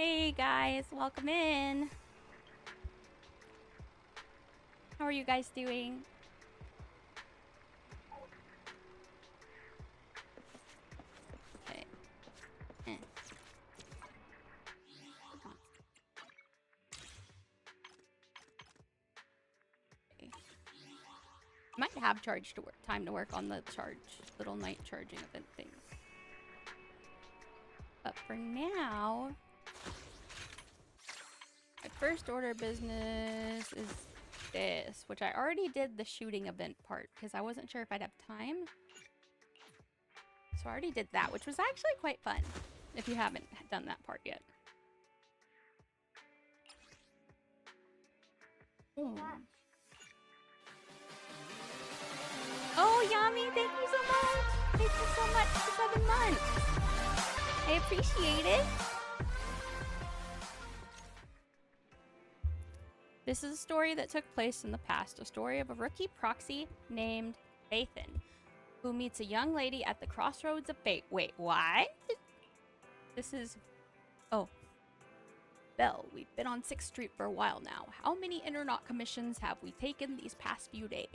Hey guys, welcome in. How are you guys doing? Okay. Okay. Might have charge to work, time to work on the little night charging event things. Up for now, my first order of business is this, which I already did the shooting event part because I wasn't sure if I'd have time. So I already did that, which was actually quite fun if you haven't done that part yet. Oh, Yami, thank you so much. Thank you so much for 7 months. I appreciate it. This is a story that took place in the past, a story of a rookie proxy named Bathan, who meets a young lady at the crossroads of fate. Wait, what? This is... Oh. Belle, we've been on 6th Street for a while now. How many Internaut commissions have we taken these past few days?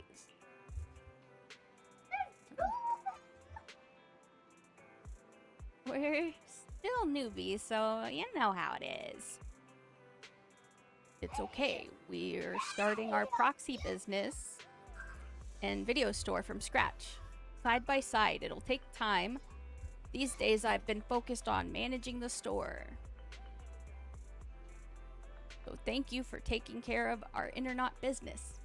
We're still newbies, so you know how it is. It's okay. We're starting our proxy business and video store from scratch. Side by side, it'll take time. These days, I've been focused on managing the store. So thank you for taking care of our Internaut business.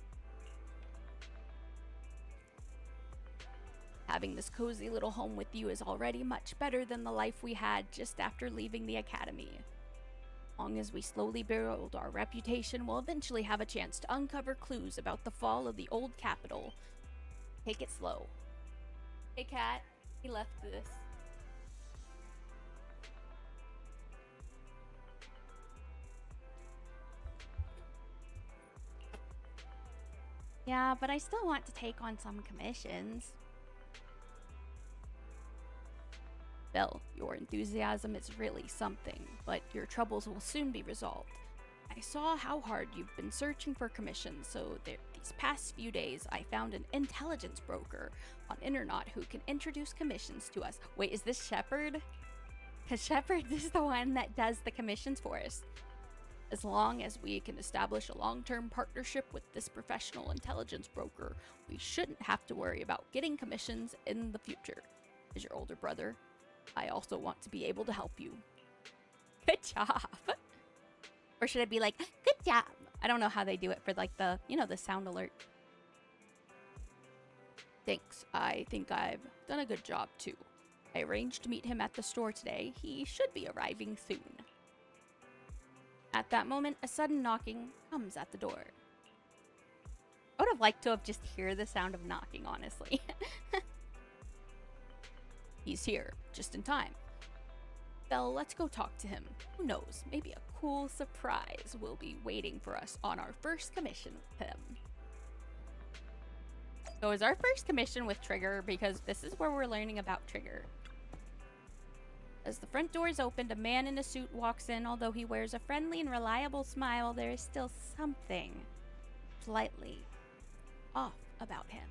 Having this cozy little home with you is already much better than the life we had just after leaving the academy. As long as we slowly build our reputation, we'll eventually have a chance to uncover clues about the fall of the old capital. Take it slow. Hey, Cat. He left this. Yeah, but I still want to take on some commissions. Belle, your enthusiasm is really something, but your troubles will soon be resolved. I saw how hard you've been searching for commissions, so these past few days I found an intelligence broker on Internaut who can introduce commissions to us. Wait, is this Shepard? Because Shepard is the one that does the commissions for us. As long as we can establish a long-term partnership with this professional intelligence broker, we shouldn't have to worry about getting commissions in the future. As your older brother, I also want to be able to help you. Good job. Or should I be like, good job? I don't know how they do it for like the, the sound alert. Thanks. I think I've done a good job too. I arranged to meet him at the store today. He should be arriving soon. At that moment, a sudden knocking comes at the door. I would have liked to have just heard the sound of knocking, honestly. He's here, just in time. Belle, let's go talk to him. Who knows, maybe a cool surprise will be waiting for us on our first commission with him. So is our first commission with Trigger, because this is where we're learning about Trigger. As the front door is opened, a man in a suit walks in. Although he wears a friendly and reliable smile, there is still something slightly off about him.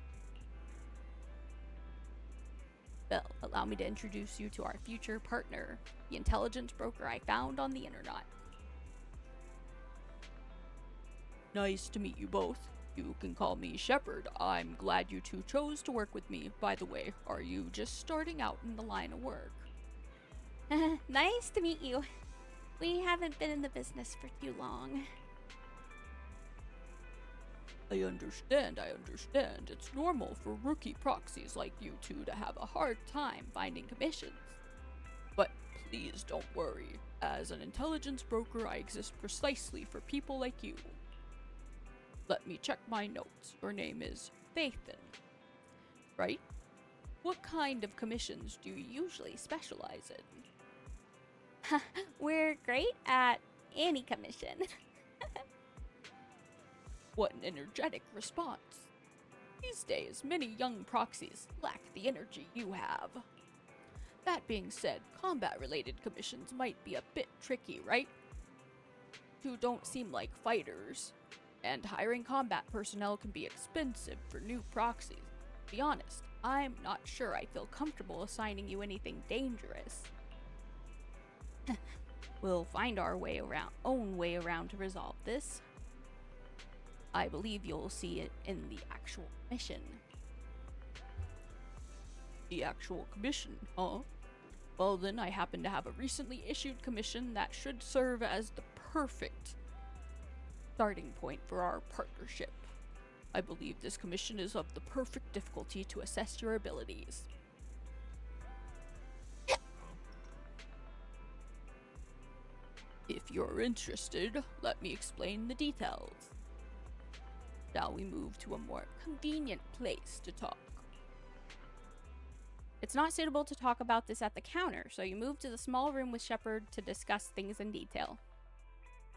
Belle, allow me to introduce you to our future partner, the intelligence broker I found on the Internaut. Nice to meet you both. You can call me Shepard. I'm glad you two chose to work with me. By the way, are you just starting out in the line of work? Nice to meet you. We haven't been in the business for too long. I understand. It's normal for rookie proxies like you two to have a hard time finding commissions. But please don't worry. As an intelligence broker, I exist precisely for people like you. Let me check my notes. Your name is Bathan, right? What kind of commissions do you usually specialize in? We're great at any commission. What an energetic response. These days, many young proxies lack the energy you have. That being said, combat-related commissions might be a bit tricky, right? You don't seem like fighters, and hiring combat personnel can be expensive for new proxies. To be honest, I'm not sure I feel comfortable assigning you anything dangerous. We'll find our own way around to resolve this. I believe you'll see it in the actual mission. The actual commission, huh? Well, then, I happen to have a recently issued commission that should serve as the perfect starting point for our partnership. I believe this commission is of the perfect difficulty to assess your abilities. If you're interested, let me explain the details. Shall we move to a more convenient place to talk? It's not suitable to talk about this at the counter, so you move to the small room with Shepard to discuss things in detail.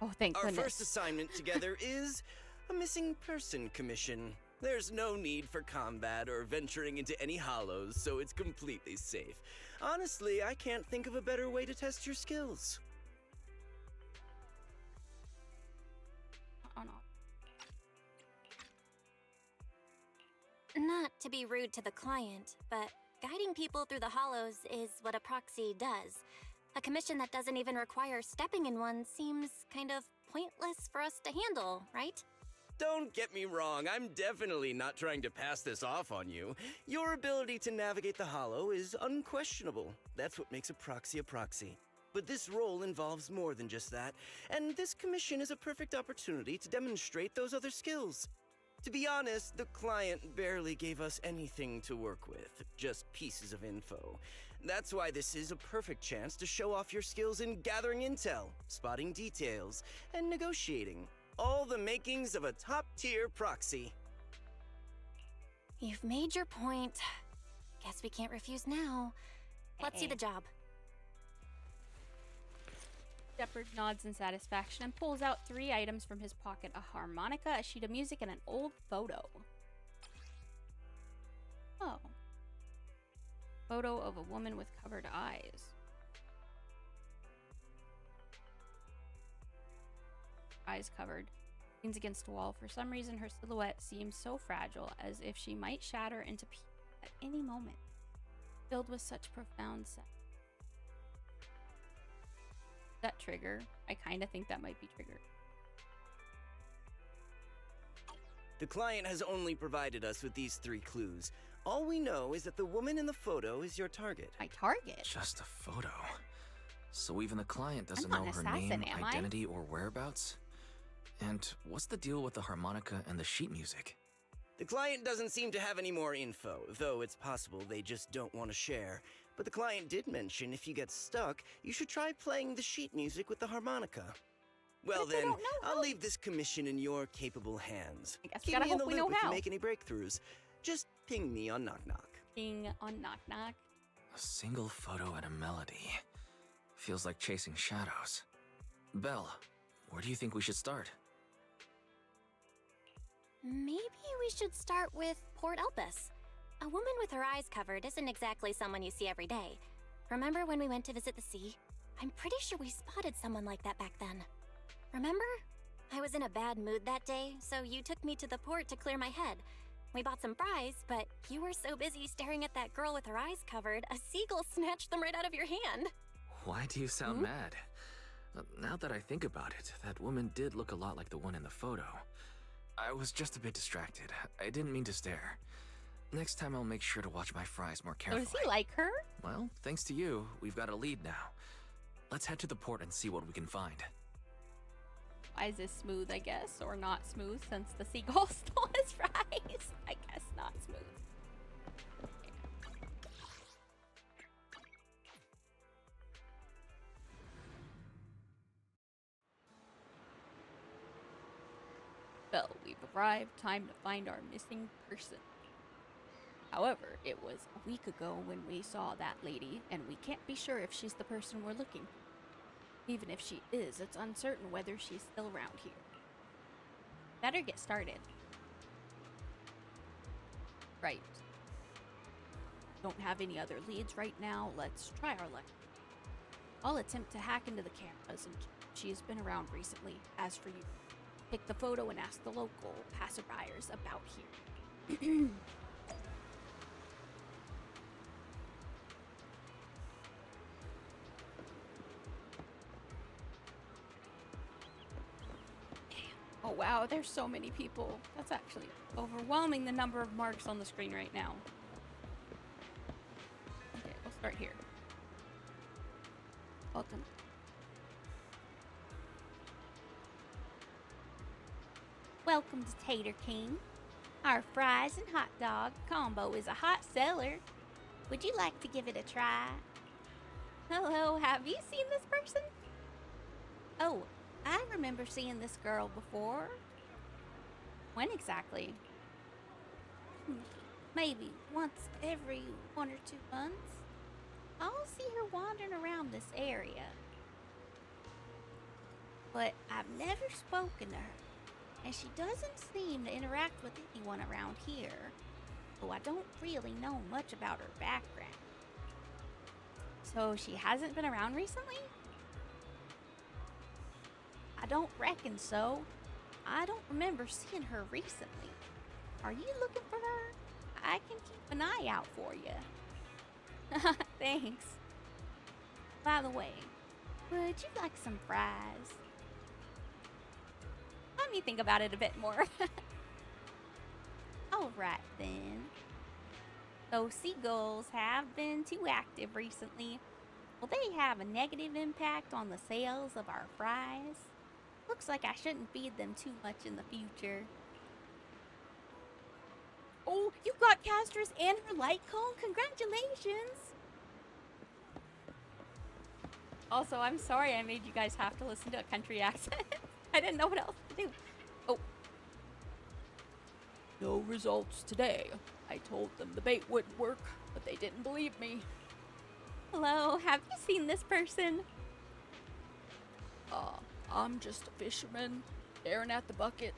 Oh, thank Our goodness. first assignment together is a missing person commission. There's no need for combat or venturing into any hollows, so it's completely safe. Honestly, I can't think of a better way to test your skills. Oh, no. Not to be rude to the client, but guiding people through the hollows is what a proxy does. A commission that doesn't even require stepping in one seems kind of pointless for us to handle, right? Don't get me wrong, I'm definitely not trying to pass this off on you. Your ability to navigate the hollow is unquestionable. That's what makes a proxy. But this role involves more than just that, and this commission is a perfect opportunity to demonstrate those other skills. To be honest, the client barely gave us anything to work with, just pieces of info. That's why this is a perfect chance to show off your skills in gathering intel, spotting details, and negotiating. All the makings of a top-tier proxy. You've made your point. Guess we can't refuse now. Let's see the job. Shepard nods in satisfaction and pulls out 3 items from his pocket: a harmonica, a sheet of music, and an old photo. Oh. Photo of a woman with covered eyes. Eyes covered. Leans against a wall. For some reason, her silhouette seems so fragile, as if she might shatter into pieces at any moment. Filled with such profound sadness. That trigger? I kind of think that might be triggered. The client has only provided us with these 3 clues. All we know is that the woman in the photo is your target. My target? Just a photo. So even the client doesn't I'm not know an her assassin, name, am I? identity, or whereabouts? And what's the deal with the harmonica and the sheet music? The client doesn't seem to have any more info, though it's possible they just don't want to share. But the client did mention if you get stuck, you should try playing the sheet music with the harmonica. Well But if I then, don't know I'll how. leave this commission in your capable hands. I guess we Keep gotta me in the hope we loop know if you how. make any breakthroughs. Just ping me on Knock Knock. King on Knock Knock. A single photo and a melody. Feels like chasing shadows. Belle, where do you think we should start? Maybe we should start with Port Elpis. A woman with her eyes covered isn't exactly someone you see every day. Remember when we went to visit the sea? I'm pretty sure we spotted someone like that back then. Remember? I was in a bad mood that day, so you took me to the port to clear my head. We bought some fries, but you were so busy staring at that girl with her eyes covered, a seagull snatched them right out of your hand. Why do you sound mad? Now that I think about it, that woman did look a lot like the one in the photo. I was just a bit distracted. I didn't mean to stare. Next time I'll make sure to watch my fries more So carefully. does he like her? Well, thanks to you, we've got a lead now. Let's head to the port and see what we can find. Why is this smooth, I guess? Or not smooth, since the seagull stole his fries? I guess not smooth. Well, we've arrived. Time to find our missing person. However, it was a week ago when we saw that lady, and we can't be sure if she's the person we're looking for. Even if she is, it's uncertain whether she's still around here. Better get started. Right. Don't have any other leads right now. Let's try our luck. I'll attempt to hack into the cameras, and she has been around recently. As for you, pick the photo and ask the local passerbyers about here. Oh wow, there's so many people. That's actually overwhelming, the number of marks on the screen right now. Okay, we'll start here. Welcome. Welcome to Tater King. Our fries and hot dog combo is a hot seller. Would you like to give it a try? Hello, have you seen this person? Oh, I remember seeing this girl before. When exactly? Maybe once every 1 or 2 months. I'll see her wandering around this area. But I've never spoken to her, and she doesn't seem to interact with anyone around here, so I don't really know much about her background. So she hasn't been around recently? I don't reckon so. I don't remember seeing her recently. Are you looking for her? I can keep an eye out for you. Thanks. By the way, would you like some fries? Let me think about it a bit more. Alright then. Those seagulls have been too active recently. Will they have a negative impact on the sales of our fries? Looks like I shouldn't feed them too much in the future. Oh, you got Castress and her light cone? Congratulations! Also, I'm sorry I made you guys have to listen to a country accent. I didn't know what else to do. Oh. No results today. I told them the bait wouldn't work, but they didn't believe me. Hello, have you seen this person? I'm just a fisherman, staring at the bucket.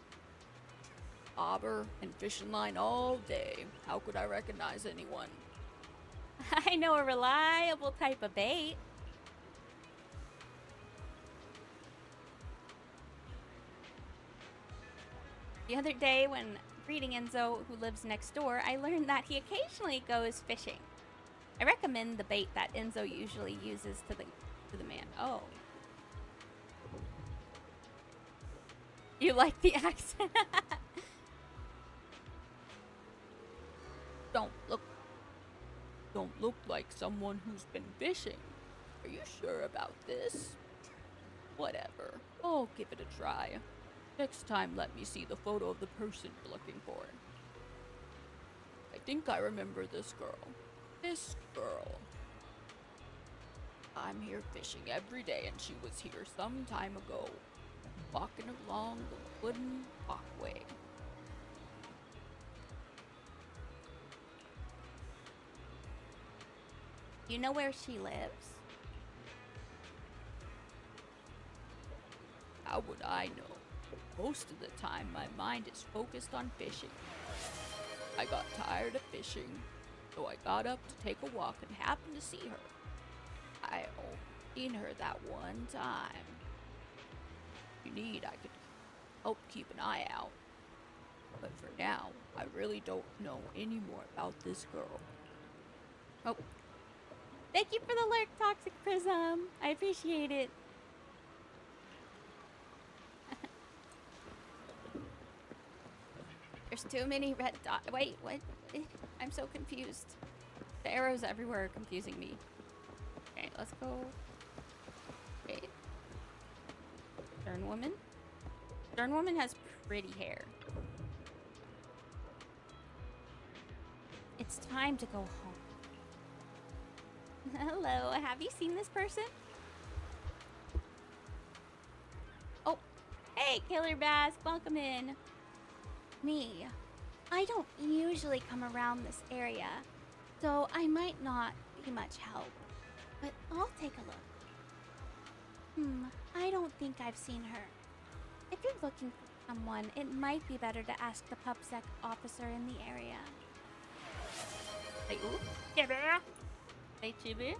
Bobber and fishing line all day. How could I recognize anyone? I know a reliable type of bait. The other day when greeting Enzo, who lives next door, I learned that he occasionally goes fishing. I recommend the bait that Enzo usually uses to the man. Oh. You like the accent? Don't look like someone who's been fishing. Are you sure about this? Whatever. I'll give it a try. Next time, let me see the photo of the person you're looking for. I think I remember this girl. This girl. I'm here fishing every day, and she was here some time ago, walking along the wooden walkway. You know where she lives? How would I know? Most of the time, my mind is focused on fishing. I got tired of fishing, so I got up to take a walk and happened to see her. I only seen her that one time. If you need, I could help keep an eye out. But for now, I really don't know any more about this girl. Oh. Thank you for the lurk, Toxic Prism. I appreciate it. There's too many red dots. Wait, what? I'm so confused. The arrows everywhere are confusing me. Okay, let's go. Wait. Stern Woman? Stern Woman has pretty hair. It's time to go home. Hello, have you seen this person? Oh, hey, Killer Bass, welcome in. Me, I don't usually come around this area, so I might not be much help, but I'll take a look. I don't think I've seen her. If you're looking for someone, it might be better to ask the PubSec officer in the area. Hey, ooh, yeah, bear. Hey, Chibu.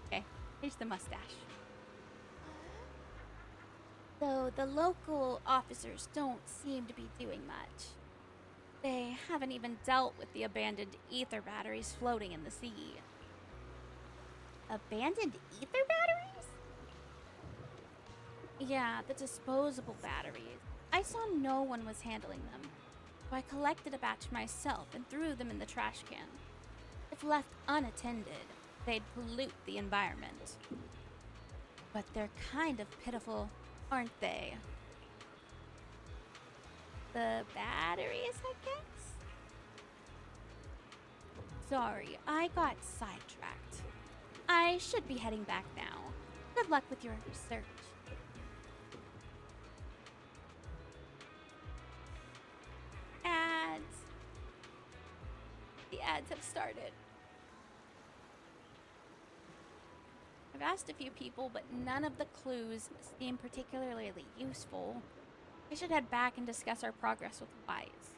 Okay, here's the mustache. Though the local officers don't seem to be doing much. They haven't even dealt with the abandoned ether batteries floating in the sea. Abandoned ether batteries? Yeah, the disposable batteries. I saw no one was handling them, so I collected a batch myself and threw them in the trash can. If left unattended, they'd pollute the environment. But they're kind of pitiful, aren't they? The batteries, I guess? Sorry, I got sidetracked. I should be heading back now. Good luck with your research. Ads. The ads have started. I've asked a few people, but none of the clues seem particularly useful. I should head back and discuss our progress with Wise.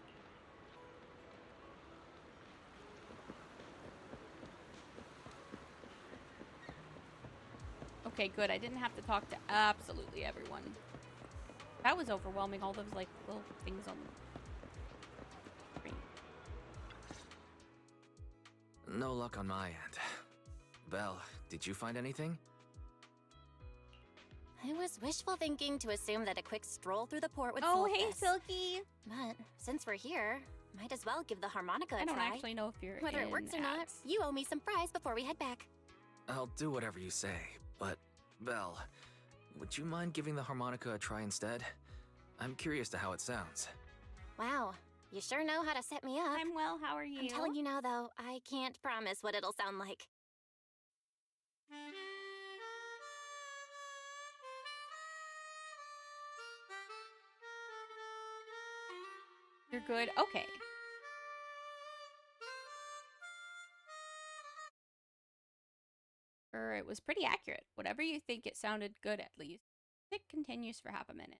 Okay, good. I didn't have to talk to absolutely everyone. That was overwhelming, all those, like, little things on the screen. No luck on my end. Belle, did you find anything? I was wishful thinking to assume that a quick stroll through the port would Oh, solve hey, this. Silky! But since we're here, might as well give the harmonica a I don't try. actually know if you're Whether it in works or not, ads. you owe me some fries before we head back. I'll do whatever you say, but Belle, would you mind giving the harmonica a try instead? I'm curious to how it sounds. Wow, you sure know how to set me up. I'm well, how are you? I'm telling you now, though, I can't promise what it'll sound like. You're good? Okay. It was pretty accurate. Whatever you think, it sounded good at least. It continues for half a minute.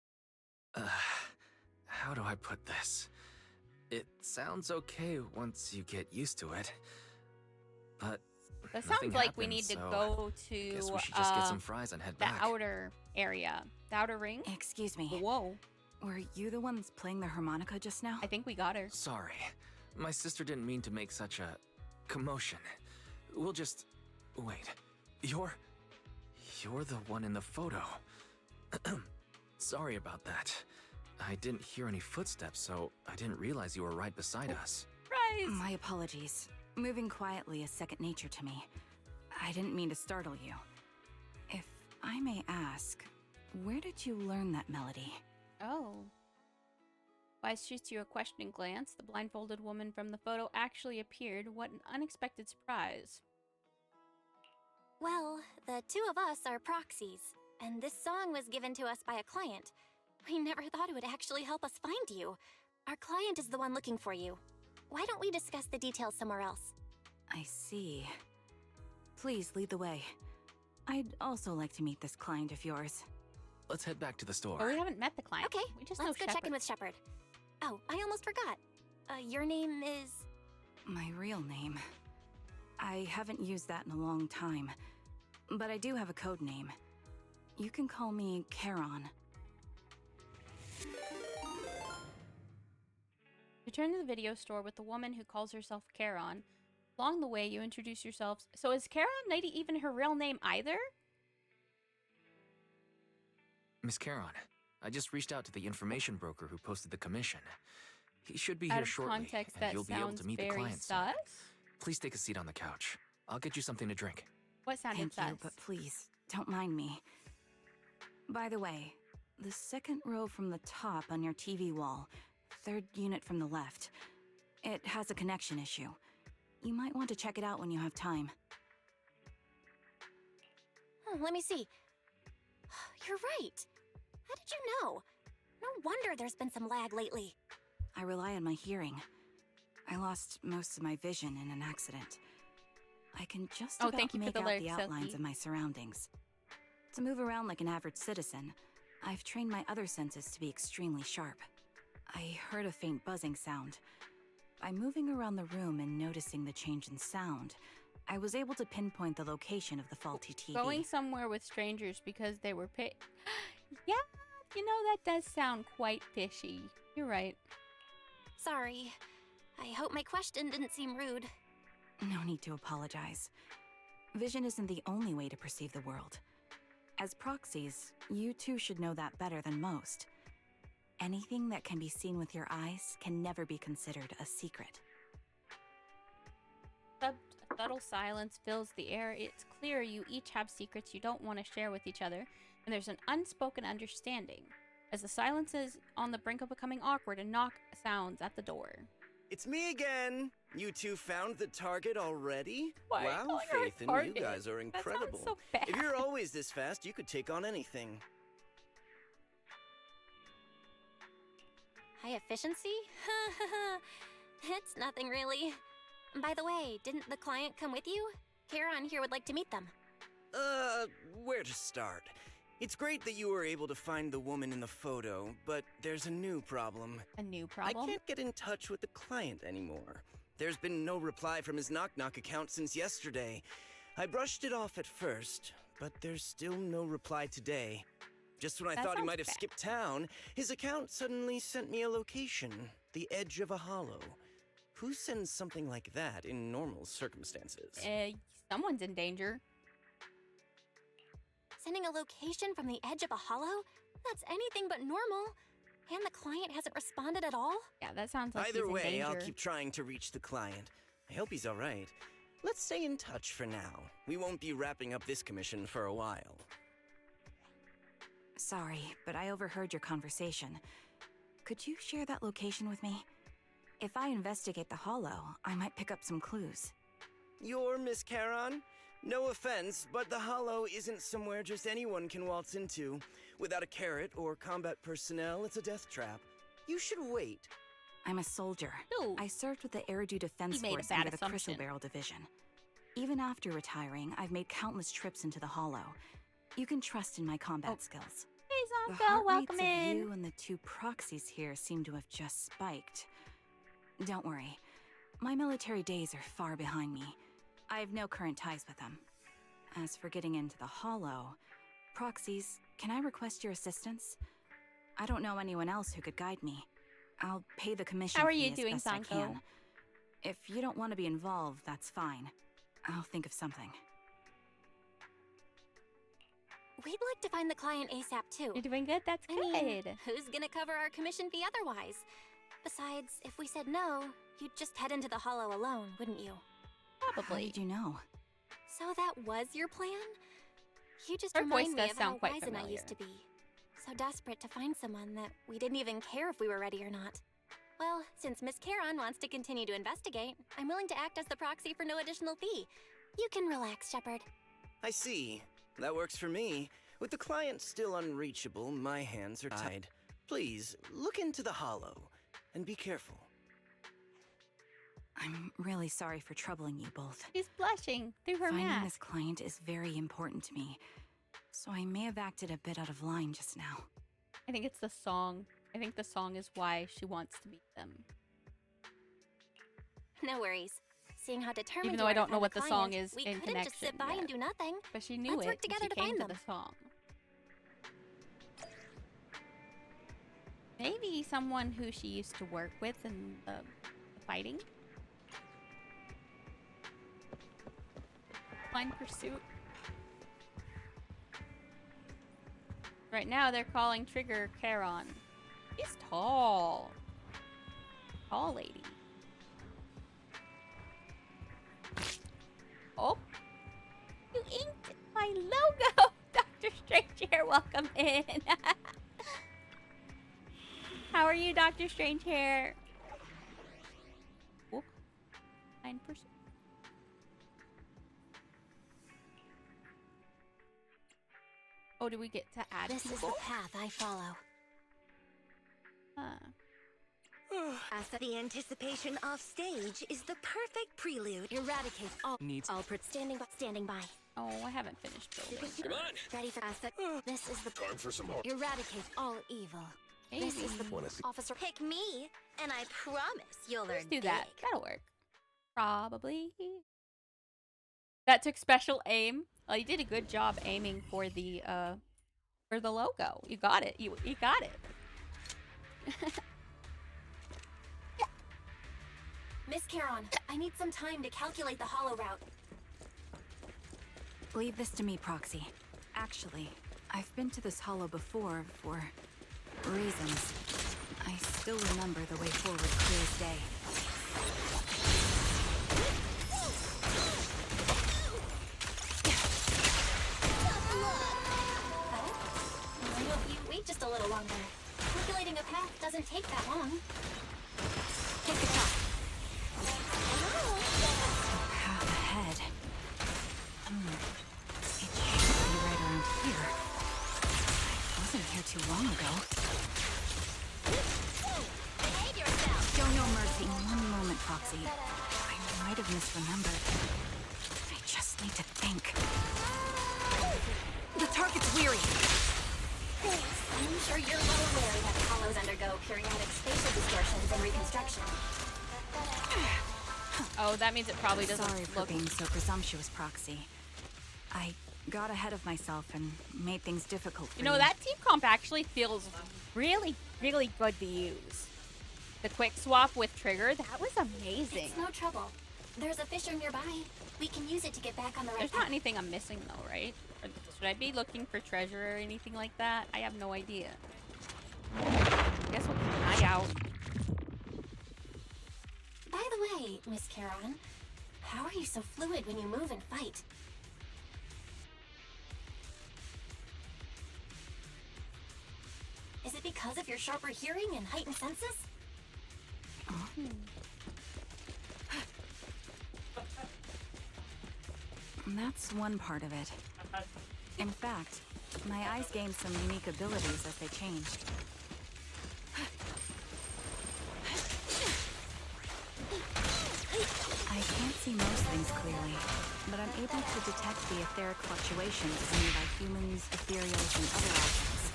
How do I put this? It sounds okay once you get used to it, but That nothing sounds like we happened, need to so go I guess to we should just get some fries and head the back. outer area. The outer ring? Excuse me. Whoa. Were you the ones playing the harmonica just now? I think we got her. Sorry, my sister didn't mean to make such a commotion. We'll just wait. You're the one in the photo. Sorry about that. I didn't hear any footsteps, so I didn't realize you were right beside us. Surprise! My apologies. Moving quietly is second nature to me. I didn't mean to startle you. If I may ask, where did you learn that melody? Oh. Wise shoots you a questioning glance. The blindfolded woman from the photo actually appeared. What an unexpected surprise. Well, the two of us are proxies, and this song was given to us by a client. We never thought it would actually help us find you. Our client is the one looking for you. Why don't we discuss the details somewhere else? I see. Please lead the way. I'd also like to meet this client of yours. Let's head back to the store. But we haven't met the client. Okay, We just let's know go check in Shepard. with Shepard. Oh, I almost forgot. Your name is... My real name. I haven't used that in a long time, but I do have a code name. You can call me Charon. Return to the video store with the woman who calls herself Charon. Along the way, you introduce yourselves. So is Charon not even her real name either? Miss Charon, I just reached out to the information broker who posted the commission. He should be Out here of shortly, context, and that you'll be able sounds to meet the very client soon. sus. Please take a seat on the couch. I'll get you something to drink. What sounded Thank sus? you, but please, don't mind me. By the way, the second row from the top on your TV wall, third unit from the left, it has a connection issue. You might want to check it out when you have time. Let me see. You're right. How did you know? No wonder there's been some lag lately. I rely on my hearing. I lost most of my vision in an accident. I can just Oh, about thank you for make the out lyrics, the outlines Silky. of my surroundings. To move around like an average citizen, I've trained my other senses to be extremely sharp. I heard a faint buzzing sound. By moving around the room and noticing the change in sound, I was able to pinpoint the location of the faulty TV. Going somewhere with strangers because they were Yeah, you know, that does sound quite fishy. You're right. Sorry. I hope my question didn't seem rude. No need to apologize. Vision isn't the only way to perceive the world. As proxies, you two should know that better than most. Anything that can be seen with your eyes can never be considered a secret. Subtle silence fills the air. It's clear you each have secrets you don't want to share with each other, and there's an unspoken understanding. As the silence is on the brink of becoming awkward, a knock sounds at the door. It's me again. You two found the target already? Why are you Wow, calling her a Phaethon, you target? guys are That incredible. sounds so bad. If you're always this fast, you could take on anything. High efficiency? It's nothing really. By the way, didn't the client come with you? Karen here would like to meet them. Where to start? It's great that you were able to find the woman in the photo, but there's a new problem. A new problem? I can't get in touch with the client anymore. There's been no reply from his Knock Knock account since yesterday. I brushed it off at first, but there's still no reply today. Just when I That thought he sounds might have bad. skipped town, his account suddenly sent me a location, the edge of a hollow. Who sends something like that in normal circumstances? Someone's in danger. Sending a location from the edge of a hollow? That's anything but normal. And the client hasn't responded at all? Yeah, that sounds like Either he's way, in danger. I'll keep trying to reach the client. I hope he's alright. Let's stay in touch for now. We won't be wrapping up this commission for a while. Sorry, but I overheard your conversation. Could you share that location with me? If I investigate the hollow, I might pick up some clues. You're Miss Charon? No offense, but the hollow isn't somewhere just anyone can waltz into. Without a carrot or combat personnel, it's a death trap. You should wait. I'm a soldier. No. I served with the Air Due Defense He made a Force bad under the Crystal assumption. Barrel Division. Even after retiring, I've made countless trips into the hollow. You can trust in my combat skills. Hey, The Zonko, heart welcome rates of in. you and the two proxies here seem to have just spiked. Don't worry. My military days are far behind me. I have no current ties with them. As for getting into the hollow, proxies, can I request your assistance? I don't know anyone else who could guide me. I'll pay the commission How are fee you as doing, best I Zonko? can. If you don't want to be involved, that's fine. I'll think of something. We'd like to find the client ASAP too. You're doing good? That's I good. mean, who's gonna cover our commission fee otherwise? Besides, if we said no, you'd just head into the hollow alone, wouldn't you? How Probably. did you know? So that was your plan? You just Her voice remind me does of how sound quite wise and I familiar. used to be. So desperate to find someone that we didn't even care if we were ready or not. Well, since Miss Charon wants to continue to investigate, I'm willing to act as the proxy for no additional fee. You can relax, Shepard. I see. That works for me. With the client still unreachable, my hands are tied. Please, look into the hollow, and be careful. I'm really sorry for troubling you both. She's blushing through her Finding mask. this client is very important to me, so I may have acted a bit out of line just now. I think it's the song. I think the song is why she wants to meet them. No worries. Seeing how determined Even you though I are to don't know find what the the song client, is we in couldn't just sit connection by yet. and do nothing. But she knew Let's it work when together she to came find to them. the song. Maybe someone who she used to work with in the fighting? Blind pursuit. Right now they're calling Trigger Charon. She's tall. Tall lady. Oh. You inked my logo! Dr. Strange Hair, welcome in. How are you, Dr. Strange Hair? Oh. 9%. Oh, do we get to add This is people? the path I follow. Huh. After the anticipation off stage is the perfect prelude. Eradicate all. Needs- All standing by. Oh, I haven't finished building. Come on. Ready for Asa. This is the Time for some more. eradicate all evil. This is the Maybe. Wanna see? officer. Pick me, and I promise you'll Let's learn do that. big. That'll work. Probably. That took special aim. Oh, you did a good job aiming for the logo. You got it. You got it. Miss Charon, I need some time to calculate the hollow route. Leave this to me, Proxy. Actually, I've been to this hollow before for reasons. I still remember the way forward clear as day. just a little longer. Calculating a path doesn't take that long. Take the shot. Path ahead. It should be right around here. I wasn't here too long ago. Behave yourself! Show no mercy. One moment, Foxy. I might have misremembered. I just need to think. The target's weary. Thanks. I'm sure you're well aware that hollows undergo periodic spatial distortions and reconstruction. Oh, that means it probably doesn't Sorry for look. being so presumptuous, Proxy. I got ahead of myself and made things difficult for You know, that team comp actually feels really, really good to use. The quick swap with Trigger, that was amazing. It's no trouble. There's a fissure nearby. We can use it to get back on the right There's path. not anything I'm missing though, right? Or should I be looking for treasure or anything like that? I have no idea. Guess we'll keep an eye out. By the way, Miss Charon, how are you so fluid when you move and fight? Is it because of your sharper hearing and heightened senses? That's one part of it. In fact, my eyes gained some unique abilities as they changed. I can't see most things clearly, but I'm able to detect the etheric fluctuations seen by humans, ethereals, and other objects.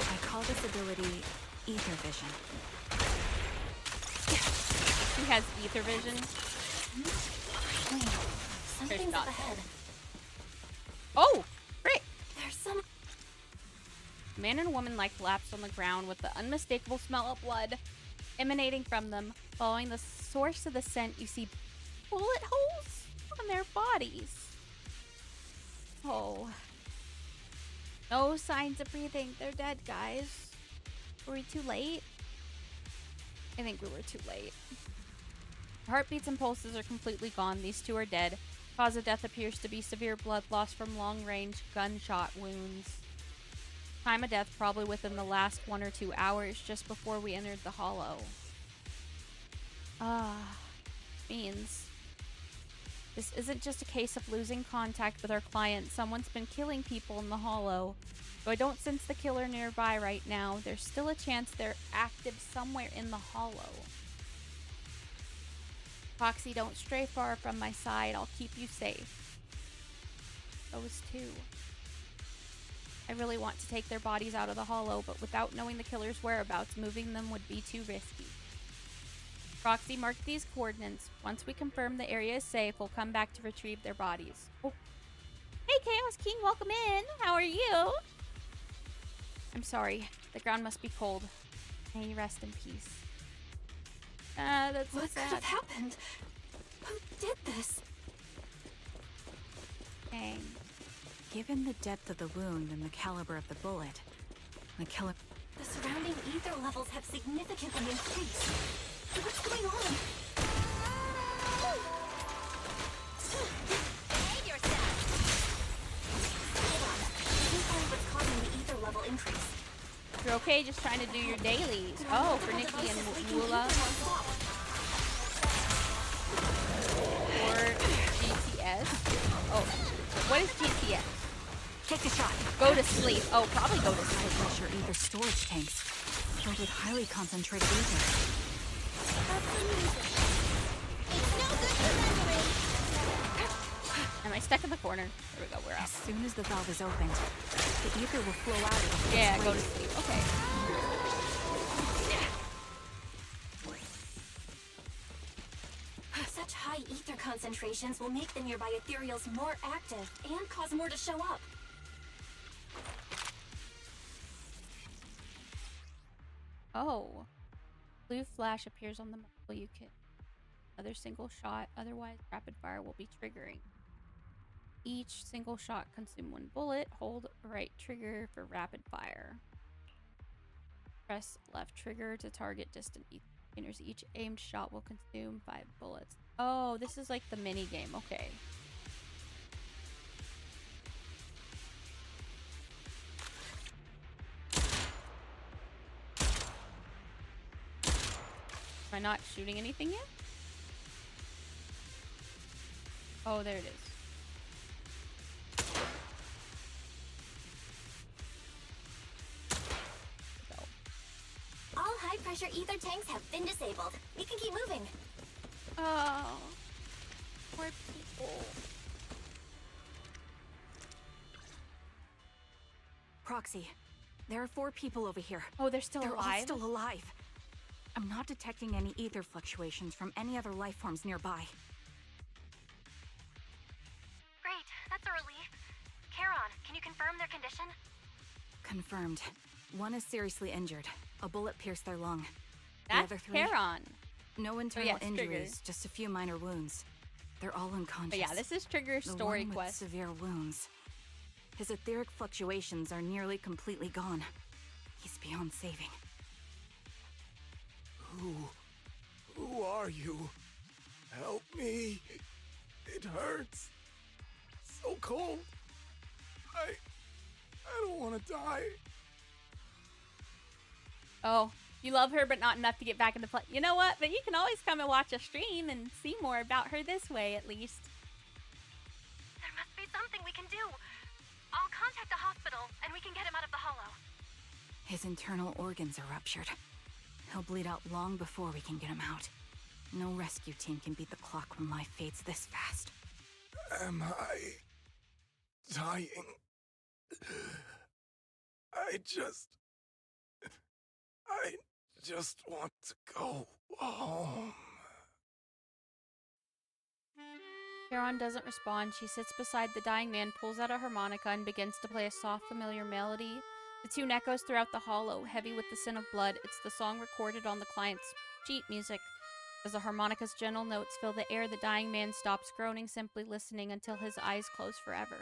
I call this ability Ether Vision. He has ether vision. Wait, something's not. up ahead. Oh, great! There's some... A man and a woman lie collapsed on the ground with the unmistakable smell of blood emanating from them. Following the source of the scent, you see bullet holes on their bodies. Oh. No signs of breathing. They're dead, guys. Were we too late? I think we were too late. Heartbeats and pulses are completely gone. These two are dead. Cause of death appears to be severe blood loss from long-range gunshot wounds. Time of death probably within the last 1 or 2 hours, just before we entered the hollow. Means this isn't just a case of losing contact with our client. Someone's been killing people in the hollow. Though I don't sense the killer nearby right now, there's still a chance they're active somewhere in the hollow. Foxy, don't stray far from my side. I'll keep you safe. Those two. I really want to take their bodies out of the hollow, but without knowing the killer's whereabouts, moving them would be too risky. Proxy, mark these coordinates. Once we confirm the area is safe, we'll come back to retrieve their bodies. Oh. Hey, Chaos King, welcome in. How are you? I'm sorry. The ground must be cold. May you rest in peace. That's so What could sad. have happened? Who did this? Dang. Given the depth of the wound and the caliber of the bullet, the killer... The surrounding ether levels have significantly increased. What's going on? Behave yourself! Hold on. Let me find what's causing the ether level increase. You're okay just trying to do your dailies. Oh, for Nikki and Woola. Or GTS. Oh, what is GTS? Take the shot. Go to sleep. Oh, probably go to sleep. High-pressure ether storage tanks, filled with highly concentrated ether. Am I stuck in the corner? There we go, we're As out. soon as the valve is opened, the ether will flow out at a fast Yeah, go to rate. sleep. Okay. Such high ether concentrations will make the nearby ethereals more active and cause more to show up. Oh. Blue flash appears on the model you can. Another single shot, otherwise rapid fire will be triggering. Each single shot consume 1 bullet. Hold right trigger for rapid fire. Press left trigger to target distant ether containers. Each aimed shot will consume 5 bullets. Oh, this is like the mini game. Okay. Am I not shooting anything yet? Oh, there it is. All high-pressure ether tanks have been disabled. We can keep moving. Oh, poor people. Proxy, there are 4 people over here. Oh, they're still They're all alive? still alive. I'm not detecting any ether fluctuations from any other life forms nearby. Great, that's a relief. Charon, can you confirm their condition? Confirmed. 1 is seriously injured. A bullet pierced their lung. The That's other 3, Charon. no internal yes, Trigger. injuries, just a few minor wounds. They're all unconscious. But yeah, this is Trigger's The story one with quest. severe wounds. His etheric fluctuations are nearly completely gone. He's beyond saving. Who are you? Help me. It hurts. So cold. I don't want to die. Oh, you love her, but not enough to get back into play. You know what? But you can always come and watch a stream and see more about her this way, at least. There must be something we can do. I'll contact the hospital, and we can get him out of the hollow. His internal organs are ruptured. He'll bleed out long before we can get him out. No rescue team can beat the clock when life fades this fast. Am I dying? I just want to go home. Charon doesn't respond. She sits beside the dying man, pulls out a harmonica, and begins to play a soft, familiar melody. The tune echoes throughout the hollow, heavy with the scent of blood. It's the song recorded on the client's sheet music. As the harmonica's gentle notes fill the air, the dying man stops groaning, simply listening until his eyes close forever.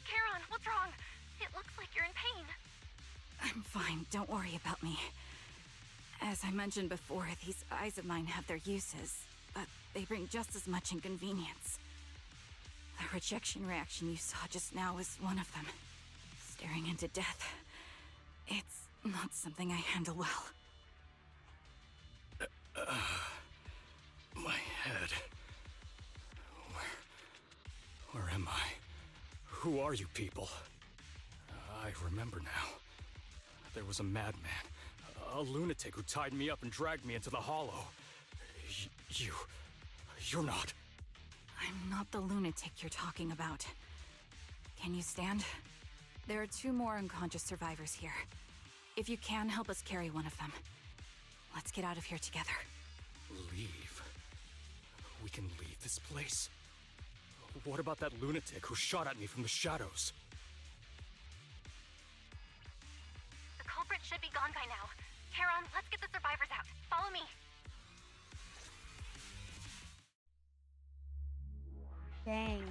Charon, what's wrong? It looks like you're in pain. I'm fine, don't worry about me. As I mentioned before, these eyes of mine have their uses, but they bring just as much inconvenience. The rejection reaction you saw just now was one of them. Staring into death. It's not something I handle well. My head. Where am I? Who are you people? I remember now. There was a madman, a lunatic who tied me up and dragged me into the hollow. You're not. I'm not the lunatic you're talking about. Can you stand? There are 2 more unconscious survivors here. If you can, help us carry one of them. Let's get out of here together. Leave? We can leave this place? What about that lunatic who shot at me from the shadows? The culprit should be gone by now. Charon, let's get the survivors out. Follow me. Dang.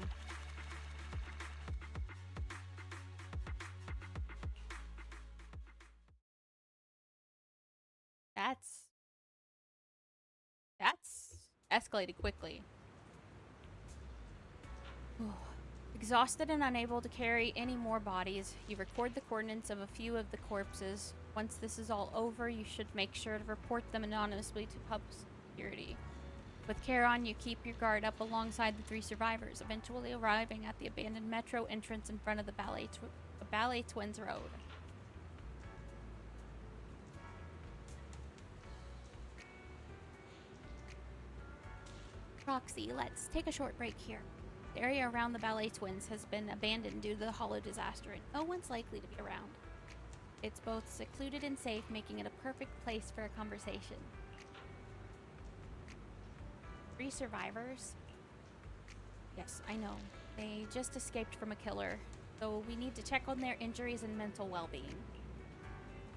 That's escalated quickly. Exhausted and unable to carry any more bodies, you record the coordinates of a few of the corpses. Once this is all over, you should make sure to report them anonymously to pub security. With Charon, you keep your guard up alongside the 3 survivors, eventually arriving at the abandoned metro entrance in front of the Ballet Twins Road. Proxy, let's take a short break here. The area around the Ballet Twins has been abandoned due to the hollow disaster, and no one's likely to be around. It's both secluded and safe, making it a perfect place for a conversation. 3 survivors? Yes, I know. They just escaped from a killer, so we need to check on their injuries and mental well-being.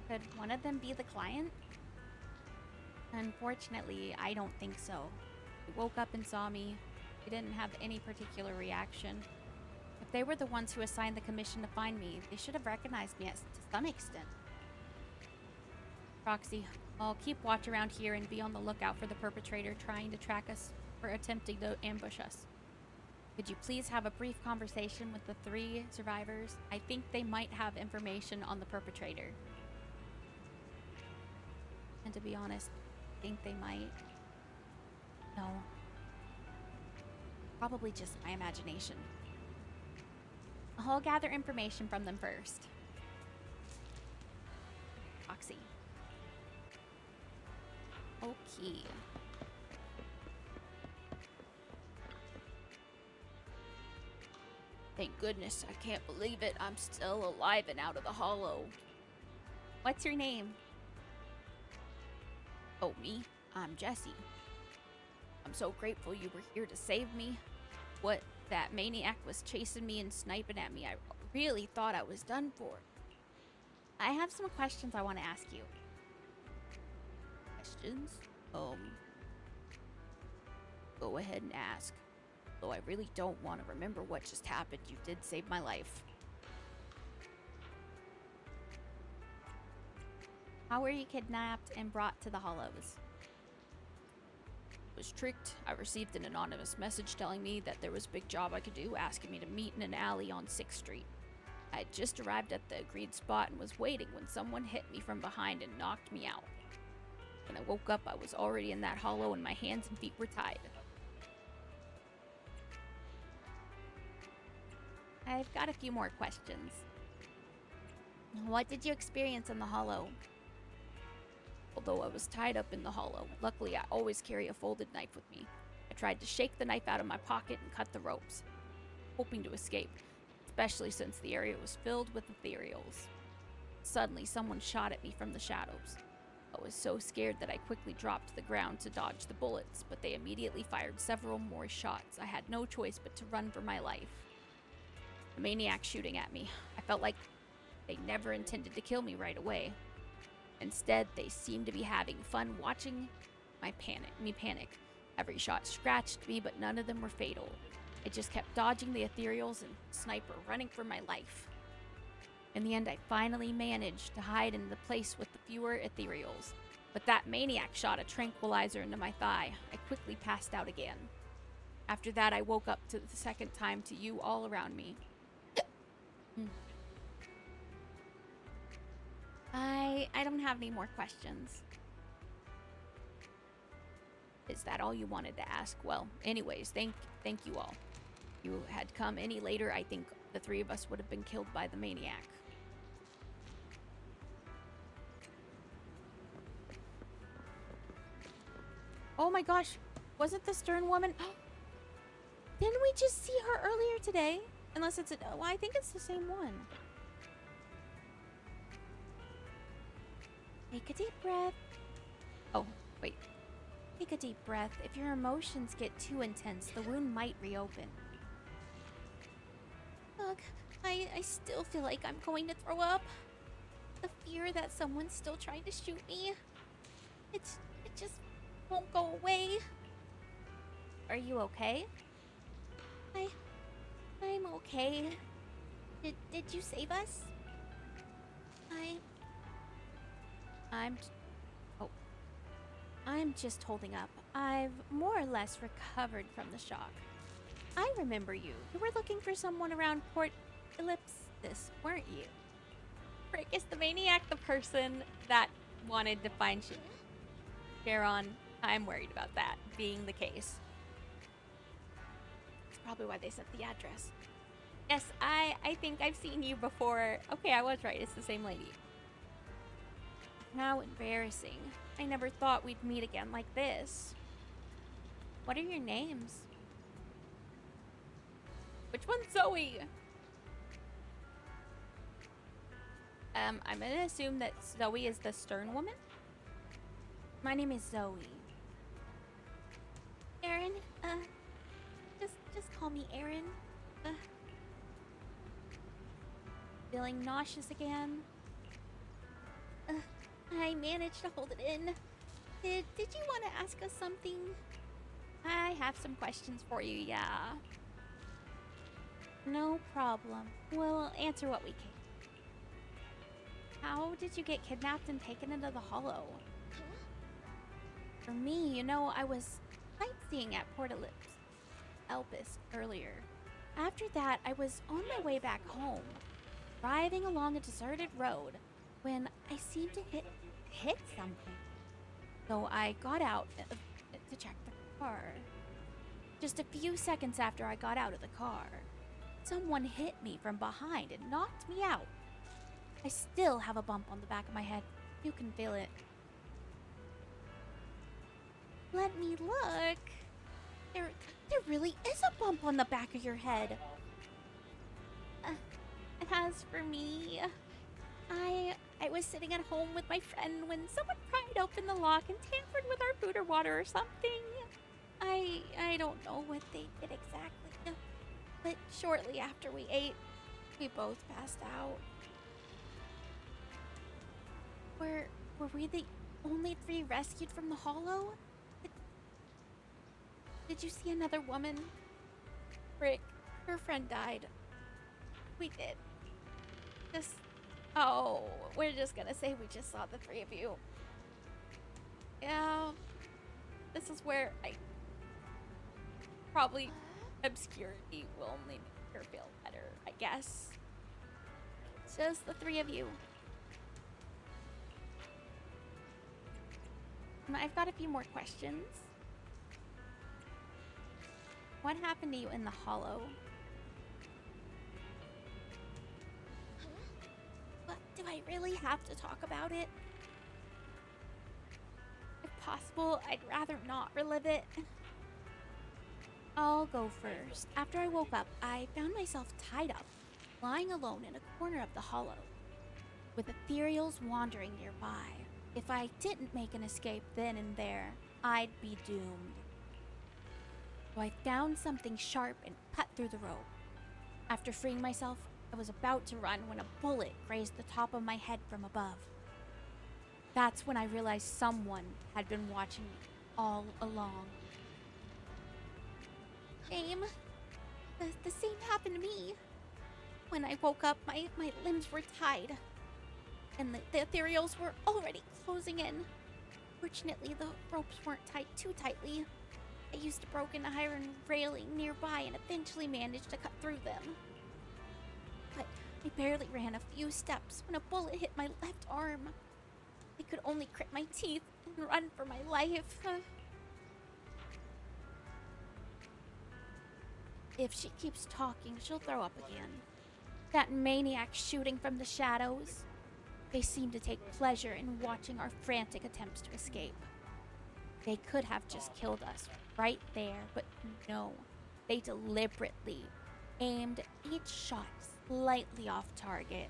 Could one of them be the client? Unfortunately, I don't think so. They woke up and saw me. They didn't have any particular reaction. If they were the ones who assigned the commission to find me, they should have recognized me to some extent. Proxy, I'll keep watch around here and be on the lookout for the perpetrator trying to track us or attempting to ambush us. Could you please have a brief conversation with the 3 survivors? I think they might have information on the perpetrator. And to be honest, I think they might. No. Probably just my imagination. I'll gather information from them first. Proxy. Okay. Thank goodness, I can't believe it. I'm still alive and out of the hollow. What's your name? Oh, me? I'm Jesse. I'm so grateful you were here to save me. What, that maniac was chasing me and sniping at me. I really thought I was done for. I have some questions I want to ask you. Questions? Go ahead and ask. Though I really don't want to remember what just happened. You did save my life. How were you kidnapped and brought to the Hollows? Was tricked. I received an anonymous message telling me that there was a big job I could do, asking me to meet in an alley on 6th Street. I had just arrived at the agreed spot and was waiting when someone hit me from behind and knocked me out. When I woke up, I was already in that hollow and my hands and feet were tied. I've got a few more questions. What did you experience in the hollow? Although I was tied up in the hollow, luckily I always carry a folded knife with me. I tried to shake the knife out of my pocket and cut the ropes, hoping to escape, especially since the area was filled with ethereals. Suddenly, someone shot at me from the shadows. I was so scared that I quickly dropped to the ground to dodge the bullets, but they immediately fired several more shots. I had no choice but to run for my life. The maniac shooting at me. I felt like they never intended to kill me right away. Instead, they seemed to be having fun watching me panic. Every shot scratched me, but none of them were fatal. I just kept dodging the ethereals and sniper, running for my life. In the end, I finally managed to hide in the place with the fewer ethereals. But that maniac shot a tranquilizer into my thigh. I quickly passed out again. After that, I woke up to the second time to you all around me. I don't have any more questions. Is that all you wanted to ask? Well, anyways, thank you all. If you had come any later, I think the 3 of us would have been killed by the maniac. Oh my gosh, wasn't the Stern woman? Didn't we just see her earlier today? Unless it's well, I think it's the same one. Take a deep breath. Oh, wait. Take a deep breath. If your emotions get too intense, the wound might reopen. Ugh, I still feel like I'm going to throw up. The fear that someone's still trying to shoot me. It just won't go away. Are you okay? I'm okay. Did you save us? I'm just holding up. I've more or less recovered from the shock. I remember you. You were looking for someone around Port Ellipsis, weren't you? Frick, is the maniac the person that wanted to find Charon? I'm worried about that being the case. That's probably why they sent the address. Yes, I think I've seen you before. Okay, I was right. It's the same lady. How embarrassing. I never thought we'd meet again like this. What are your names? Which one's Zoe? I'm gonna assume that Zoe is the Stern woman. My name is Zoe. Aaron, just call me Aaron. Feeling nauseous again. I managed to hold it in. Did you want to ask us something? I have some questions for you, yeah. No problem. We'll answer what we can. How did you get kidnapped and taken into the Hollow? For me, you know, I was sightseeing at Port Elpis earlier. After that, I was on my way back home, driving along a deserted road, when I seemed to hit something. So I got out to check the car. Just a few seconds after I got out of the car, someone hit me from behind and knocked me out. I still have a bump on the back of my head. You can feel it. Let me look. There really is a bump on the back of your head. As for me, I was sitting at home with my friend when someone pried open the lock and tampered with our food or water or something. I don't know what they did exactly, but shortly after we ate, we both passed out. Were we the only 3 rescued from the Hollow? Did you see another woman? Rick, her friend died. We did. We're just gonna say we just saw the 3 of you. Yeah, this is where probably obscurity will only make her feel better, I guess. Just the 3 of you. I've got a few more questions. What happened to you in the Hollow? But do I really have to talk about it? If possible, I'd rather not relive it. I'll go first. After I woke up, I found myself tied up, lying alone in a corner of the Hollow, with ethereals wandering nearby. If I didn't make an escape then and there, I'd be doomed. So I found something sharp and cut through the rope. After freeing myself, I was about to run when a bullet grazed the top of my head from above. That's when I realized someone had been watching me all along. Aim, the same happened to me. When I woke up, my limbs were tied, and the ethereals were already closing in. Fortunately, the ropes weren't tied too tightly. I used a broken iron railing nearby and eventually managed to cut through them. But I barely ran a few steps when a bullet hit my left arm. I could only grit my teeth and run for my life. If she keeps talking, she'll throw up again. That maniac shooting from the shadows. They seem to take pleasure in watching our frantic attempts to escape. They could have just killed us right there, but no. They deliberately aimed each shot slightly off target,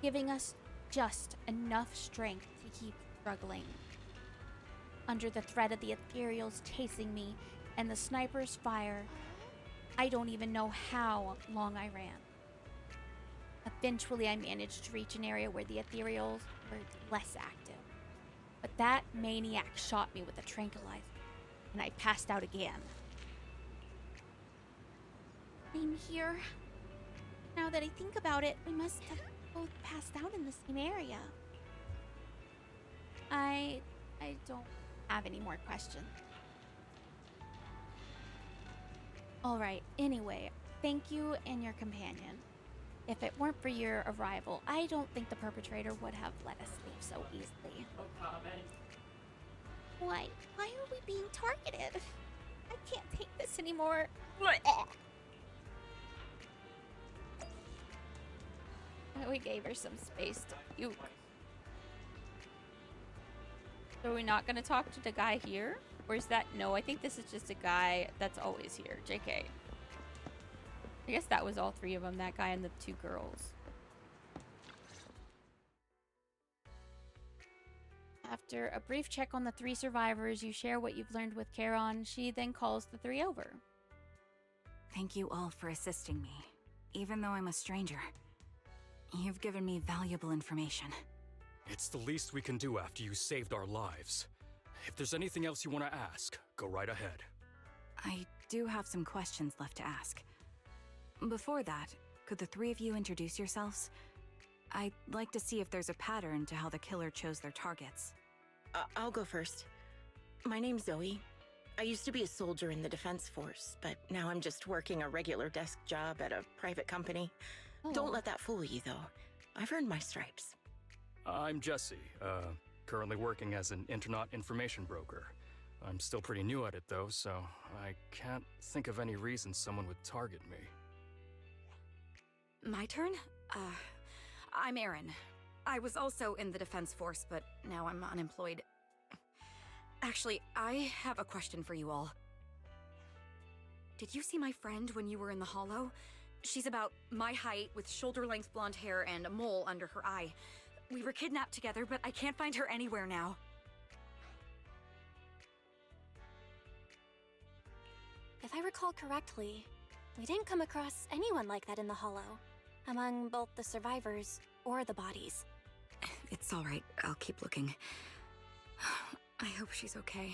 giving us just enough strength to keep struggling. Under the threat of the ethereals chasing me and the sniper's fire, I don't even know how long I ran. Eventually, I managed to reach an area where the ethereals were less active. But that maniac shot me with a tranquilizer, and I passed out again. I'm here. Now that I think about it, we must have both passed out in the same area. I don't have any more questions. Alright, anyway, thank you and your companion. If it weren't for your arrival, I don't think the perpetrator would have let us leave so easily. Why are we being targeted? I can't take this anymore. We gave her some space to puke. So are we not gonna talk to the guy here? Or is that, no, I think this is just a guy that's always here. JK. I guess that was all 3 of them, that guy and the 2 girls. After a brief check on the 3 survivors, you share what you've learned with Charon. She then calls the 3 over. Thank you all for assisting me, even though I'm a stranger. You've given me valuable information. It's the least we can do after you saved our lives. If there's anything else you want to ask, go right ahead. I do have some questions left to ask. Before that, could the three of you introduce yourselves? I'd like to see if there's a pattern to how the killer chose their targets. I'll go first. My name's Zoe. I used to be a soldier in the Defense Force, but now I'm just working a regular desk job at a private company. Don't let that fool you, though. I've earned my stripes. I'm Jesse, currently working as an internet information broker. I'm still pretty new at it, though, so I can't think of any reason someone would target me. My turn? I'm Erin. I was also in the Defense Force, but now I'm unemployed. Actually, I have a question for you all. Did you see my friend when you were in the Hollow? She's about my height, with shoulder-length blonde hair and a mole under her eye. We were kidnapped together, but I can't find her anywhere now. If I recall correctly, we didn't come across anyone like that in the Hollow, among both the survivors or the bodies. It's all right. I'll keep looking. I hope she's okay.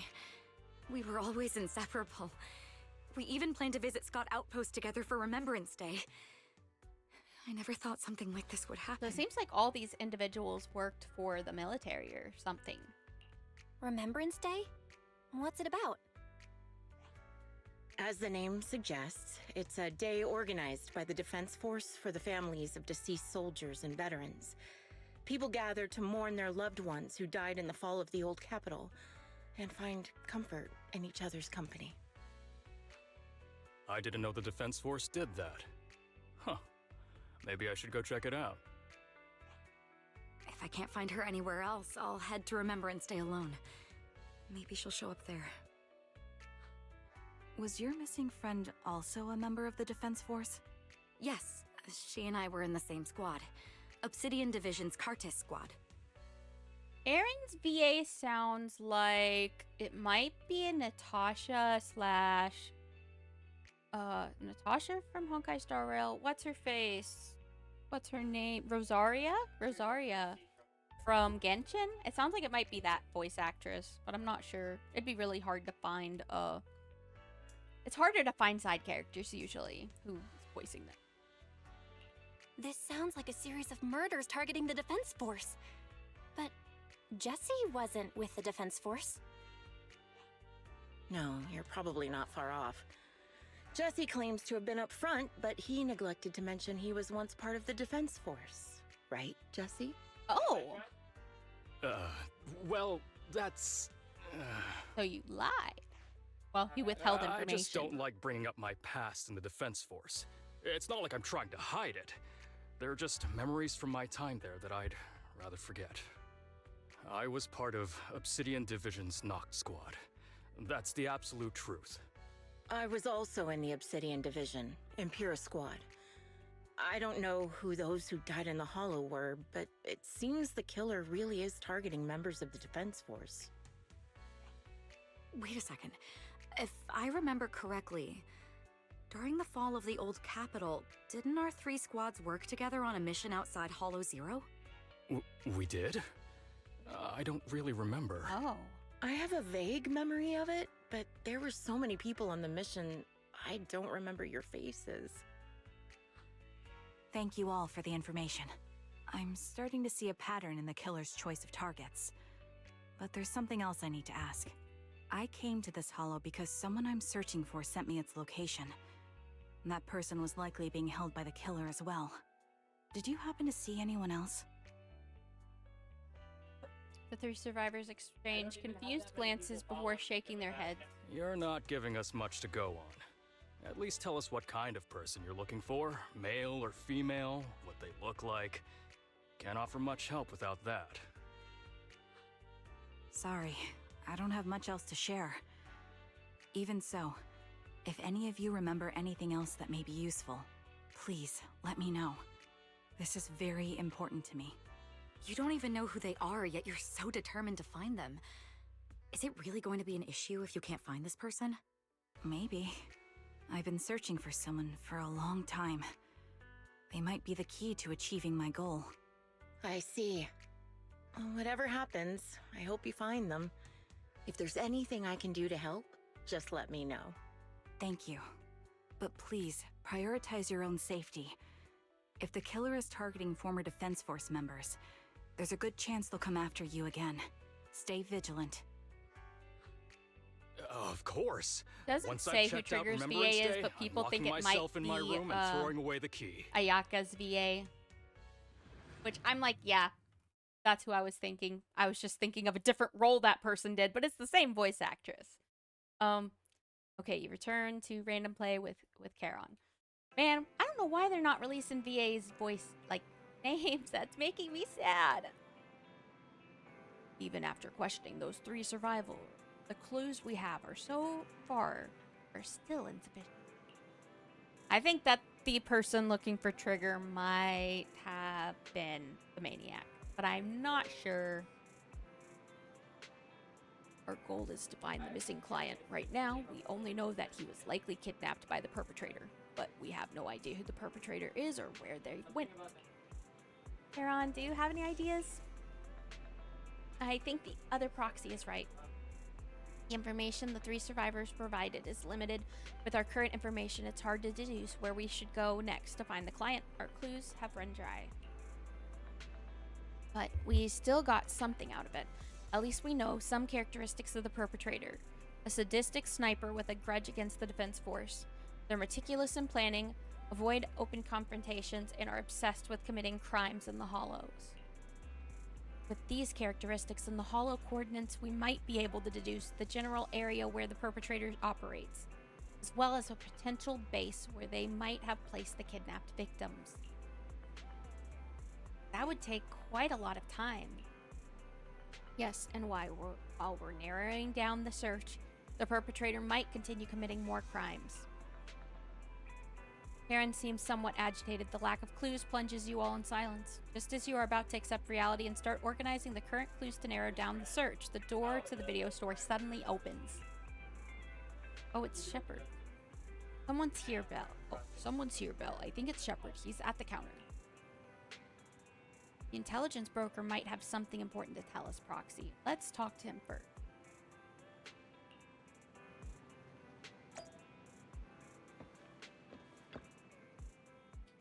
We were always inseparable. We even planned to visit Scott Outpost together for Remembrance Day. I never thought something like this would So happen. it seems like all these individuals worked for the military or something. Remembrance Day? What's it about? As the name suggests, it's a day organized by the Defense Force for the families of deceased soldiers and veterans. People gather to mourn their loved ones who died in the fall of the old capital and find comfort in each other's company. I didn't know the Defense Force did that. Huh. Maybe I should go check it out. If I can't find her anywhere else, I'll head to Remembrance Day alone. Maybe she'll show up there. Was your missing friend also a member of the Defense Force? Yes, she and I were in the same squad. Obsidian Division's Cartis squad. Erin's VA sounds like it might be a Natasha slash Natasha from Honkai Star Rail. What's her face? What's her name? Rosaria? Rosaria from Genshin? It sounds like it might be that voice actress, but I'm not sure. It'd be really hard to find it's harder to find side characters usually who's voicing them. This sounds like a series of murders targeting the Defense Force. But Jesse wasn't with the Defense Force. No, you're probably not far off. Jesse claims to have been up front, but he neglected to mention he was once part of the Defense Force. Right, Jesse? Oh, Well, that's... so you lied. Well, you withheld information. I just don't like bringing up my past in the Defense Force. It's not like I'm trying to hide it. They're just memories from my time there that I'd rather forget. I was part of Obsidian Division's Noct Squad. That's the absolute truth. I was also in the Obsidian Division, Impera Squad. I don't know who those who died in the Hollow were, but it seems the killer really is targeting members of the Defense Force. Wait a second. If I remember correctly, during the fall of the old capital, didn't our three squads work together on a mission outside Hollow Zero? We did? I don't really remember. Oh. I have a vague memory of it, but there were so many people on the mission, I don't remember your faces. Thank you all for the information. I'm starting to see a pattern in the killer's choice of targets. But there's something else I need to ask. I came to this hollow because someone I'm searching for sent me its location. And that person was likely being held by the killer as well. Did you happen to see anyone else? The three survivors exchange confused glances before shaking their heads. You're not giving us much to go on. At least tell us what kind of person you're looking for, male or female, what they look like. Can't offer much help without that. Sorry, I don't have much else to share. Even so, if any of you remember anything else that may be useful, please let me know. This is very important to me. You don't even know who they are, yet you're so determined to find them. Is it really going to be an issue if you can't find this person? Maybe. I've been searching for someone for a long time. They might be the key to achieving my goal. I see. Whatever happens, I hope you find them. If there's anything I can do to help, just let me know. Thank you. But please, prioritize your own safety. If the killer is targeting former Defense Force members, there's a good chance they'll come after you again. Stay vigilant. Of course. Doesn't Once say I've who checked out Triggers Remembrance VA is, Day, but people I'm think locking it might myself in my be, room and throwing away the key. Ayaka's VA. Which I'm like, yeah, that's who I was thinking. I was just thinking of a different role that person did, but it's the same voice actress. Okay, you return to random play with Charon. Man, I don't know why they're not releasing VA's voice, like, names. That's making me sad. Even after questioning those 3 survivors, the clues we have are so far are still insufficient. I think that the person looking for Trigger might have been the maniac, but I'm not sure. Our goal is to find the missing client. Right now, we only know that he was likely kidnapped by the perpetrator, but we have no idea who the perpetrator is or where they went. Charon, do you have any ideas? I think the other proxy is right. The information the 3 survivors provided is limited. With our current information, it's hard to deduce where we should go next to find the client. Our clues have run dry. But we still got something out of it. At least we know some characteristics of the perpetrator. A sadistic sniper with a grudge against the Defense Force. They're meticulous in planning, avoid open confrontations, and are obsessed with committing crimes in the Hollows. With these characteristics and the Hollow coordinates, we might be able to deduce the general area where the perpetrator operates, as well as a potential base where they might have placed the kidnapped victims. That would take quite a lot of time. Yes, and while we're narrowing down the search, the perpetrator might continue committing more crimes. Karen seems somewhat agitated. The lack of clues plunges you all in silence. Just as you are about to accept reality and start organizing the current clues to narrow down the search, the door to the video store suddenly opens. Oh, it's Shepard. Someone's here, Belle. Oh, someone's here, Belle. I think it's Shepard. He's at the counter. The intelligence broker might have something important to tell us, Proxy. Let's talk to him first.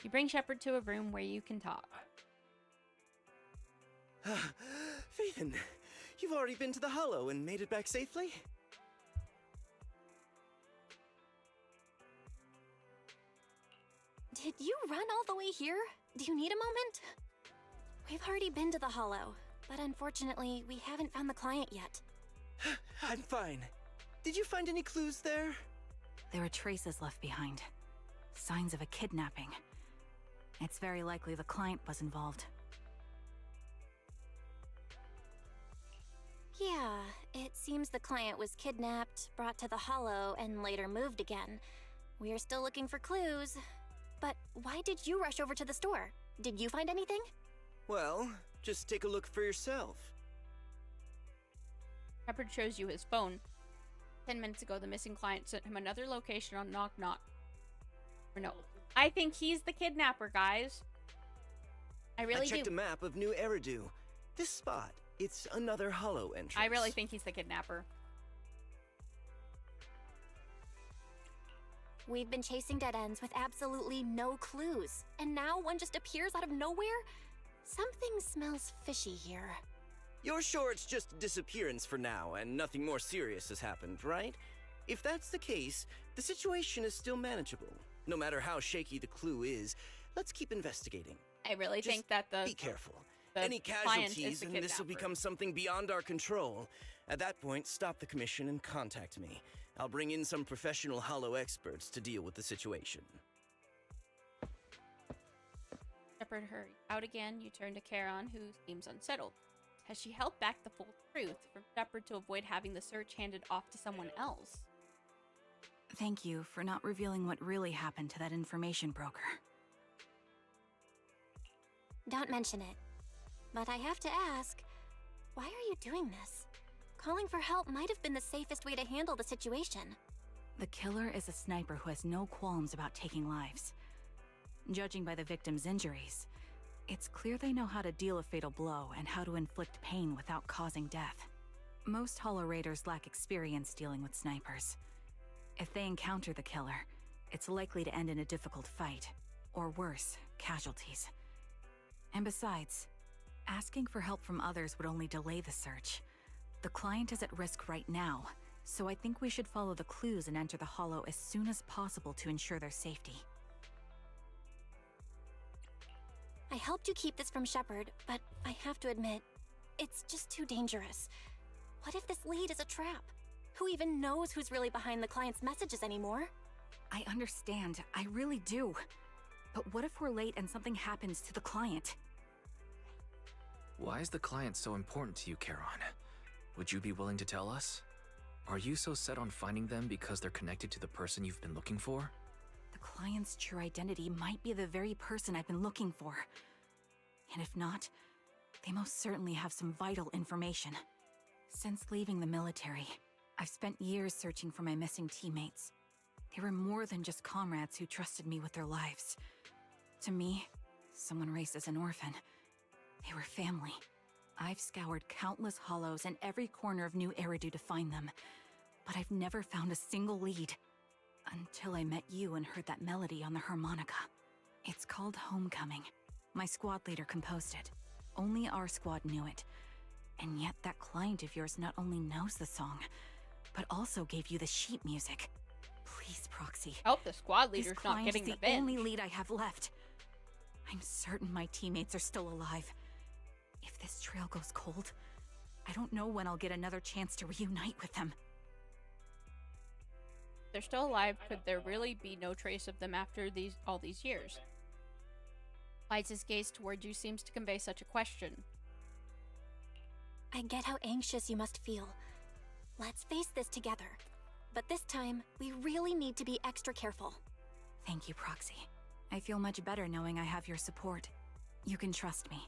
You bring Shepard to a room where you can talk. Phaethon, you've already been to the Hollow and made it back safely? Did you run all the way here? Do you need a moment? We've already been to the Hollow, but unfortunately, we haven't found the client yet. I'm fine. Did you find any clues there? There are traces left behind. Signs of a kidnapping. It's very likely the client was involved. Yeah, it seems the client was kidnapped, brought to the Hollow, and later moved again. We're still looking for clues. But why did you rush over to the store? Did you find anything? Well, just take a look for yourself. Shepard shows you his phone. 10 minutes ago, the missing client sent him another location on Knock Knock. Or no, I think he's the kidnapper, guys. I really checked do. a map of New Eridu. This spot, it's another Hollow entrance. I really think he's the kidnapper. We've been chasing dead ends with absolutely no clues, and now one just appears out of nowhere? Something smells fishy here. You're sure it's just a disappearance for now and nothing more serious has happened, right? If that's the case, the situation is still manageable. No matter how shaky the clue is, let's keep investigating. I really Just think that be careful. the Any client is casualties the and this will kidnapper. become something beyond our control. At that point, stop the commission and contact me. I'll bring in some professional Hollow experts to deal with the situation. Shepard hurried out again. You turn to Charon, who seems unsettled. Has she held back the full truth from Shepard to avoid having the search handed off to someone else? Thank you for not revealing what really happened to that information broker. Don't mention it. But I have to ask, why are you doing this? Calling for help might have been the safest way to handle the situation. The killer is a sniper who has no qualms about taking lives. Judging by the victim's injuries, it's clear they know how to deal a fatal blow and how to inflict pain without causing death. Most Hollow Raiders lack experience dealing with snipers. If they encounter the killer, it's likely to end in a difficult fight, or worse, casualties. And besides, asking for help from others would only delay the search. The client is at risk right now, so I think we should follow the clues and enter the Hollow as soon as possible to ensure their safety. I helped you keep this from Shepard, but I have to admit, it's just too dangerous. What if this lead is a trap? Who even knows who's really behind the client's messages anymore? I understand, I really do. But what if we're late and something happens to the client? Why is the client so important to you, Charon? Would you be willing to tell us? Are you so set on finding them because they're connected to the person you've been looking for? The client's true identity might be the very person I've been looking for. And if not, they most certainly have some vital information. Since leaving the military, I've spent years searching for my missing teammates. They were more than just comrades who trusted me with their lives. To me, someone raised as an orphan, they were family. I've scoured countless hollows and every corner of New Eridu to find them, but I've never found a single lead. Until I met you and heard that melody on the harmonica. It's called Homecoming. My squad leader composed it. Only our squad knew it. And yet that client of yours not only knows the song, but also gave you the sheet music. Please, Proxy. I hope the squad This leader's not client getting is the revenge. only lead I have left. I'm certain my teammates are still alive. If this trail goes cold, I don't know when I'll get another chance to reunite with them. They're still alive. Could there really be no trace of them after all these years? Liza's gaze toward you seems to convey such a question. I get how anxious you must feel. Let's face this together. But this time, we really need to be extra careful. Thank you, Proxy. I feel much better knowing I have your support. You can trust me.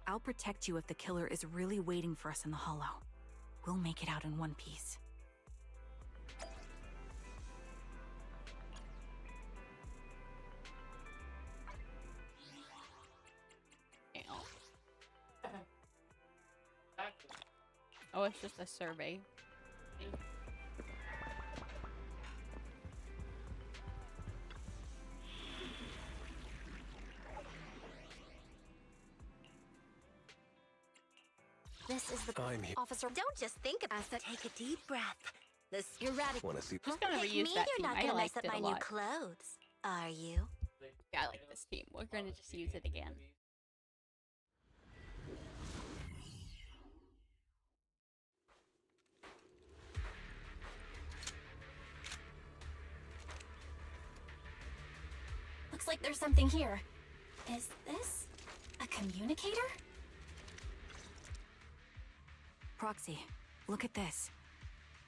I'll protect you if the killer is really waiting for us in the Hollow. We'll make it out in one piece. Oh, it's just a survey. This is the I'm here. officer. Don't just think about it. Take a deep breath. This You're ready. Want to see? Just gonna Like reuse me, that you're team. not I gonna mess liked up it my a new lot. clothes, are you? Yeah, I like this team. We're gonna just use it again. Looks like there's something here. Is this a communicator? Proxy, look at this.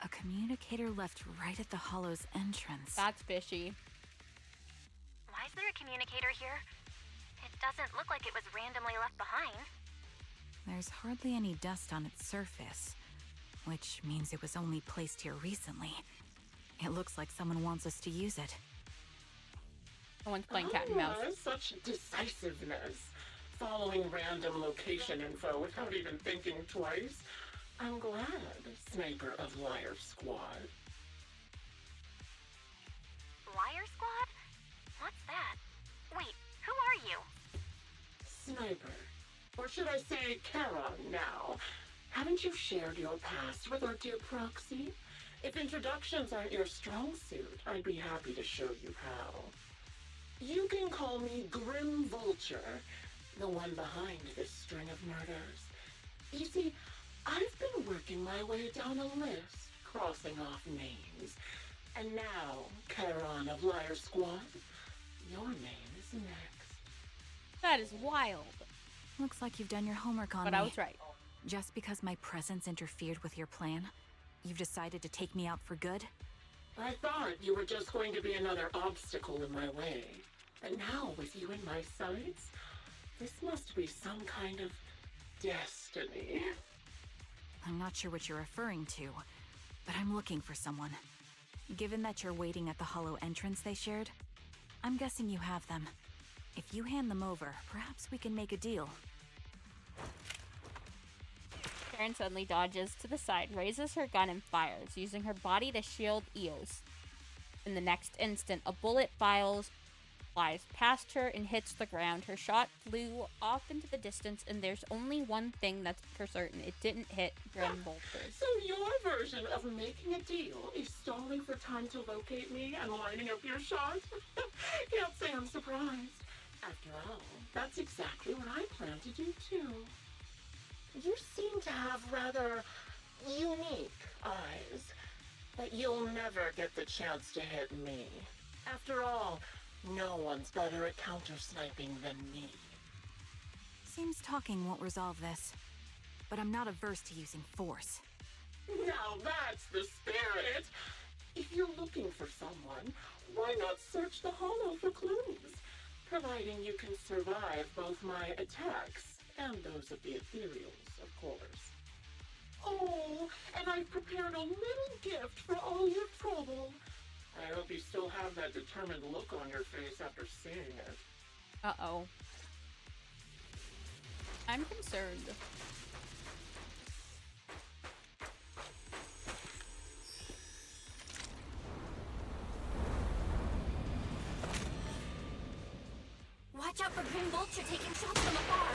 A communicator left right at the Hollow's entrance. That's fishy. Why is there a communicator here? It doesn't look like it was randomly left behind. There's hardly any dust on its surface, which means it was only placed here recently. It looks like someone wants us to use it. Someone's playing cat and mouse. Such decisiveness. Following random location info without even thinking twice. I'm glad, Sniper of Liar Squad. Liar Squad? What's that? Wait, who are you? Sniper. Or should I say Charon now? Haven't you shared your past with our dear Proxy? If introductions aren't your strong suit, I'd be happy to show you how. You can call me Grim Vulture, the one behind this string of murders. You see, I've been working my way down a list, crossing off names. And now, Charon of Liar Squad, your name is next. That is wild. Looks like you've done your homework on But me. I was right. Just because my presence interfered with your plan, you've decided to take me out for good? I thought you were just going to be another obstacle in my way. And now, with you in my sights, this must be some kind of destiny. I'm not sure what you're referring to, but I'm looking for someone. Given that you're waiting at the Hollow entrance they shared, I'm guessing you have them. If you hand them over, perhaps we can make a deal. Karen suddenly dodges to the side, raises her gun, and fires, using her body to shield Eos. In the next instant, a bullet flies past her and hits the ground. Her shot flew off into the distance, and there's only one thing that's for certain. It didn't hit Grim Vulture. So your version of making a deal is stalling for time to locate me and lining up your shot? Can't say I'm surprised. After all, that's exactly what I plan to do too. You seem to have rather unique eyes, but you'll never get the chance to hit me. After all, no one's better at counter-sniping than me. Seems talking won't resolve this, but I'm not averse to using force. Now that's the spirit! If you're looking for someone, why not search the hollow for clues? Providing you can survive both my attacks and those of the ethereals, of course. Oh, and I've prepared a little gift for all your trouble. I hope you still have that determined look on your face after seeing it. Uh-oh. I'm concerned. Watch out for Grim Vulture taking shots from afar.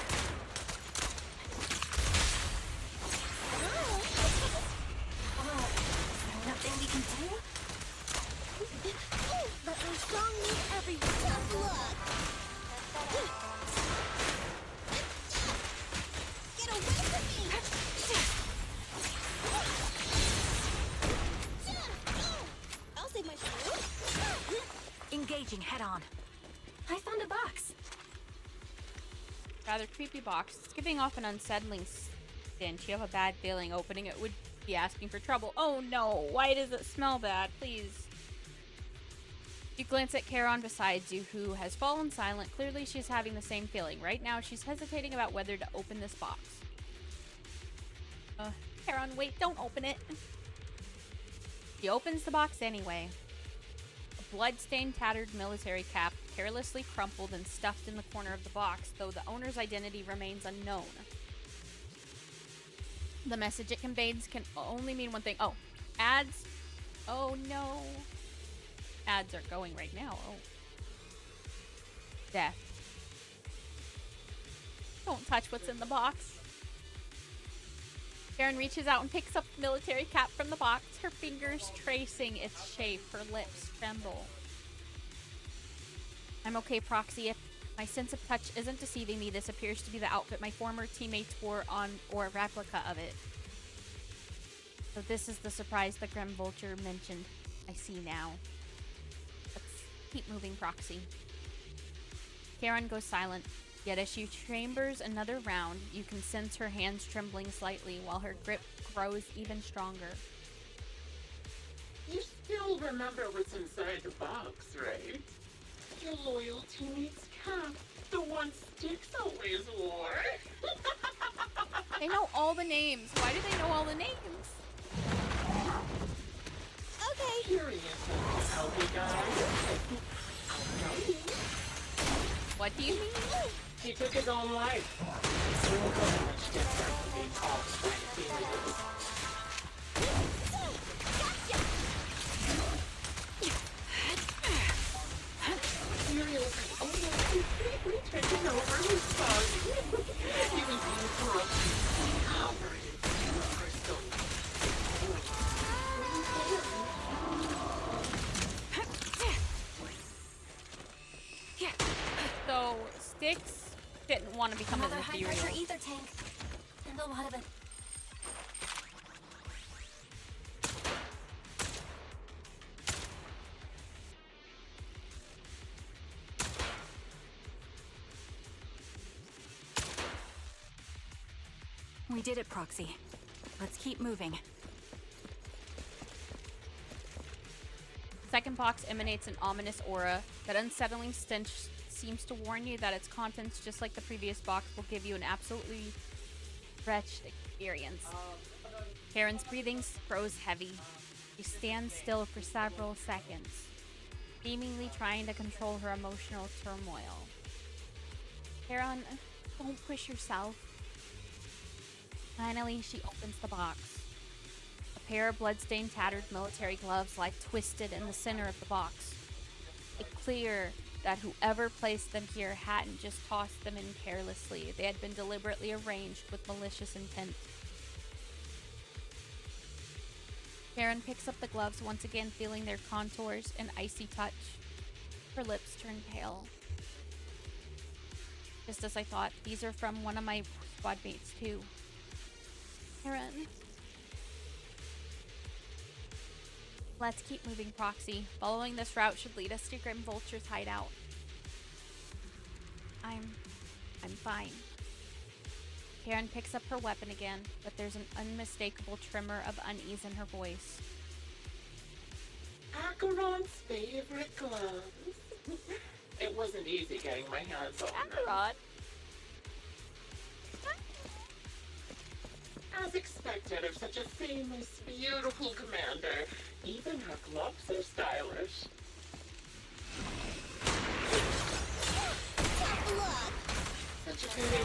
Oh, is there nothing we can do? But we're strong need everyone. Tough luck. Get away from me! I'll save my shield. Engaging head on. I found a box. Rather creepy box. It's giving off an unsettling stench. You have a bad feeling opening it would be asking for trouble. Oh no, why does it smell bad? Please. You glance at Charon beside you, who has fallen silent. Clearly she's having the same feeling. Right now she's hesitating about whether to open this box. Charon, wait, don't open it. He opens the box anyway. A blood-stained, tattered military cap, carelessly crumpled and stuffed in the corner of the box, though the owner's identity remains unknown. The message it conveys can only mean one thing. Oh, ads. Oh no. Ads are going right now. Oh. Death. Don't touch what's in the box. Karen reaches out and picks up the military cap from the box, her fingers tracing its shape. Her lips tremble. I'm okay, Proxy. If my sense of touch isn't deceiving me, this appears to be the outfit my former teammates wore on, or a replica of it. So this is the surprise the Grim Vulture mentioned. I see now. Let's keep moving, Proxy. Karen goes silent, yet as she chambers another round, you can sense her hands trembling slightly while her grip grows even stronger. You still remember what's inside the box, right? Your loyal teammate's cap, the one Styx always wore. They know all the names. Why do they know all the names? Okay. Curious how we got. What do you mean? He took his own life. It wasn't much different from being caused by ethereals. Ethereals had almost completely taken over his body. He was being corrupted, covered in pure crystal. So, Styx didn't want to become an Another high-pressure ethereal. ether tank. And a lot of it. We did it, Proxy. Let's keep moving. Second box emanates an ominous aura. That unsettling stench seems to warn you that its contents, just like the previous box, will give you an absolutely wretched experience. Karen's breathing grows heavy. She stands still for several seconds, seemingly trying to control her emotional turmoil. Karen, don't push yourself. Finally, she opens the box. A pair of bloodstained, tattered military gloves lie twisted in the center of the box. It's clear that whoever placed them here hadn't just tossed them in carelessly. They had been deliberately arranged with malicious intent. Karen picks up the gloves, once again feeling their contours and icy touch. Her lips turn pale. Just as I thought, these are from one of my squad mates too. Karen. Let's keep moving, Proxy. Following this route should lead us to Grim Vulture's hideout. I'm fine. Karen picks up her weapon again, but there's an unmistakable tremor of unease in her voice. Acheron's favorite gloves. It wasn't easy getting my hands on them. Acheron? As expected of such a famous, beautiful commander, even her gloves are stylish. Such a pity.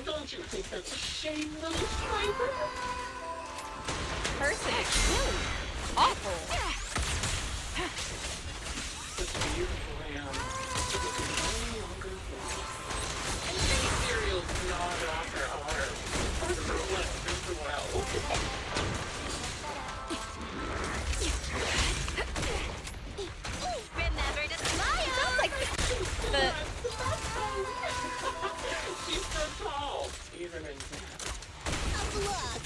Don't you think that's a shame, little sniper? Person is really awful. Such a beautiful lamb. It was no longer wrong. And many cereals gnawed off her arm. Her lips as well. Remember to smile! Sounds like the She's so tall, even in death. A blood.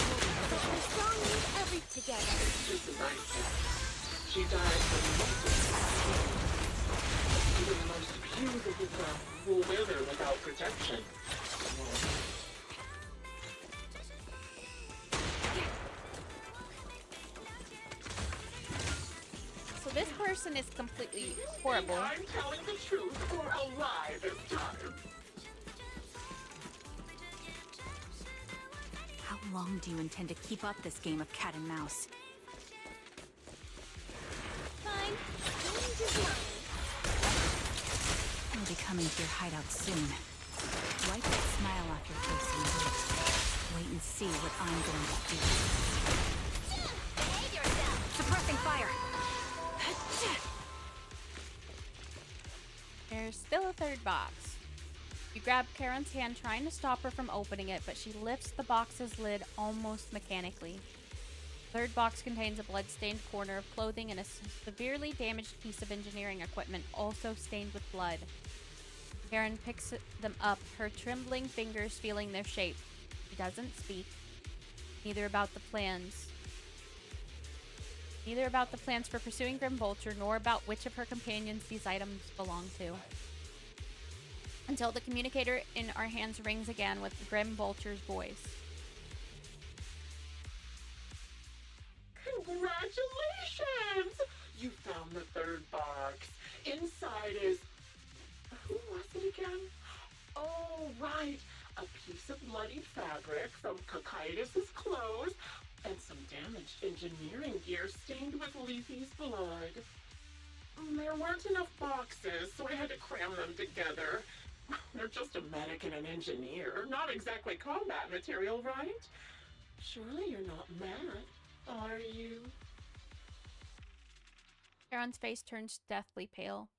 We're strong in every together. Just as I said, she died from multiple. Even the most beautiful flower will wither without protection. So this person is completely horrible. I'm telling the truth or a lie this time. How long do you intend to keep up this game of cat and mouse? Fine. Change is mine. I'll be coming to your hideout soon. Wipe that smile off your face and wait. Wait and see what I'm going to do. Behave yourself. Suppressing fire! There's still a third box. You grab Karen's hand, trying to stop her from opening it, but she lifts the box's lid almost mechanically. The third box contains a blood-stained corner of clothing and a severely damaged piece of engineering equipment, also stained with blood. Karen picks them up, her trembling fingers feeling their shape. She doesn't speak. Neither about the plans for pursuing Grim Vulture, nor about which of her companions these items belong to. Until the communicator in our hands rings again with Grim Vulture's voice. Congratulations! You found the third box. Inside is... Who was it again? Oh, right. A piece of bloodied fabric from Cocytus's clothes and some damaged engineering gear stained with Leafy's blood. There weren't enough boxes, so I had to cram them together. They're just a medic and an engineer, not exactly combat material, right? Surely you're not mad, are you? Karen's face turns deathly pale.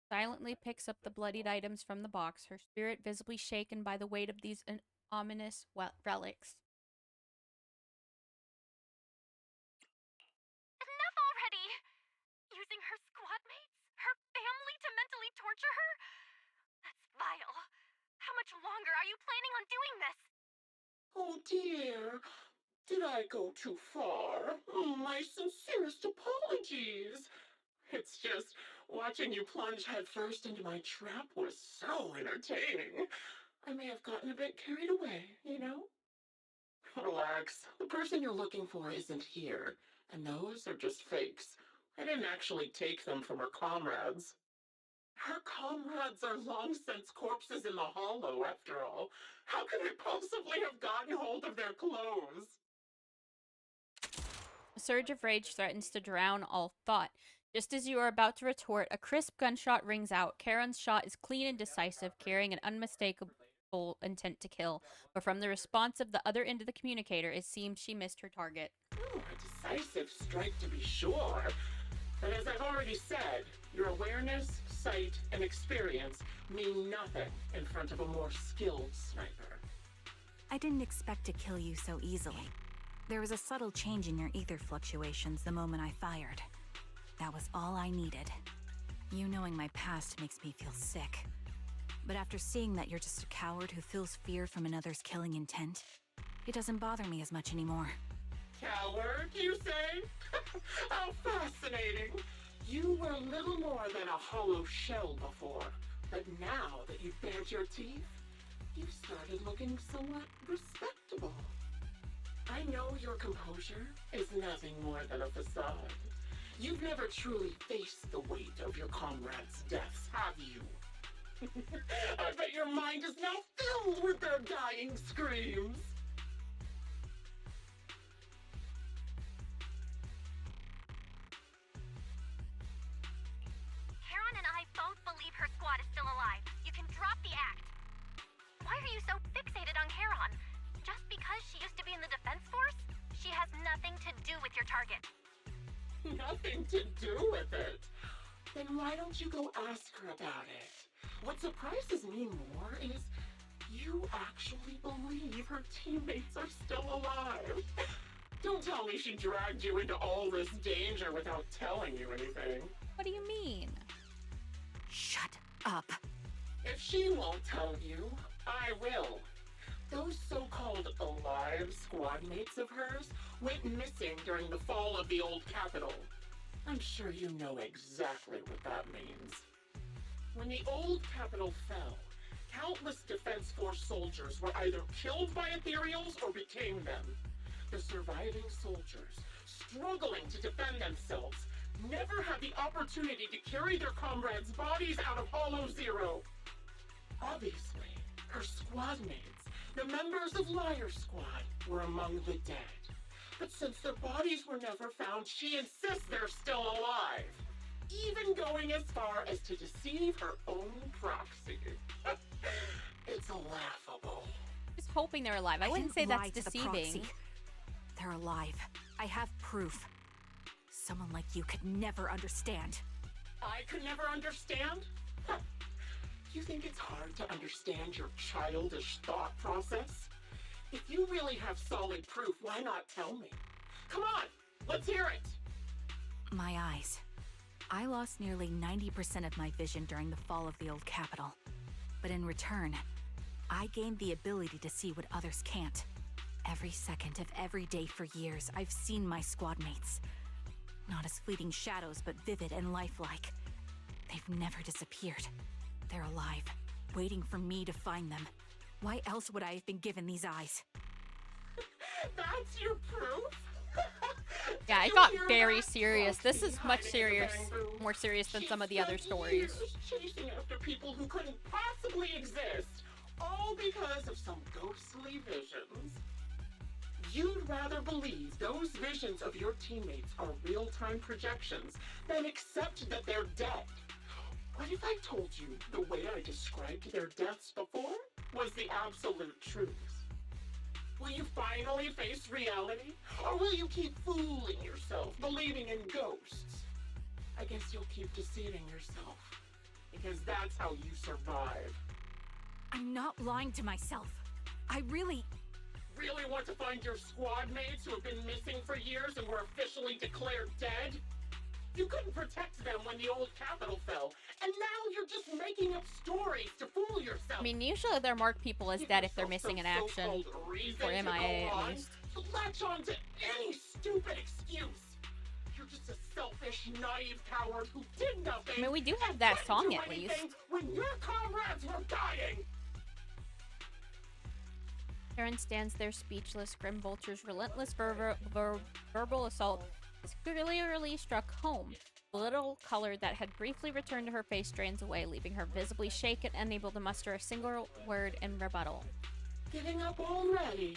Silently picks up the bloodied items from the box, her spirit visibly shaken by the weight of these ominous relics. Enough already! Using her squad mates? Her family to mentally torture her? That's vile. How much longer are you planning on doing this? Oh dear, did I go too far? My sincerest apologies. It's just, watching you plunge headfirst into my trap was so entertaining. I may have gotten a bit carried away, you know? Relax, the person you're looking for isn't here, and those are just fakes. I didn't actually take them from her comrades. Her comrades are long since corpses in the hollow, after all. How could I possibly have gotten hold of their clothes? A surge of rage threatens to drown all thought. Just as you are about to retort, a crisp gunshot rings out. Karen's shot is clean and decisive, carrying an unmistakable intent to kill. But from the response of the other end of the communicator, it seems she missed her target. Ooh, a decisive strike to be sure. But as I've already said, your awareness, sight, and experience mean nothing in front of a more skilled sniper. I didn't expect to kill you so easily. There was a subtle change in your ether fluctuations the moment I fired. That was all I needed. You knowing my past makes me feel sick. But after seeing that you're just a coward who feels fear from another's killing intent, it doesn't bother me as much anymore. Coward, you say? How fascinating. You were little more than a hollow shell before. But now that you've bared your teeth, you've started looking somewhat respectable. I know your composure is nothing more than a facade. You've never truly faced the weight of your comrades' deaths, have you? I bet your mind is now filled with their dying screams. Karen and I both believe her squad is still alive. You can drop the act. Why are you so fixated on Karen? Just because she used to be in the defense force? She has nothing to do with your target. Nothing to do with it. Then why don't you go ask her about it? What surprises me more is you actually believe her teammates are still alive. Don't tell me she dragged you into all this danger without telling you anything. What do you mean? Shut up. If she won't tell you, I will. Those so-called alive squad mates of hers went missing during the fall of the old capital. I'm sure you know exactly what that means. When the old capital fell, countless Defense Force soldiers were either killed by Ethereals or became them. The surviving soldiers, struggling to defend themselves, never had the opportunity to carry their comrades' bodies out of Hollow Zero. Obviously, her squad mates, the members of Liar Squad, were among the dead. But since their bodies were never found, she insists they're still alive. Even going as far as to deceive her own proxy. It's laughable. Just hoping they're alive. I wouldn't say that's deceiving. They're alive. I have proof. Someone like you could never understand. I could never understand? Huh. You think it's hard to understand your childish thought process? If you really have solid proof, why not tell me? Come on, let's hear it! My eyes. I lost nearly 90% of my vision during the fall of the old capital. But in return, I gained the ability to see what others can't. Every second of every day for years, I've seen my squad mates. Not as fleeting shadows, but vivid and lifelike. They've never disappeared. They're alive, waiting for me to find them. Why else would I have been given these eyes? That's your proof? Yeah, it got very serious. This is much more serious than some of the other stories. Chasing after people who couldn't possibly exist, all because of some ghostly visions. You'd rather believe those visions of your teammates are real-time projections than accept that they're dead. What if I told you the way I described their deaths before was the absolute truth? Will you finally face reality? Or will you keep fooling yourself, believing in ghosts? I guess you'll keep deceiving yourself, because that's how you survive. I'm not lying to myself. I really want to find your squad mates who have been missing for years and were officially declared dead? You couldn't protect them when the old capital fell, and now you're just making up stories to fool yourself. I mean, usually they're marked people as dead if they're missing in action. Or MIA, at least. Latch on to any stupid excuse. You're just a selfish, naive coward who did nothing. I mean, we do have that song at least. When your comrades were dying. Karen stands there speechless. Grim Vulture's relentless verbal assault has clearly struck home. The little color that had briefly returned to her face drains away, leaving her visibly shaken, unable to muster a single word in rebuttal. Giving up already?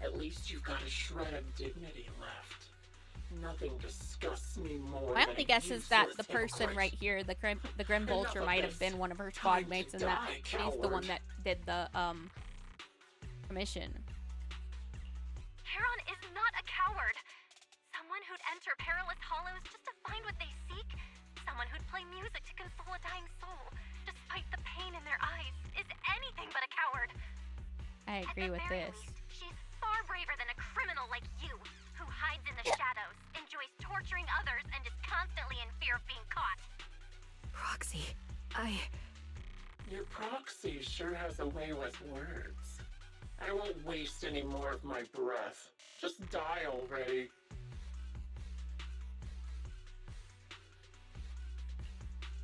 At least you've got a shred of dignity left. Nothing disgusts me more. My than only a guess is that the useless person hypocrite. right here, the Grim Enough Vulture, of might have this. been one of her Time squad mates, to and that die, she's the one coward. that did the commission. Charon is not a coward. Someone who'd enter perilous hollows just to find what they seek. Someone who'd play music to console a dying soul, despite the pain in their eyes, is anything but a coward. I agree with At the very this. least, she's far braver than a criminal like you, who hides in the shadows, enjoys torturing others, and is constantly in fear of being caught. Proxy, Your proxy sure has a way with words. I won't waste any more of my breath. Just die already.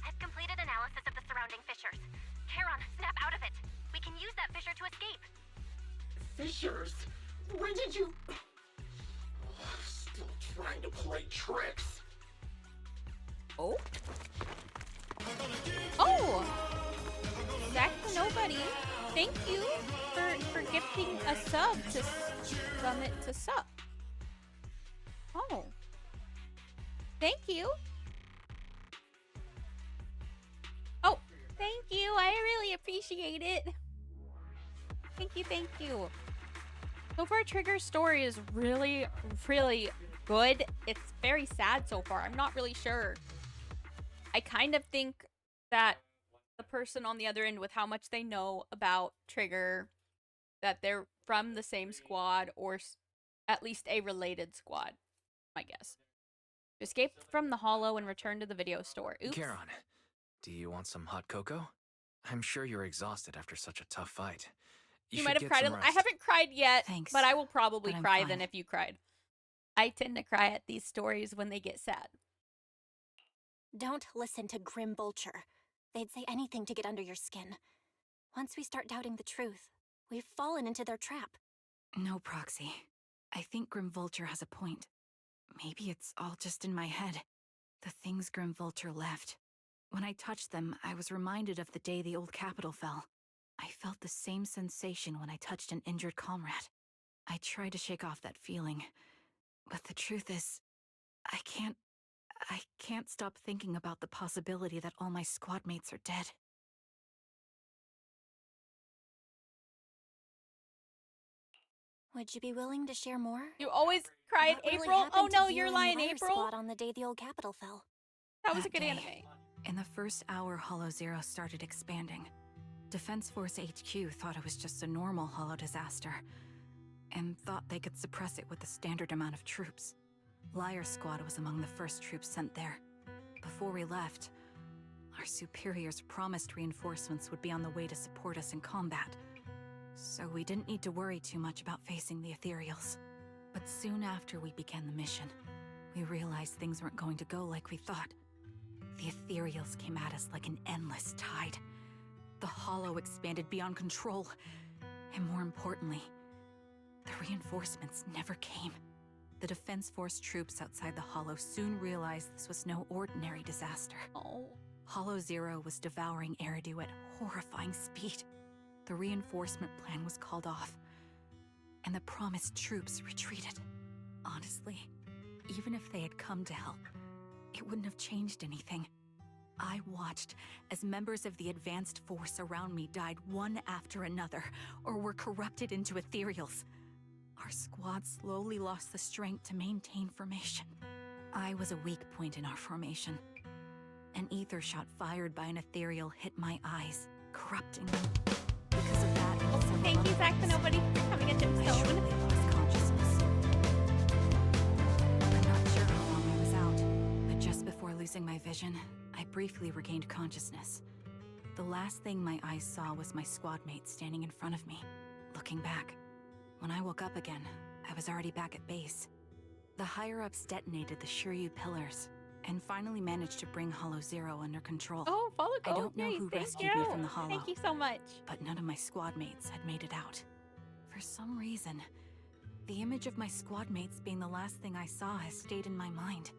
I've completed analysis of the surrounding fissures. Charon, snap out of it. We can use that fissure to escape. Fissures? When did you... Still trying to play tricks. Oh. Oh! Zach the Nobody, thank you for gifting a sub to Summit to sub. Oh. Thank you. Oh, thank you. I really appreciate it. Thank you, thank you. So far, Trigger's story is really, really good. It's very sad so far. I'm not really sure. I kind of think that the person on the other end, with how much they know about Trigger, that they're from the same squad or at least a related squad, my guess. Escape from the hollow and return to the video store. Oops. Charon, do you want some hot cocoa? I'm sure you're exhausted after such a tough fight. You should might have get cried. some I rest. haven't cried yet, Thanks, but I will probably but I'm cry fine. then if you cried. I tend to cry at these stories when they get sad. Don't listen to Grim Vulture. They'd say anything to get under your skin. Once we start doubting the truth, we've fallen into their trap. No, Proxy. I think Grim Vulture has a point. Maybe it's all just in my head. The things Grim Vulture left. When I touched them, I was reminded of the day the old capital fell. I felt the same sensation when I touched an injured comrade. I tried to shake off that feeling, but the truth is, I can't stop thinking about the possibility that all my squad mates are dead. Would you be willing to share more? You always cried, What really April. Oh happened to no, you you're and lying, Liar April. Squad on the day the old capital fell. That was a That good day. anime. In the first hour, Hollow Zero started expanding. Defense Force HQ thought it was just a normal Hollow disaster, and thought they could suppress it with the standard amount of troops. Liar Squad was among the first troops sent there. Before we left, our superiors promised reinforcements would be on the way to support us in combat, so we didn't need to worry too much about facing the Ethereals. But soon after we began the mission, we realized things weren't going to go like we thought. The Ethereals came at us like an endless tide. The Hollow expanded beyond control. And more importantly, the reinforcements never came. The Defense Force troops outside the Hollow soon realized this was no ordinary disaster. Oh. Hollow Zero was devouring Eridu at horrifying speed. The reinforcement plan was called off, and the promised troops retreated. Honestly, even if they had come to help, it wouldn't have changed anything. I watched as members of the advanced force around me died one after another, or were corrupted into ethereals. Our squad slowly lost the strength to maintain formation. I was a weak point in our formation. An ether shot fired by an ethereal hit my eyes, corrupting them. Because of that, Thank you, Zach the Nobody, for coming a I gemstone. shortly lost consciousness. I'm not sure how long I was out, but just before losing my vision, I briefly regained consciousness. The last thing my eyes saw was my squad mate standing in front of me, looking back. When I woke up again, I was already back at base. The higher-ups detonated the Shiryu pillars, and finally managed to bring Hollow Zero under control. Oh, follow I don't know who Thank rescued you. me from the Hollow. Thank you so much. But none of my squad mates had made it out. For some reason, the image of my squad mates being the last thing I saw has stayed in my mind.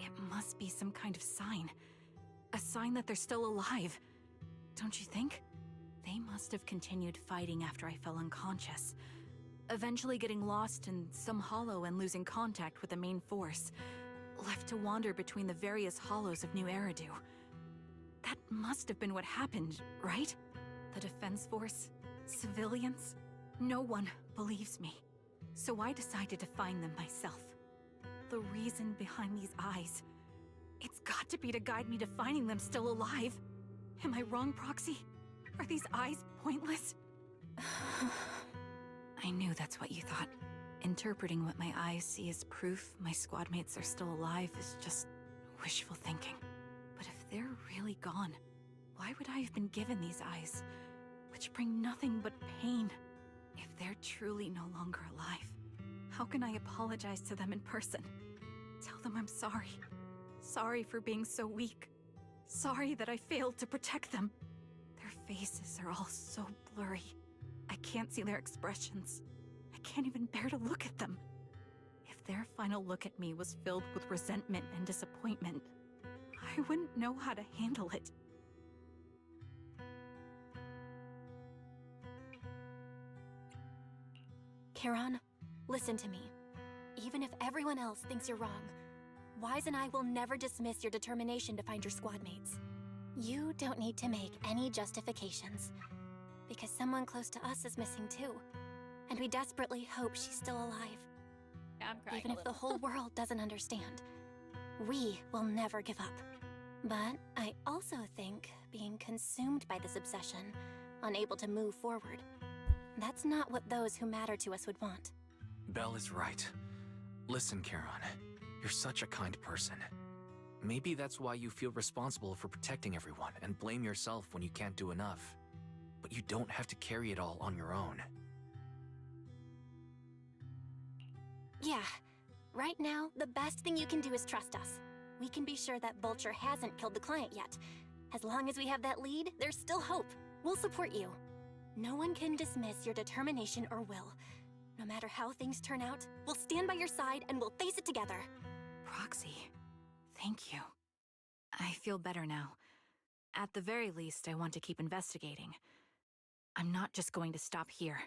It must be some kind of sign. A sign that they're still alive. Don't you think? They must have continued fighting after I fell unconscious. eventually getting lost in some hollow and losing contact with the main force, left to wander between the various hollows of New Eridu. That must have been what happened, right? The Defense Force? Civilians? No one believes me. So I decided to find them myself. The reason behind these eyes, it's got to be to guide me to finding them still alive. Am I wrong, Proxy? Are these eyes pointless? I knew that's what you thought. Interpreting what my eyes see as proof my squad mates are still alive is just wishful thinking. But if they're really gone, why would I have been given these eyes, which bring nothing but pain? If they're truly no longer alive, how can I apologize to them in person? Tell them I'm sorry. Sorry for being so weak. Sorry that I failed to protect them. Their faces are all so blurry. I can't see their expressions. I can't even bear to look at them. If their final look at me was filled with resentment and disappointment, I wouldn't know how to handle it. Charon, listen to me. Even if everyone else thinks you're wrong, Wise and I will never dismiss your determination to find your squad mates. You don't need to make any justifications, because someone close to us is missing too, and we desperately hope she's still alive. Yeah, I'm crying Even a if the little. whole world doesn't understand, we will never give up. But I also think being consumed by this obsession, unable to move forward, that's not what those who matter to us would want. Belle is right. Listen, Charon, you're such a kind person. Maybe that's why you feel responsible for protecting everyone and blame yourself when you can't do enough. But you don't have to carry it all on your own. Yeah. Right now, the best thing you can do is trust us. We can be sure that Vulture hasn't killed the client yet. As long as we have that lead, there's still hope. We'll support you. No one can dismiss your determination or will. No matter how things turn out, we'll stand by your side and we'll face it together. Proxy, thank you. I feel better now. At the very least, I want to keep investigating. I'm not just going to stop here.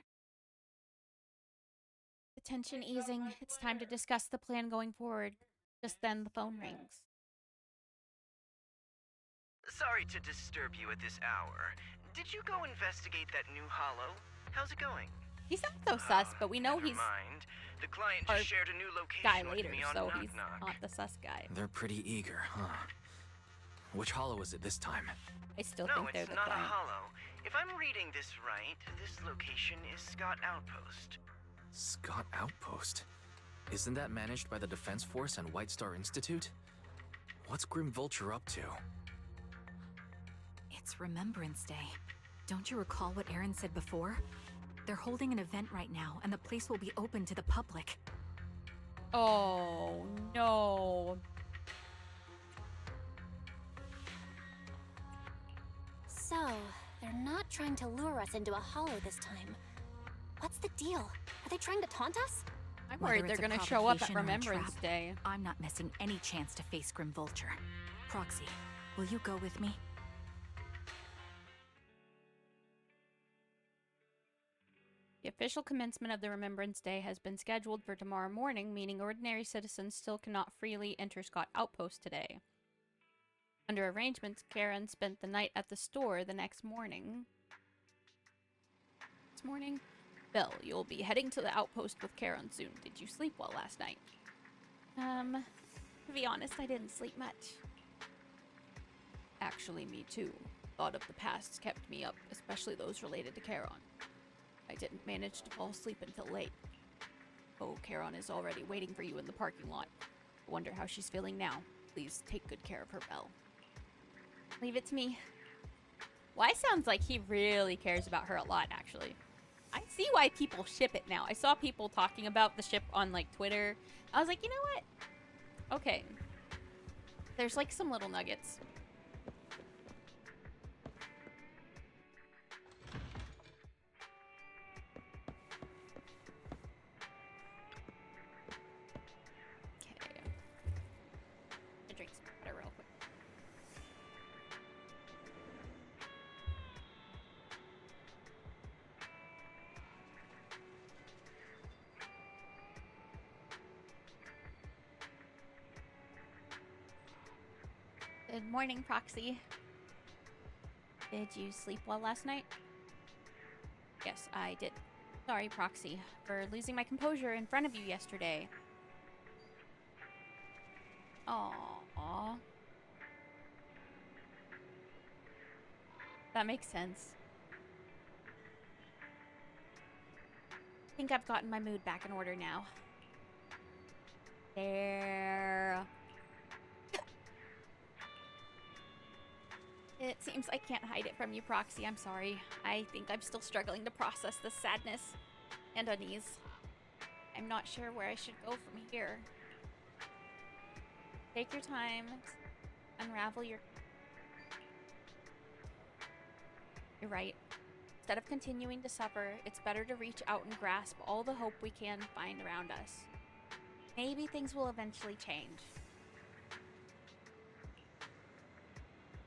The tension easing. It's time to discuss the plan going forward. Just then, the phone rings. Sorry to disturb you at this hour. Did you go investigate that new hollow? How's it going? He's not so sus, but we know Never he's mind. The client our just shared a new location guy with later, me on so Knock he's Knock. not the sus guy. They're pretty eager, huh? Which hollow is it this time? I still No, think they're it's the not a client. hollow. If I'm reading this right, this location is Scott Outpost. Scott Outpost? Isn't that managed by the Defense Force and White Star Institute? What's Grim Vulture up to? It's Remembrance Day. Don't you recall what Aaron said before? They're holding an event right now, and the place will be open to the public. Oh, no. So, they're not trying to lure us into a hollow this time. What's the deal? Are they trying to taunt us? I'm Whether worried they're it's a gonna show up at provocation or a Remembrance trap, Day. I'm not missing any chance to face Grim Vulture. Proxy, will you go with me? The official commencement of the Remembrance Day has been scheduled for tomorrow morning, meaning ordinary citizens still cannot freely enter Scott Outpost today. Under arrangements, Karen spent the night at the store the next morning. This morning? Bill, you'll be heading to the outpost with Karen soon. Did you sleep well last night? To be honest, I didn't sleep much. Actually, me too. Thought of the pasts kept me up, especially those related to Charon. I didn't manage to fall asleep until late. Oh, Charon is already waiting for you in the parking lot. I wonder how she's feeling now. Please take good care of her, Belle. Leave it to me. Y sounds like he really cares about her a lot, actually. I see why people ship it now. I saw people talking about the ship on, like, Twitter. I was like, you know what? Okay. There's, like, some little nuggets. Okay. I drink some water real quick. Good morning, Proxy. Did you sleep well last night? Yes, I did. Sorry, Proxy, for losing my composure in front of you yesterday. Aww. That makes sense. I think I've gotten my mood back in order now. There. It seems I can't hide it from you, Proxy. I'm sorry. I think I'm still struggling to process this sadness and unease. I'm not sure where I should go from here. Take your time. Unravel your... You're right. Instead of continuing to suffer, it's better to reach out and grasp all the hope we can find around us. Maybe things will eventually change.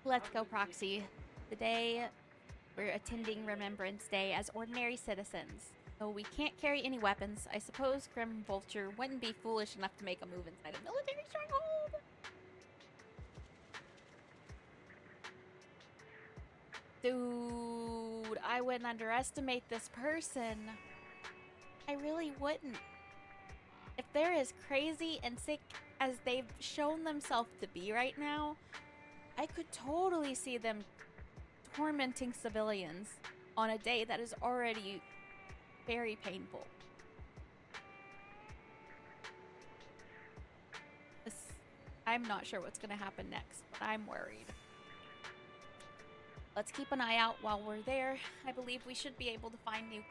Let's go, Proxy. Today, we're attending Remembrance Day as ordinary citizens. Though we can't carry any weapons, I suppose Grim Vulture wouldn't be foolish enough to make a move inside a military stronghold. Dude, I wouldn't underestimate this person. I really wouldn't. If they're as crazy and sick as they've shown themselves to be right now, I could totally see them tormenting civilians on a day that is already very painful. I'm not sure what's going to happen next, but I'm worried. Let's keep an eye out while we're there. I believe we should be able to find new...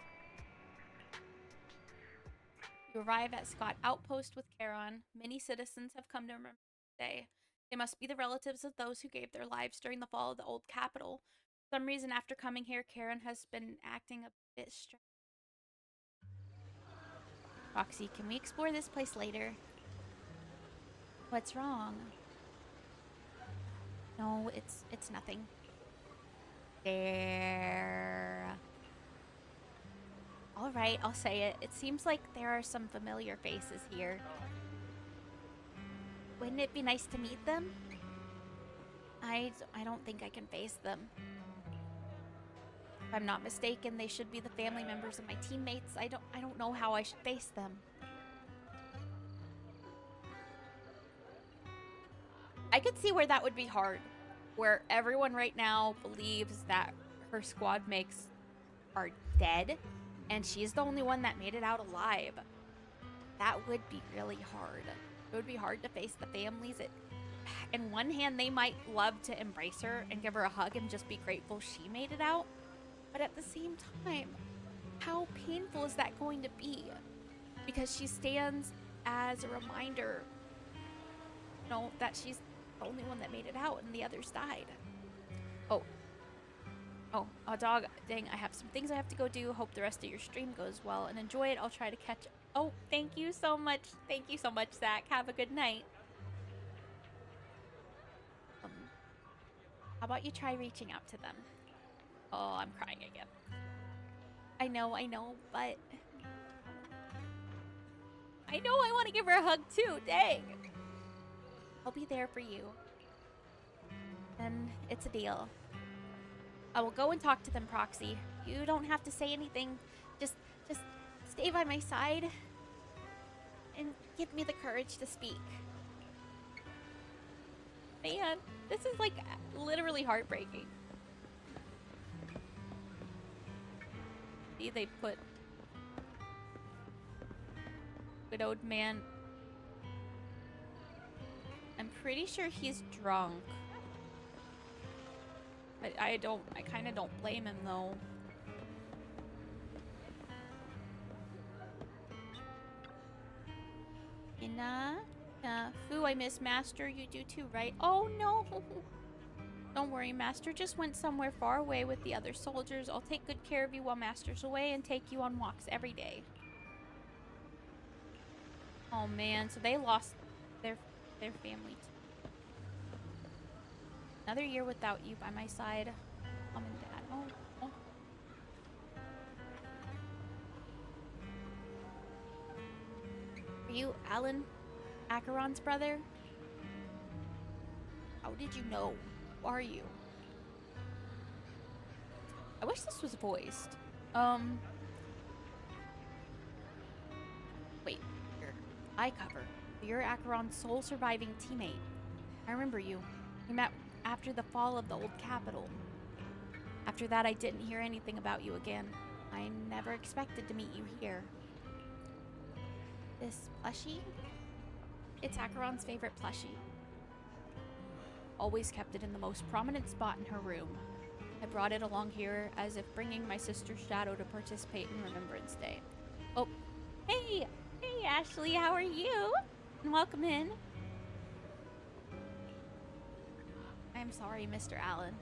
You arrive at Scott Outpost with Charon. Many citizens have come to remember the day. They must be the relatives of those who gave their lives during the fall of the old capital. For some reason, after coming here, Charon has been acting a bit strange. Roxy, can we explore this place later? What's wrong? No, it's nothing. There. All right, I'll say it. It seems like there are some familiar faces here. Wouldn't it be nice to meet them? I don't think I can face them. If I'm not mistaken, they should be the family members of my teammates. I don't know how I should face them. I could see where that would be hard. Where everyone right now believes that her squad mates are dead, and she's the only one that made it out alive. That would be really hard. It would be hard to face the families. In one hand, they might love to embrace her and give her a hug and just be grateful she made it out. But at the same time, how painful is that going to be? Because she stands as a reminder, you know, that she's the only one that made it out and the others died. Oh, dog. Dang, I have some things I have to go do. Hope the rest of your stream goes well and enjoy it. I'll try to catch... Oh, thank you so much. Thank you so much, Zach. Have a good night. How about you try reaching out to them? Oh, I'm crying again. I know, but... I know I want to give her a hug too. Dang. I'll be there for you. Then it's a deal. I will go and talk to them, Proxy. You don't have to say anything. Just stay by my side and give me the courage to speak. Man, this is like literally heartbreaking. See, they put widowed man. I'm pretty sure he's drunk. I kind of don't blame him though. Foo, I miss Master. You do too, right? Oh no! Don't worry, Master just went somewhere far away with the other soldiers. I'll take good care of you while Master's away and take you on walks every day. Oh man, so they lost their family too. Another year without you by my side, Mom and Dad. Oh. Are you Alan Acheron's brother? How did you know? Who are you? I wish this was voiced. Wait. Your eye cover. You're Acheron's sole surviving teammate. I remember you. We met after the fall of the old capital. After that, I didn't hear anything about you again. I never expected to meet you here. This plushie? It's Acheron's favorite plushie. Always kept it in the most prominent spot in her room. I brought it along here as if bringing my sister's shadow to participate in Remembrance Day. Oh, hey! Hey, Ashley, how are you? And welcome in. I'm sorry, Mr. Allen.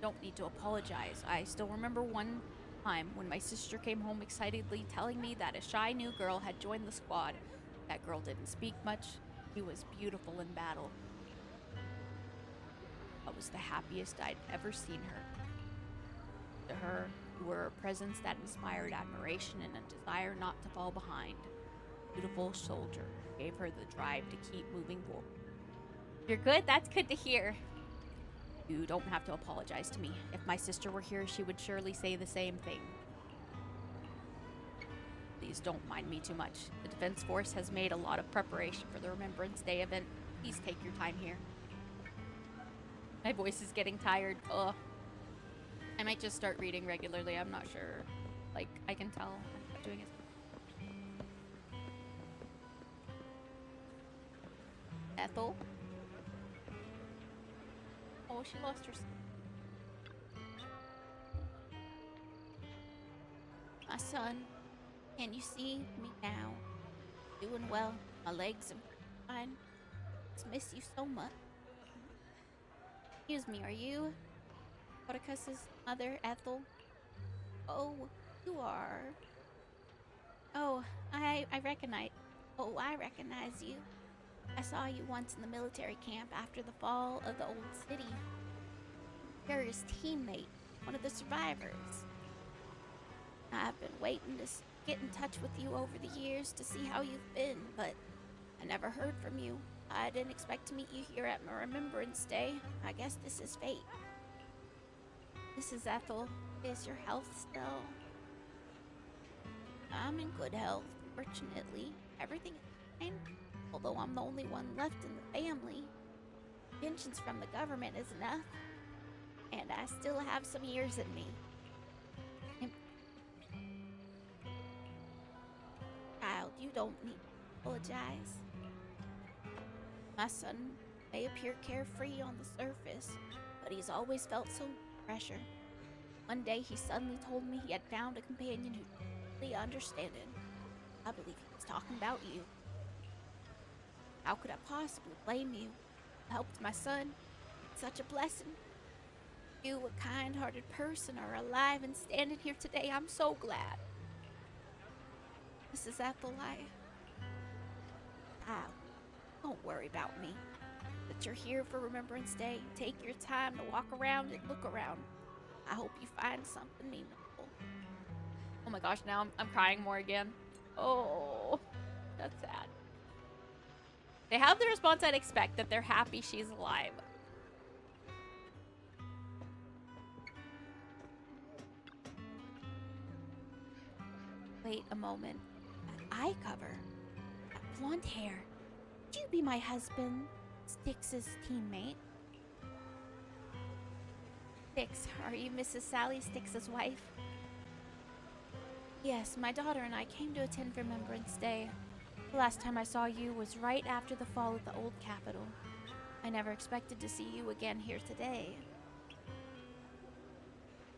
Don't need to apologize. I still remember one time when my sister came home excitedly telling me that a shy new girl had joined the squad. That girl didn't speak much. She was beautiful in battle. I was the happiest I'd ever seen her. To her, you were a presence that inspired admiration and a desire not to fall behind. Beautiful soldier gave her the drive to keep moving forward. You're good? That's good to hear. You don't have to apologize to me. If my sister were here, she would surely say the same thing. Please don't mind me too much. The Defense Force has made a lot of preparation for the Remembrance Day event. Please take your time here. My voice is getting tired. Ugh. I might just start reading regularly. I'm not sure. Like, I can tell I'm doing it. Ethel? Oh, she lost her... My son, can you see me now? Doing well. My legs are fine. Just miss you so much. Excuse me, are you Spartacus's mother, Ethel? Oh, you are. Oh, I recognize. Oh, I recognize you. I saw you once in the military camp after the fall of the old city. You're his teammate, one of the survivors. I've been waiting to get in touch with you over the years to see how you've been, but I never heard from you. I didn't expect to meet you here at my Remembrance Day. I guess this is fate. Mrs. Ethel, is your health still? I'm in good health, fortunately. Everything is fine, although I'm the only one left in the family. Pensions from the government is enough, and I still have some years in me. Child, you don't need to apologize. My son may appear carefree on the surface, but he's always felt so much pressure. One day he suddenly told me he had found a companion who really understood him. I believe he was talking about you. How could I possibly blame you? You helped my son. It's such a blessing. You, a kind-hearted person, are alive and standing here today. I'm so glad. Mrs. Ethel, don't worry about me. That you're here for Remembrance Day. Take your time to walk around and look around. I hope you find something meaningful. Oh my gosh, now I'm crying more again. Oh, that's sad. They have the response I'd expect, that they're happy she's alive. Wait a moment. That eye cover. That blonde hair. Would you be my husband, Styx's teammate? Styx, are you Mrs. Sally Styx's wife? Yes, my daughter and I came to attend Remembrance Day. The last time I saw you was right after the fall of the old capital. I never expected to see you again here today.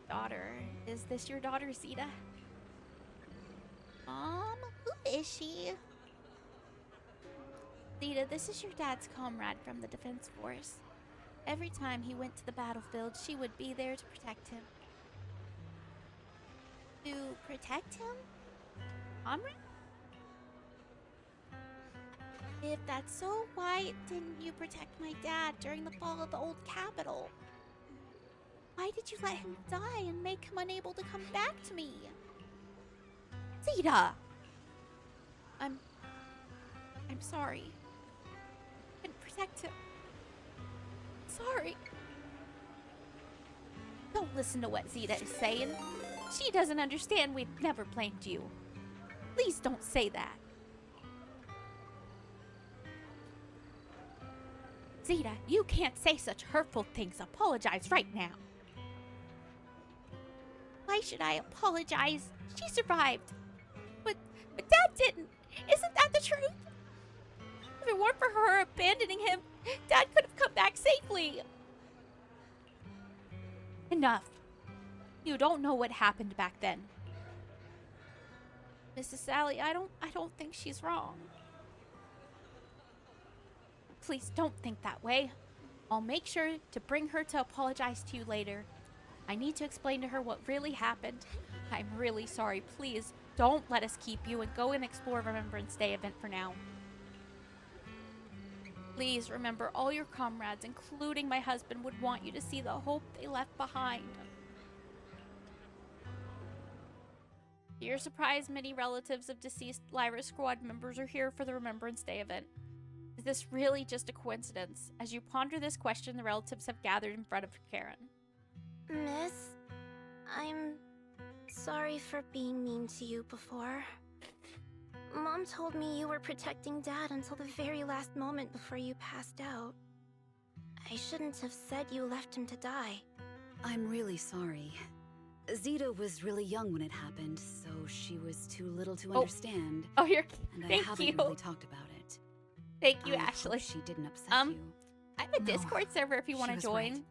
Daughter, is this your daughter, Zeta? Mom, who is she? Zeta, this is your dad's comrade from the Defense Force. Every time he went to the battlefield, she would be there to protect him. To protect him? Comrade? If that's so, why didn't you protect my dad during the fall of the old capital? Why did you let him die and make him unable to come back to me? Zeta! I'm sorry. I couldn't protect him. sorry. Don't listen to what Zeta is saying. She doesn't understand we've never blamed you. Please don't say that. Zeta, you can't say such hurtful things. Apologize right now. Why should I apologize? She survived. But Dad didn't. Isn't that the truth? If it weren't for her abandoning him, Dad could have come back safely. Enough. You don't know what happened back then. Mrs. Sally, I don't think she's wrong. Please don't think that way. I'll make sure to bring her to apologize to you later. I need to explain to her what really happened. I'm really sorry. Please don't let us keep you and go and explore Remembrance Day event for now. Please remember, all your comrades, including my husband, would want you to see the hope they left behind. To your surprise, many relatives of deceased Lyra squad members are here for the Remembrance Day event. Is this really just a coincidence? As you ponder this question, the relatives have gathered in front of Karen. Miss, I'm sorry for being mean to you before. Mom told me you were protecting Dad until the very last moment before you passed out. I shouldn't have said you left him to die. I'm really sorry. Zeta was really young when it happened, so she was too little to understand. Oh, you're... And I Thank haven't you. really talked about it. Thank you, I hope Ashley. she didn't upset you. I have a Discord server if you want to she was join. right.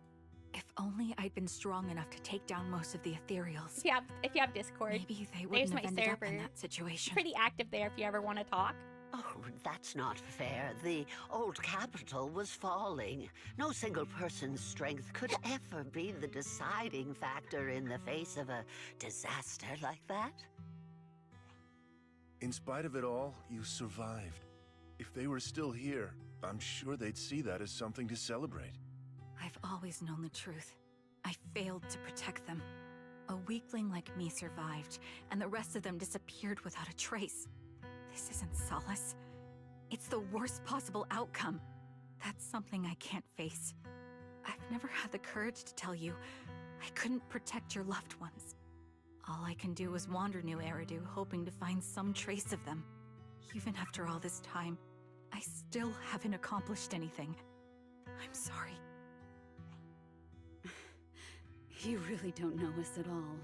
If only I'd been strong enough to take down most of the ethereals. If you have Discord. Maybe they There's wouldn't my have ended up server. in that situation. Pretty active there if you ever want to talk. Oh, that's not fair. The old capital was falling. No single person's strength could ever be the deciding factor in the face of a disaster like that. In spite of it all, you survived. If they were still here, I'm sure they'd see that as something to celebrate. I've always known the truth. I failed to protect them. A weakling like me survived, and the rest of them disappeared without a trace. This isn't solace. It's the worst possible outcome. That's something I can't face. I've never had the courage to tell you I couldn't protect your loved ones. All I can do is wander New Eridu, hoping to find some trace of them. Even after all this time, I still haven't accomplished anything. I'm sorry. You really don't know us at all.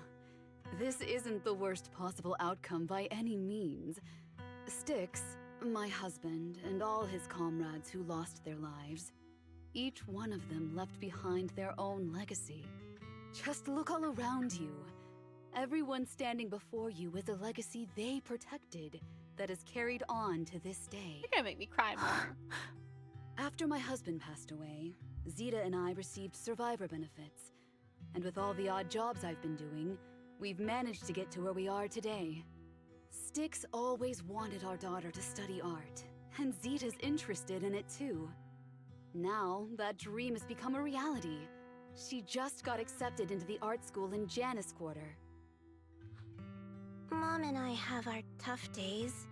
This isn't the worst possible outcome by any means. Styx, my husband, and all his comrades who lost their lives, each one of them left behind their own legacy. Just look all around you. Everyone standing before you is a legacy they protected that is carried on to this day. You're gonna make me cry more. After my husband passed away, Zeta and I received survivor benefits. And with all the odd jobs I've been doing, we've managed to get to where we are today. Styx always wanted our daughter to study art, and Zeta's interested in it too. Now, that dream has become a reality. She just got accepted into the art school in Janus Quarter. Mom and I have our tough days,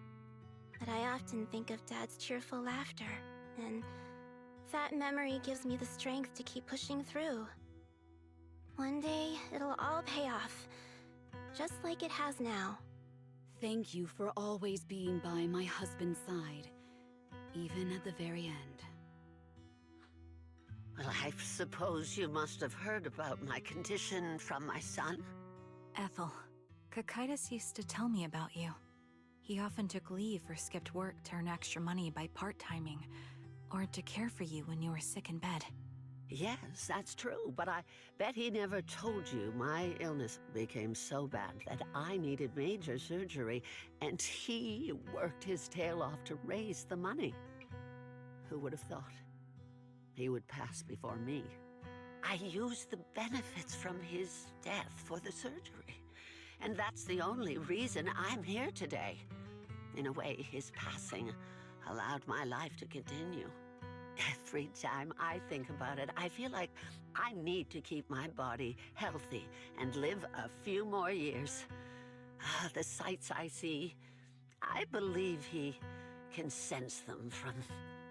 but I often think of Dad's cheerful laughter, and that memory gives me the strength to keep pushing through. One day, it'll all pay off, just like it has now. Thank you for always being by my husband's side, even at the very end. Well, I suppose you must have heard about my condition from my son. Ethel, Kakaitis used to tell me about you. He often took leave or skipped work to earn extra money by part-timing, or to care for you when you were sick in bed. Yes, that's true, but I bet he never told you my illness became so bad that I needed major surgery, and he worked his tail off to raise the money. Who would have thought he would pass before me? I used the benefits from his death for the surgery, and that's the only reason I'm here today. In a way, his passing allowed my life to continue. Every time I think about it, I feel like I need to keep my body healthy and live a few more years. The sights I see, I believe he can sense them from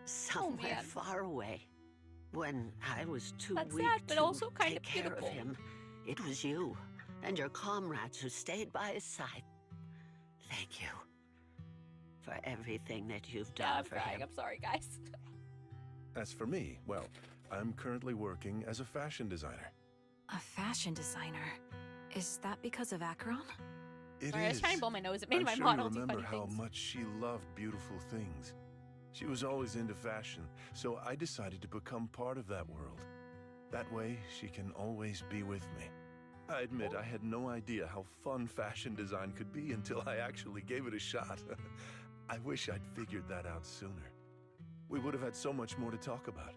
somewhere far away. When I was too That's weak sad, but to also kind take of care beautiful. of him, it was you and your comrades who stayed by his side. Thank you for everything that you've done Yeah, I'm for crying. him. I'm sorry, guys. As for me, well, I'm currently working as a fashion designer. A fashion designer? Is that because of Acheron? It Sorry, I was is. trying to blow my nose. It made I'm my sure model you do remember funny how things. much she loved beautiful things. She was always into fashion, so I decided to become part of that world. That way, she can always be with me. I admit I had no idea how fun fashion design could be until I actually gave it a shot. I wish I'd figured that out sooner. We would have had so much more to talk about.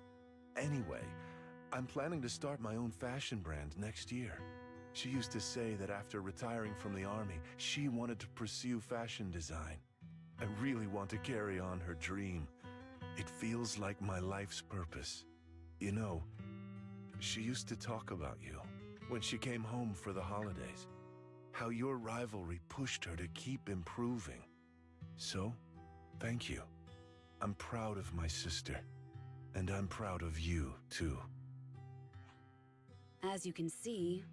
Anyway, I'm planning to start my own fashion brand next year. She used to say that after retiring from the army, she wanted to pursue fashion design. I really want to carry on her dream. It feels like my life's purpose. You know, she used to talk about you when she came home for the holidays. How your rivalry pushed her to keep improving. So, thank you. I'm proud of my sister. And I'm proud of you, too. As you can see,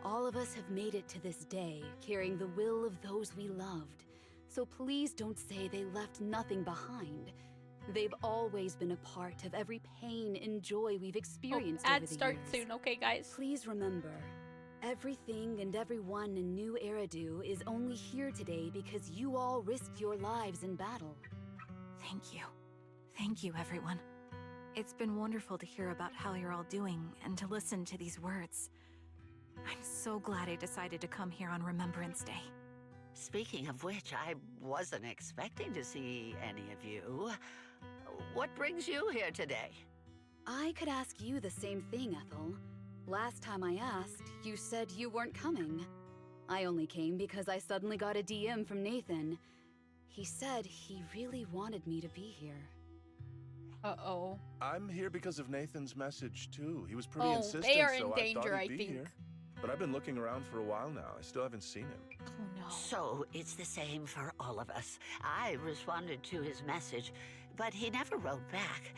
all of us have made it to this day, carrying the will of those we loved. So please don't say they left nothing behind. They've always been a part of every pain and joy we've experienced over the Ads start years. soon, okay, guys? Please remember, everything and everyone in New Eridu is only here today because you all risked your lives in battle. Thank you. Thank you, everyone. It's been wonderful to hear about how you're all doing and to listen to these words. I'm so glad I decided to come here on Remembrance Day. Speaking of which, I wasn't expecting to see any of you. What brings you here today? I could ask you the same thing, Ethel. Last time I asked, you said you weren't coming. I only came because I suddenly got a DM from Nathan. He said he really wanted me to be here. Uh-oh. I'm here because of Nathan's message, too. He was pretty Oh, insistent, they are in so danger, I I thought he'd be think. here. But I've been looking around for a while now. I still haven't seen him. Oh, no. So it's the same for all of us. I responded to his message, but he never wrote back.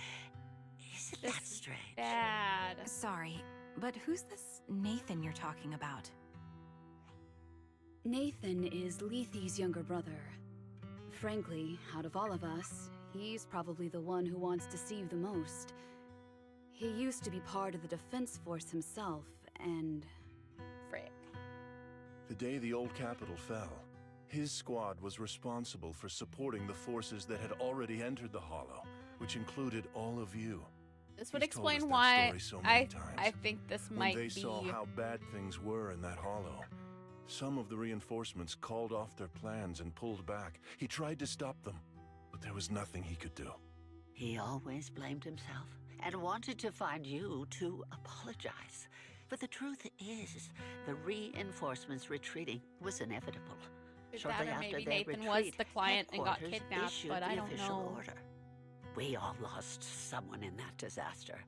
Isn't that strange? Bad. Sorry, but who's this Nathan you're talking about? Nathan is Lethe's younger brother. Frankly, out of all of us, he's probably the one who wants to see you the most. He used to be part of the defense force himself, and... Frick. The day the old capital fell, his squad was responsible for supporting the forces that had already entered the Hollow, which included all of you. This would He's told us explain that why story so many times. I think this When might they be... saw how bad things were in that hollow, some of the reinforcements called off their plans and pulled back. He tried to stop them, but there was nothing he could do. He always blamed himself and wanted to find you to apologize. But the truth is, the reinforcements retreating was inevitable. Is Shortly that or after maybe their Nathan retreat, was the client and got headquarters kidnapped, issued but I the don't official know. order. We all lost someone in that disaster.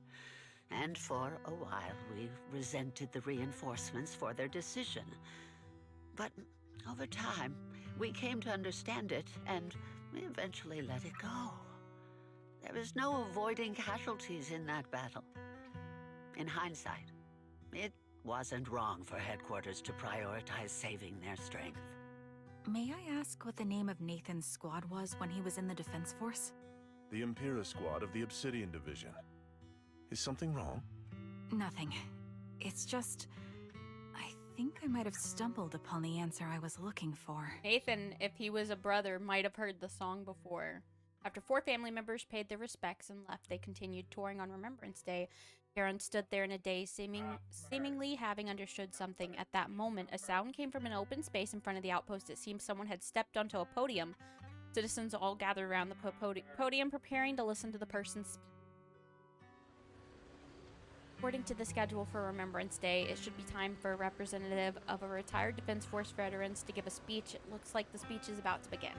And for a while, we resented the reinforcements for their decision. But over time, we came to understand it, and we eventually let it go. There was no avoiding casualties in that battle. In hindsight, it wasn't wrong for headquarters to prioritize saving their strength. May I ask what the name of Nathan's squad was when he was in the Defense Force? The Impera squad of the Obsidian Division. Is something wrong? Nothing. It's just... I think I might have stumbled upon the answer I was looking for. Nathan, if he was a brother, might have heard the song before. After 4 family members paid their respects and left, they continued touring on Remembrance Day. Karen stood there in a daze, seemingly having understood something. At that moment, a sound came from an open space in front of the outpost. It seemed someone had stepped onto a podium. Citizens all gathered around the podium, preparing to listen to the person speak. According to the schedule for Remembrance Day, it should be time for a representative of a retired Defense Force veterans to give a speech. It looks like the speech is about to begin.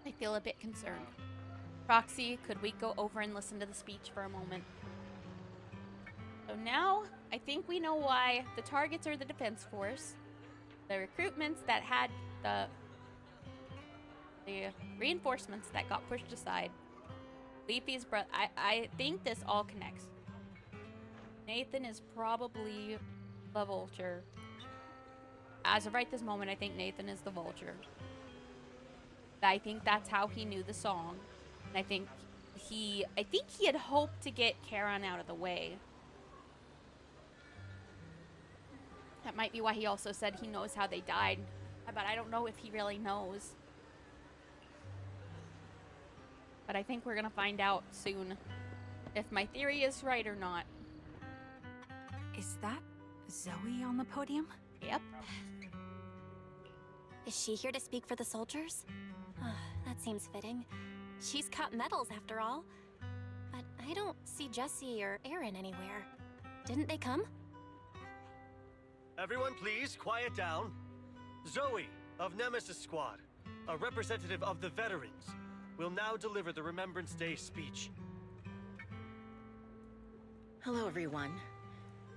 I feel a bit concerned. Proxy, could we go over and listen to the speech for a moment? So now, I think we know why the targets are the Defense Force. The recruitments that had the the reinforcements that got pushed aside. Leafy's brother. I think this all connects. Nathan is probably the Vulture. As of right this moment, I think Nathan is the Vulture. I think that's how he knew the song. And I think he had hoped to get Charon out of the way. That might be why he also said he knows how they died. But I don't know if he really knows. But I think we're gonna find out soon if my theory is right or not. Is that Zoe on the podium? Yep. Is she here to speak for the soldiers? That seems fitting. She's got medals after all. But I don't see Jesse or Aaron anywhere. Didn't they come? Everyone please, quiet down. Zoe, of Nemesis Squad, a representative of the veterans, will now deliver the Remembrance Day speech. Hello, everyone.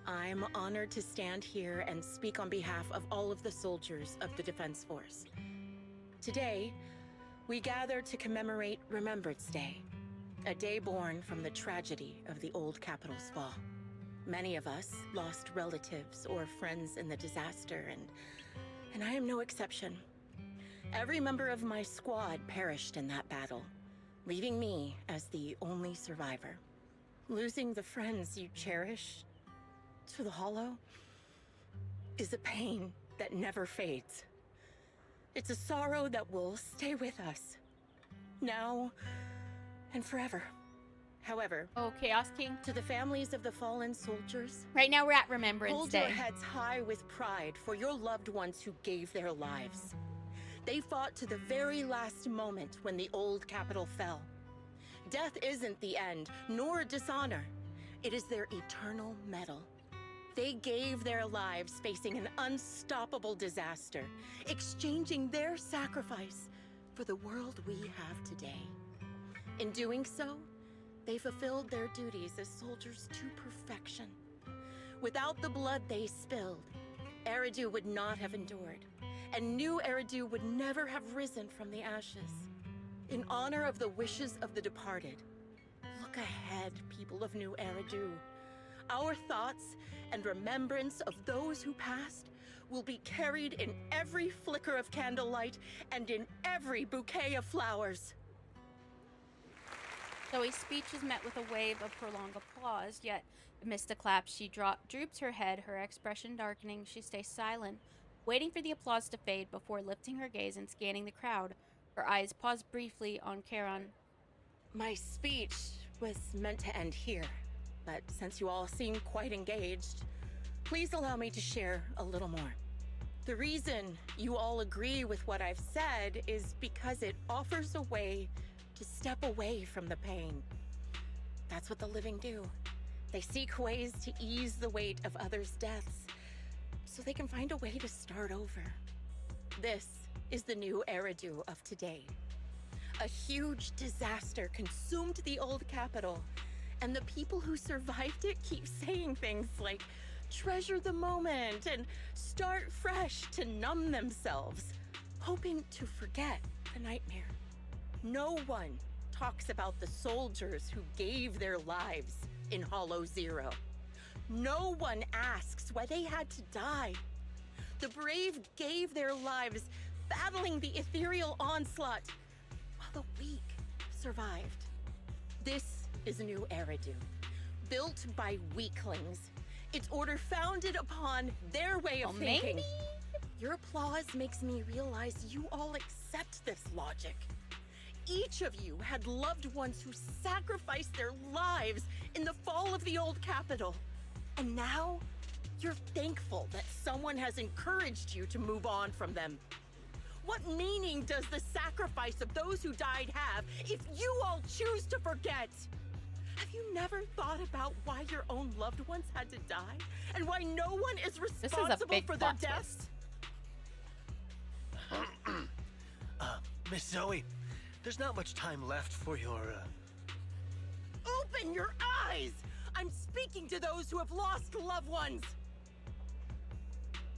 I'm honored to stand here and speak on behalf of all of the soldiers of the Defense Force. Today, we gather to commemorate Remembrance Day, a day born from the tragedy of the old capital's fall. Many of us lost relatives or friends in the disaster, and I am no exception. Every member of my squad perished in that battle, leaving me as the only survivor. Losing the friends you cherish to the Hollow is a pain that never fades. It's a sorrow that will stay with us, now and forever. However, Chaos King, to the families of the fallen soldiers, right now we're at Remembrance hold Day. your heads high with pride for your loved ones who gave their lives. They fought to the very last moment when the old capital fell. Death isn't the end, nor dishonor. It is their eternal medal. They gave their lives facing an unstoppable disaster, exchanging their sacrifice for the world we have today. In doing so, they fulfilled their duties as soldiers to perfection. Without the blood they spilled, Eridu would not have endured, and new Eridu would never have risen from the ashes. In honor of the wishes of the departed, look ahead, people of New Eridu. Our thoughts and remembrance of those who passed will be carried in every flicker of candlelight and in every bouquet of flowers. Zoe's speech is met with a wave of prolonged applause, yet amidst the claps she droops her head, her expression darkening. She stays silent, waiting for the applause to fade before lifting her gaze and scanning the crowd. Her eyes pause briefly on Charon. My speech was meant to end here, but since you all seem quite engaged, please allow me to share a little more. The reason you all agree with what I've said is because it offers a way to step away from the pain. That's what the living do. They seek ways to ease the weight of others' deaths, so they can find a way to start over. This is the new Eridu of today. A huge disaster consumed the old capital, and the people who survived it keep saying things like, treasure the moment and start fresh to numb themselves, hoping to forget the nightmare. No one talks about the soldiers who gave their lives in Hollow Zero. No one asks why they had to die. The brave gave their lives battling the ethereal onslaught, while the weak survived. This is a new Eridu, built by weaklings. Its order founded upon their way of thinking. Maybe? Your applause makes me realize you all accept this logic. Each of you had loved ones who sacrificed their lives in the fall of the old capital. And now, you're thankful that someone has encouraged you to move on from them. What meaning does the sacrifice of those who died have if you all choose to forget? Have you never thought about why your own loved ones had to die? And why no one is responsible for their deaths? Miss Zoe, there's not much time left for your, Open your eyes! I'm speaking to those who have lost loved ones!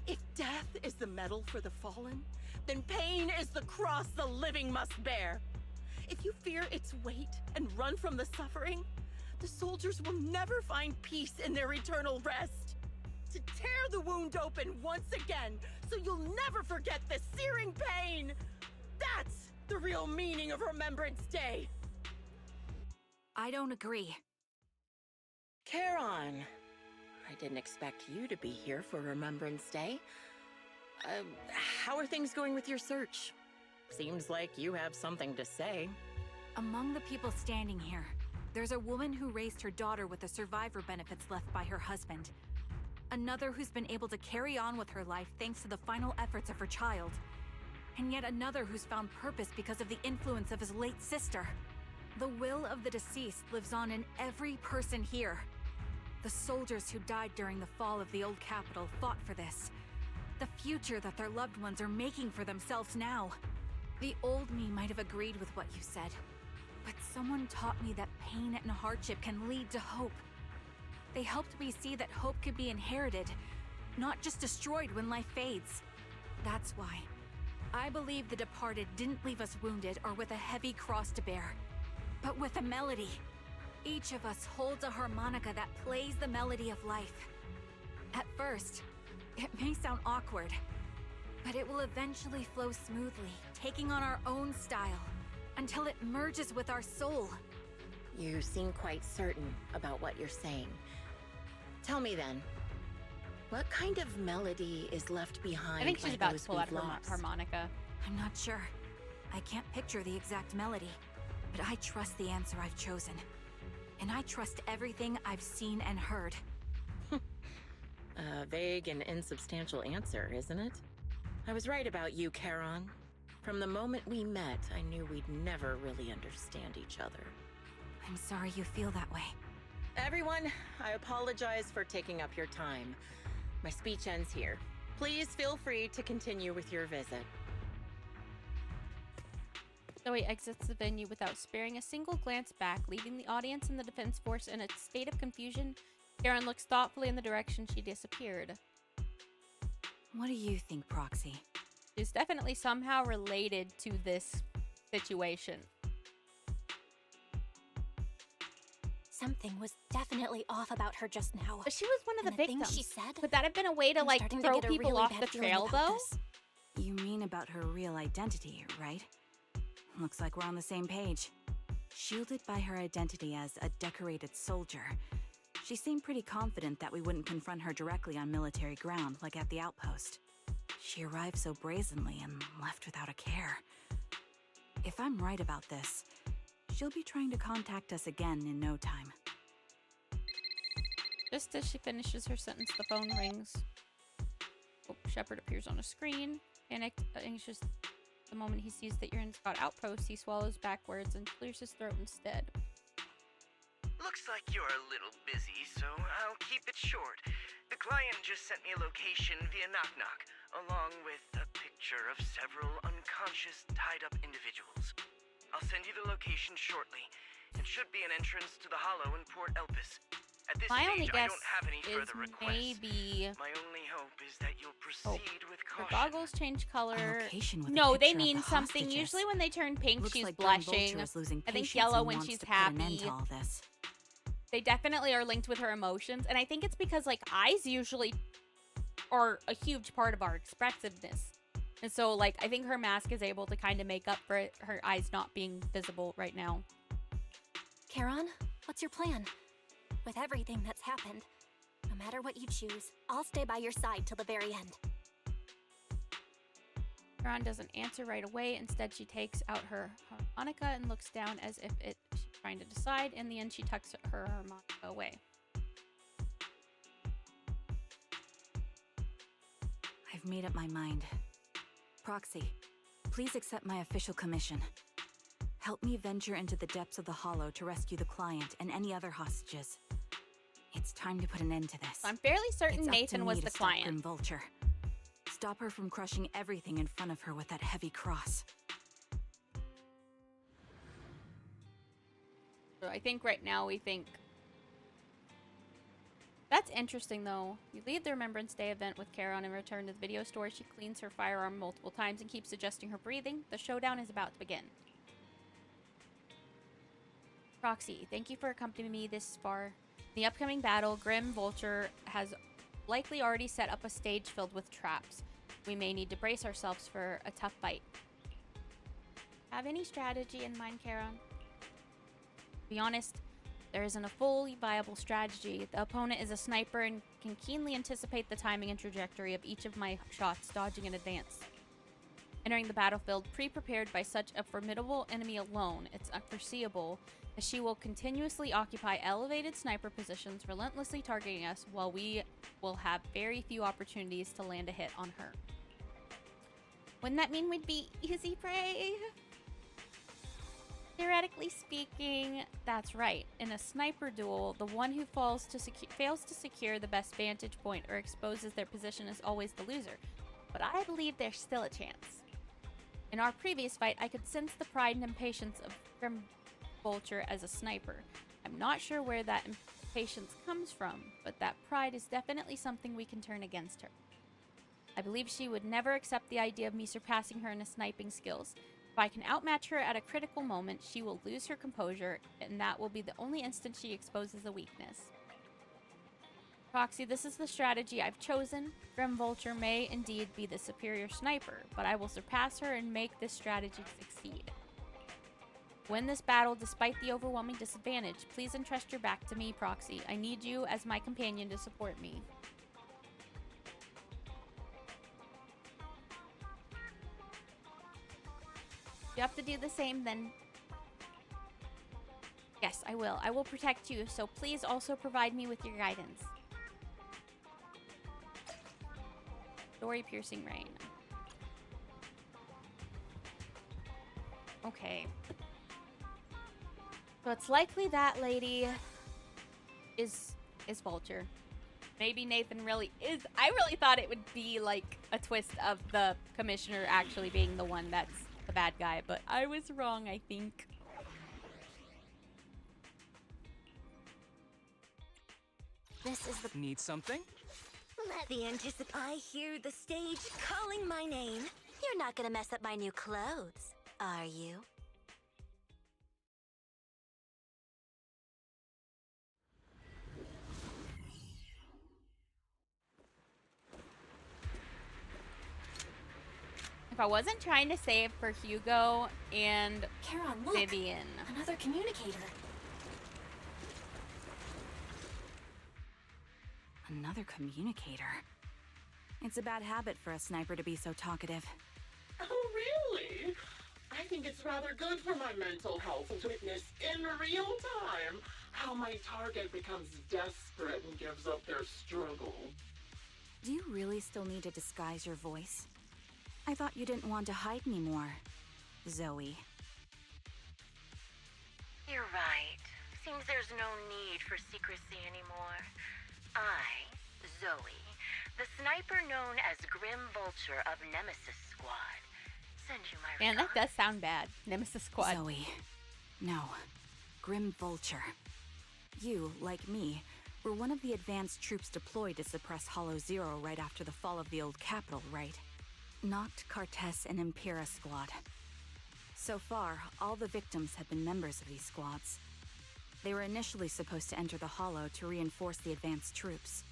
If death is the medal for the fallen, then pain is the cross the living must bear. If you fear its weight and run from the suffering, the soldiers will never find peace in their eternal rest. To tear the wound open once again, so you'll never forget the searing pain. That's the real meaning of Remembrance Day. I don't agree. Charon, I didn't expect you to be here for Remembrance Day. How are things going with your search? Seems like you have something to say. Among the people standing here, there's a woman who raised her daughter with the survivor benefits left by her husband. Another who's been able to carry on with her life thanks to the final efforts of her child. And yet another who's found purpose because of the influence of his late sister. The will of the deceased lives on in every person here. The soldiers who died during the fall of the old capital fought for this. The future that their loved ones are making for themselves now. The old me might have agreed with what you said, but someone taught me that pain and hardship can lead to hope. They helped me see that hope could be inherited, not just destroyed when life fades. That's why I believe the departed didn't leave us wounded or with a heavy cross to bear, but with a melody. Each of us holds a harmonica that plays the melody of life. At first, it may sound awkward, but it will eventually flow smoothly, taking on our own style, until it merges with our soul. You seem quite certain about what you're saying. Tell me then, what kind of melody is left behind? I think she's by about those to pull out we've her lost? harmonica. I'm not sure. I can't picture the exact melody, but I trust the answer I've chosen. And I trust everything I've seen and heard. A vague and insubstantial answer, isn't it? I was right about you, Charon. From the moment we met, I knew we'd never really understand each other. I'm sorry you feel that way. Everyone, I apologize for taking up your time. My speech ends here. Please feel free to continue with your visit. Zoe exits the venue without sparing a single glance back, leaving the audience and the defense force in a state of confusion. Karen looks thoughtfully in the direction she disappeared. What do you think, Proxy? She's definitely somehow related to this situation. Something was definitely off about her just now. But she was one of And the things victims. she said? Could that have been a way to, I'm like, starting to throw get a people really off bad the feeling trail, about though? this. You mean about her real identity, right? Looks like we're on the same page. Shielded by her identity as a decorated soldier, she seemed pretty confident that we wouldn't confront her directly on military ground like at the outpost. She arrived so brazenly and left without a care. If I'm right about this, she'll be trying to contact us again in no time. Just as she finishes her sentence, the phone rings. Oh, Shepard appears on a screen. Panicked, anxious. The moment he sees that you're in Scott Outpost, he swallows backwards and clears his throat instead. Looks like you're a little busy, so I'll keep it short. The client just sent me a location via Knock Knock, along with a picture of several unconscious, tied-up individuals. I'll send you the location shortly. It should be an entrance to the Hollow in Port Elpis. At this My only stage, I guess don't have any is further requests. maybe... My only hope is that you'll proceed with Her caution. goggles change color. location with a No, they picture of mean the something. hostages. Usually when they turn pink, Looks she's like Glen blushing. Vulture is losing I think patience yellow and when wants she's to put an end happy. to all this. They definitely are linked with her emotions. And I think it's because, like, eyes usually are a huge part of our expressiveness. And so, like, I think her mask is able to kind of make up for it, her eyes not being visible right now. Charon, what's your plan? With everything that's happened, no matter what you choose, I'll stay by your side till the very end. Charon doesn't answer right away. Instead, she takes out her harmonica and looks down as if she's trying to decide. In the end, she tucks her harmonica away. I've made up my mind. Proxy, please accept my official commission. Help me venture into the depths of the Hollow to rescue the client and any other hostages. It's time to put an end to this. I'm fairly certain It's up to Nathan me was to the stop client. Grim Vulture. Stop her from crushing everything in front of her with that heavy cross. So I think right now we think That's interesting, though. You leave the Remembrance Day event with Charon and return to the video store. She cleans her firearm multiple times and keeps adjusting her breathing. The showdown is about to begin. Proxy, thank you for accompanying me this far. In the upcoming battle, Grim Vulture has likely already set up a stage filled with traps. We may need to brace ourselves for a tough fight. Have any strategy in mind, Charon? To be honest, there isn't a fully viable strategy. The opponent is a sniper and can keenly anticipate the timing and trajectory of each of my shots, dodging in advance. Entering the battlefield pre-prepared by such a formidable enemy alone, it's unforeseeable that she will continuously occupy elevated sniper positions, relentlessly targeting us, while we will have very few opportunities to land a hit on her. Wouldn't that mean we'd be easy prey? Theoretically speaking, that's right. In a sniper duel, the one who fails to secure the best vantage point or exposes their position is always the loser. But I believe there's still a chance. In our previous fight, I could sense the pride and impatience of Grim Vulture as a sniper. I'm not sure where that impatience comes from, but that pride is definitely something we can turn against her. I believe she would never accept the idea of me surpassing her in her sniping skills. If I can outmatch her at a critical moment, she will lose her composure, and that will be the only instant she exposes a weakness. Proxy, this is the strategy I've chosen. Grim Vulture may indeed be the superior sniper, but I will surpass her and make this strategy succeed. Win this battle despite the overwhelming disadvantage. Please entrust your back to me, Proxy. I need you as my companion to support me. You have to do the same then. Yes, I will. I will protect you, so please also provide me with your guidance. Story Piercing Rain. Okay. So it's likely that lady is Vulture. Maybe Nathan really is. I really thought it would be like a twist of the commissioner actually being the one that's the bad guy, but I was wrong, I think. This is the... Need something? Let the I hear the stage calling my name. You're not gonna mess up my new clothes, are you? If I wasn't trying to save for Hugo and Charon, look! Vivian. Another communicator. Another communicator. It's a bad habit for a sniper to be so talkative. Oh, really? I think it's rather good for my mental health to witness in real time how my target becomes desperate and gives up their struggle. Do you really still need to disguise your voice? I thought you didn't want to hide anymore, Zoe. You're right. Seems there's no need for secrecy anymore. I, Zoe, the sniper known as Grim Vulture of Nemesis Squad, send you my Man, that regards. does sound bad. Nemesis Squad. Zoe. No. Grim Vulture. You, like me, were one of the advanced troops deployed to suppress Hollow Zero right after the fall of the old capital, right? Noct, Kartess, and Impera Squad. So far, all the victims have been members of these squads. They were initially supposed to enter the Hollow to reinforce the advanced troops.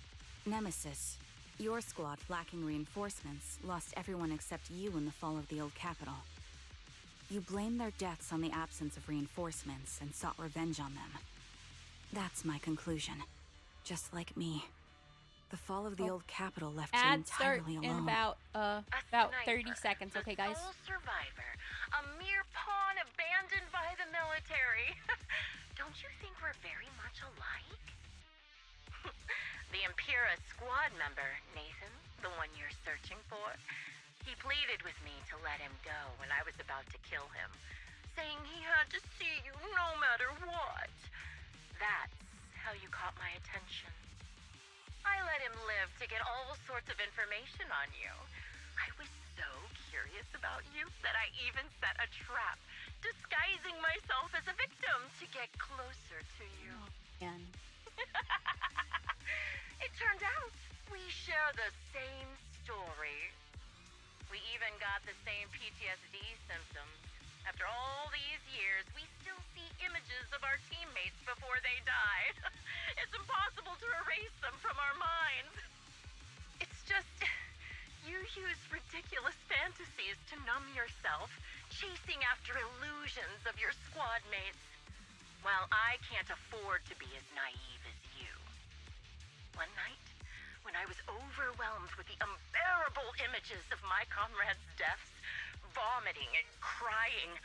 Nemesis, your squad, lacking reinforcements, lost everyone except you in the fall of the old capital. You blamed their deaths on the absence of reinforcements and sought revenge on them. That's my conclusion. Just like me. The fall of the old capital left you Ads start entirely in alone. about 30 seconds, okay, guys? Sole survivor, a mere pawn abandoned by the military. Don't you think we're very much alike? The Impera squad member, Nathan, the one you're searching for, he pleaded with me to let him go when I was about to kill him, saying he had to see you no matter what. That's how you caught my attention. I let him live to get all sorts of information on you. I was so curious about you that I even set a trap, disguising myself as a victim to get closer to you. Man. It turned out we share the same story. We even got the same PTSD symptoms. After all these years, we still see images of our teammates before they died. It's impossible to erase them from our minds. It's just, you use ridiculous fantasies to numb yourself, chasing after illusions of your squad mates. Well, I can't afford to be as naive as you. One night, when I was overwhelmed with the unbearable images of my comrades' deaths, vomiting and crying,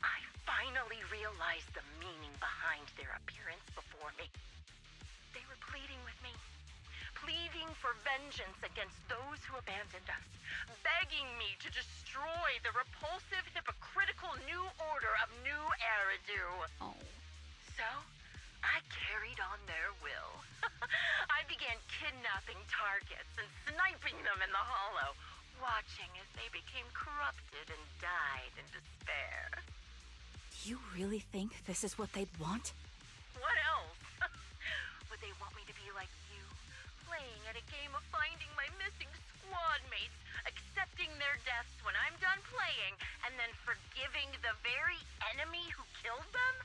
I finally realized the meaning behind their appearance before me. They were pleading with me, pleading for vengeance against those who abandoned us, begging me to destroy the repulsive, hypocritical new order of New Eridu. Oh. So, I carried on their will. I began kidnapping targets and sniping them in the hollow, watching as they became corrupted and died in despair. Do you really think this is what they'd want? What else? Would they want me to be like you, playing at a game of finding my missing squad mates, accepting their deaths when I'm done playing, and then forgiving the very enemy who killed them?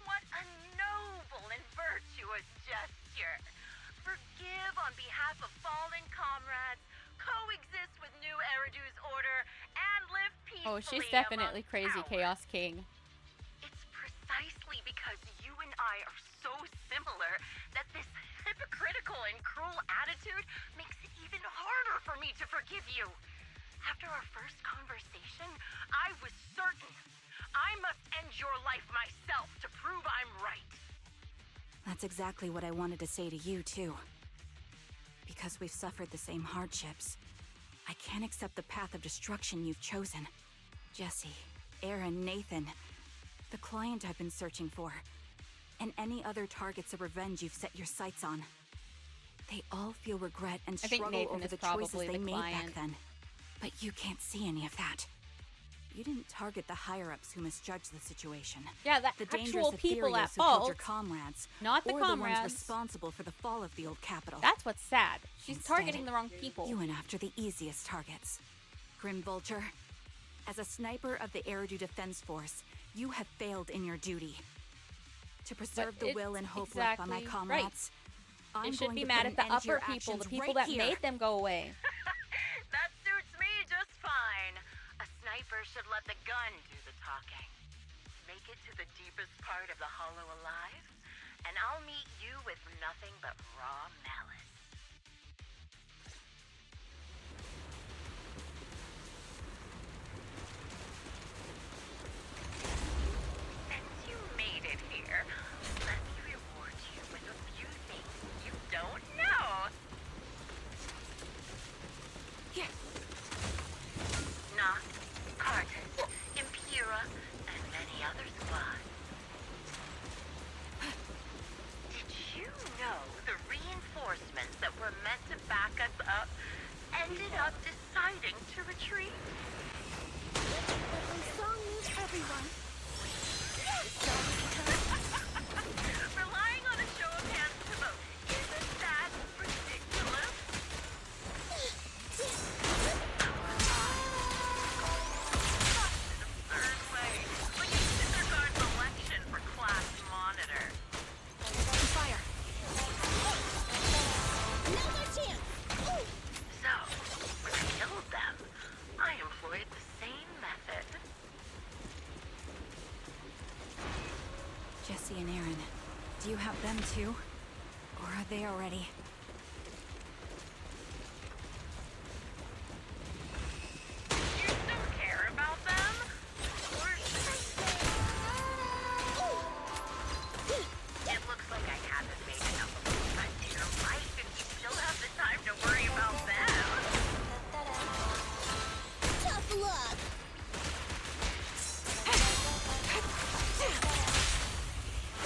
What a noble and virtuous gesture. Forgive on behalf of fallen comrades, coexist with New Eridu's order, and live peacefully. Oh, she's definitely crazy, cowards. Chaos King. It's precisely because you and I are so similar that this hypocritical and cruel attitude makes it even harder for me to forgive you. After our first conversation, I was certain I must end your life myself to prove I'm right. That's exactly what I wanted to say to you, too. Because we've suffered the same hardships, I can't accept the path of destruction you've chosen. Jesse, Aaron, Nathan, the client I've been searching for, and any other targets of revenge you've set your sights on. They all feel regret and I think struggle Nathan over is the choices probably they the made client. back then. But you can't see any of that. You didn't target the higher-ups who misjudged the situation. Yeah, the dangerous actual people Ethereals at who killed your fault, comrades, not the or comrades. the ones responsible for the fall of the old capital. That's what's sad. She's Instead, targeting the wrong people. You went after the easiest targets. Grim Vulture, as a sniper of the Eridu Defense Force, you have failed in your duty. To preserve the it's will and hope left by my exactly comrades, They I'm should going be to mad put at the an end to your upper people, the actions people right that here. made them go away. That suits me just fine. A sniper should let the gun do the talking. Make it to the deepest part of the hollow alive, and I'll meet you with nothing but raw malice. Since you made it here, let me reward you with a few things you don't know. Here. Noct, Cartus, Impura, and many other squads. Did you know the reinforcements that were meant to back us up ended up deciding to retreat? Song news, everyone. Relying on a show of hands to vote, isn't that ridiculous? Absurd way, but you disregard selection for class monitor. Fire. Now's our chance. So, when I killed them, I employed the same method. Jesse and Aaron, do you have them too? Or are they already? You still care about them? Or should I say... It looks like I haven't made enough movement in your life if you still have the time to worry about them. Tough luck.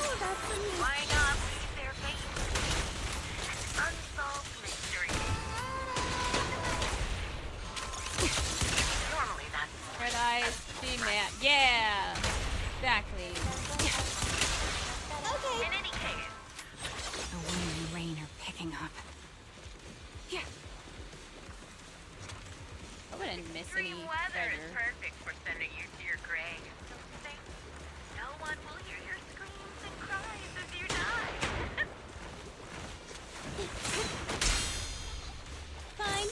Oh, that's for me. Why not leave their fate to an unsolved mystery? Normally that's... Red Eyes, G-Man. Yeah! Exactly. Okay. In any case, The wind and rain are backing up. Yeah. I wouldn't miss any Extreme weather is treasure. perfect for sending you to your grave. Don't you think? No one will hear your screams and cries as you die. Fine.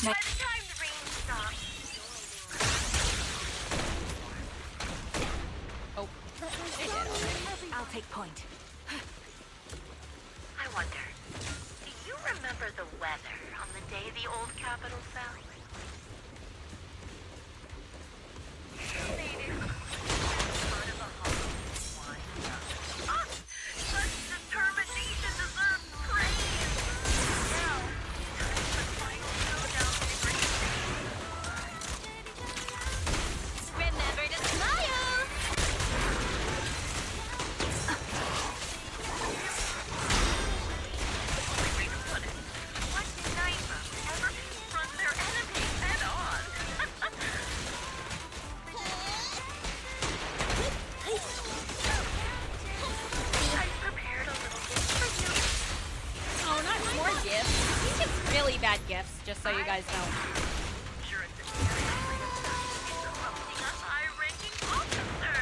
By the time the rain stops, Oh, they did already. I'll take point. I wonder, do you remember the weather on the day the old capital fell? Made it part of a hollow wine. Ah, such determination deserves praise. Now, time for flying snow down the great Remember to smile! What sniper ever confront their enemies head on? I prepared a little gift for you. Oh, not more gifts. He gets really bad gifts, just so you guys know. You're a hosting a high-ranking officer.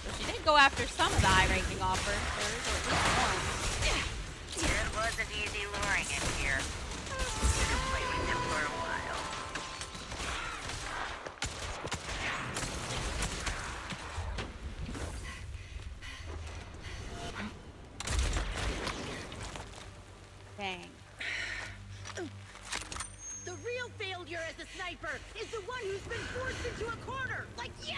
So she did go after some of the high-ranking offers, or at least one. It wasn't easy luring him here. You can play with him for a while. Dang. The real failure as a sniper is the one who's been forced into a corner, like you!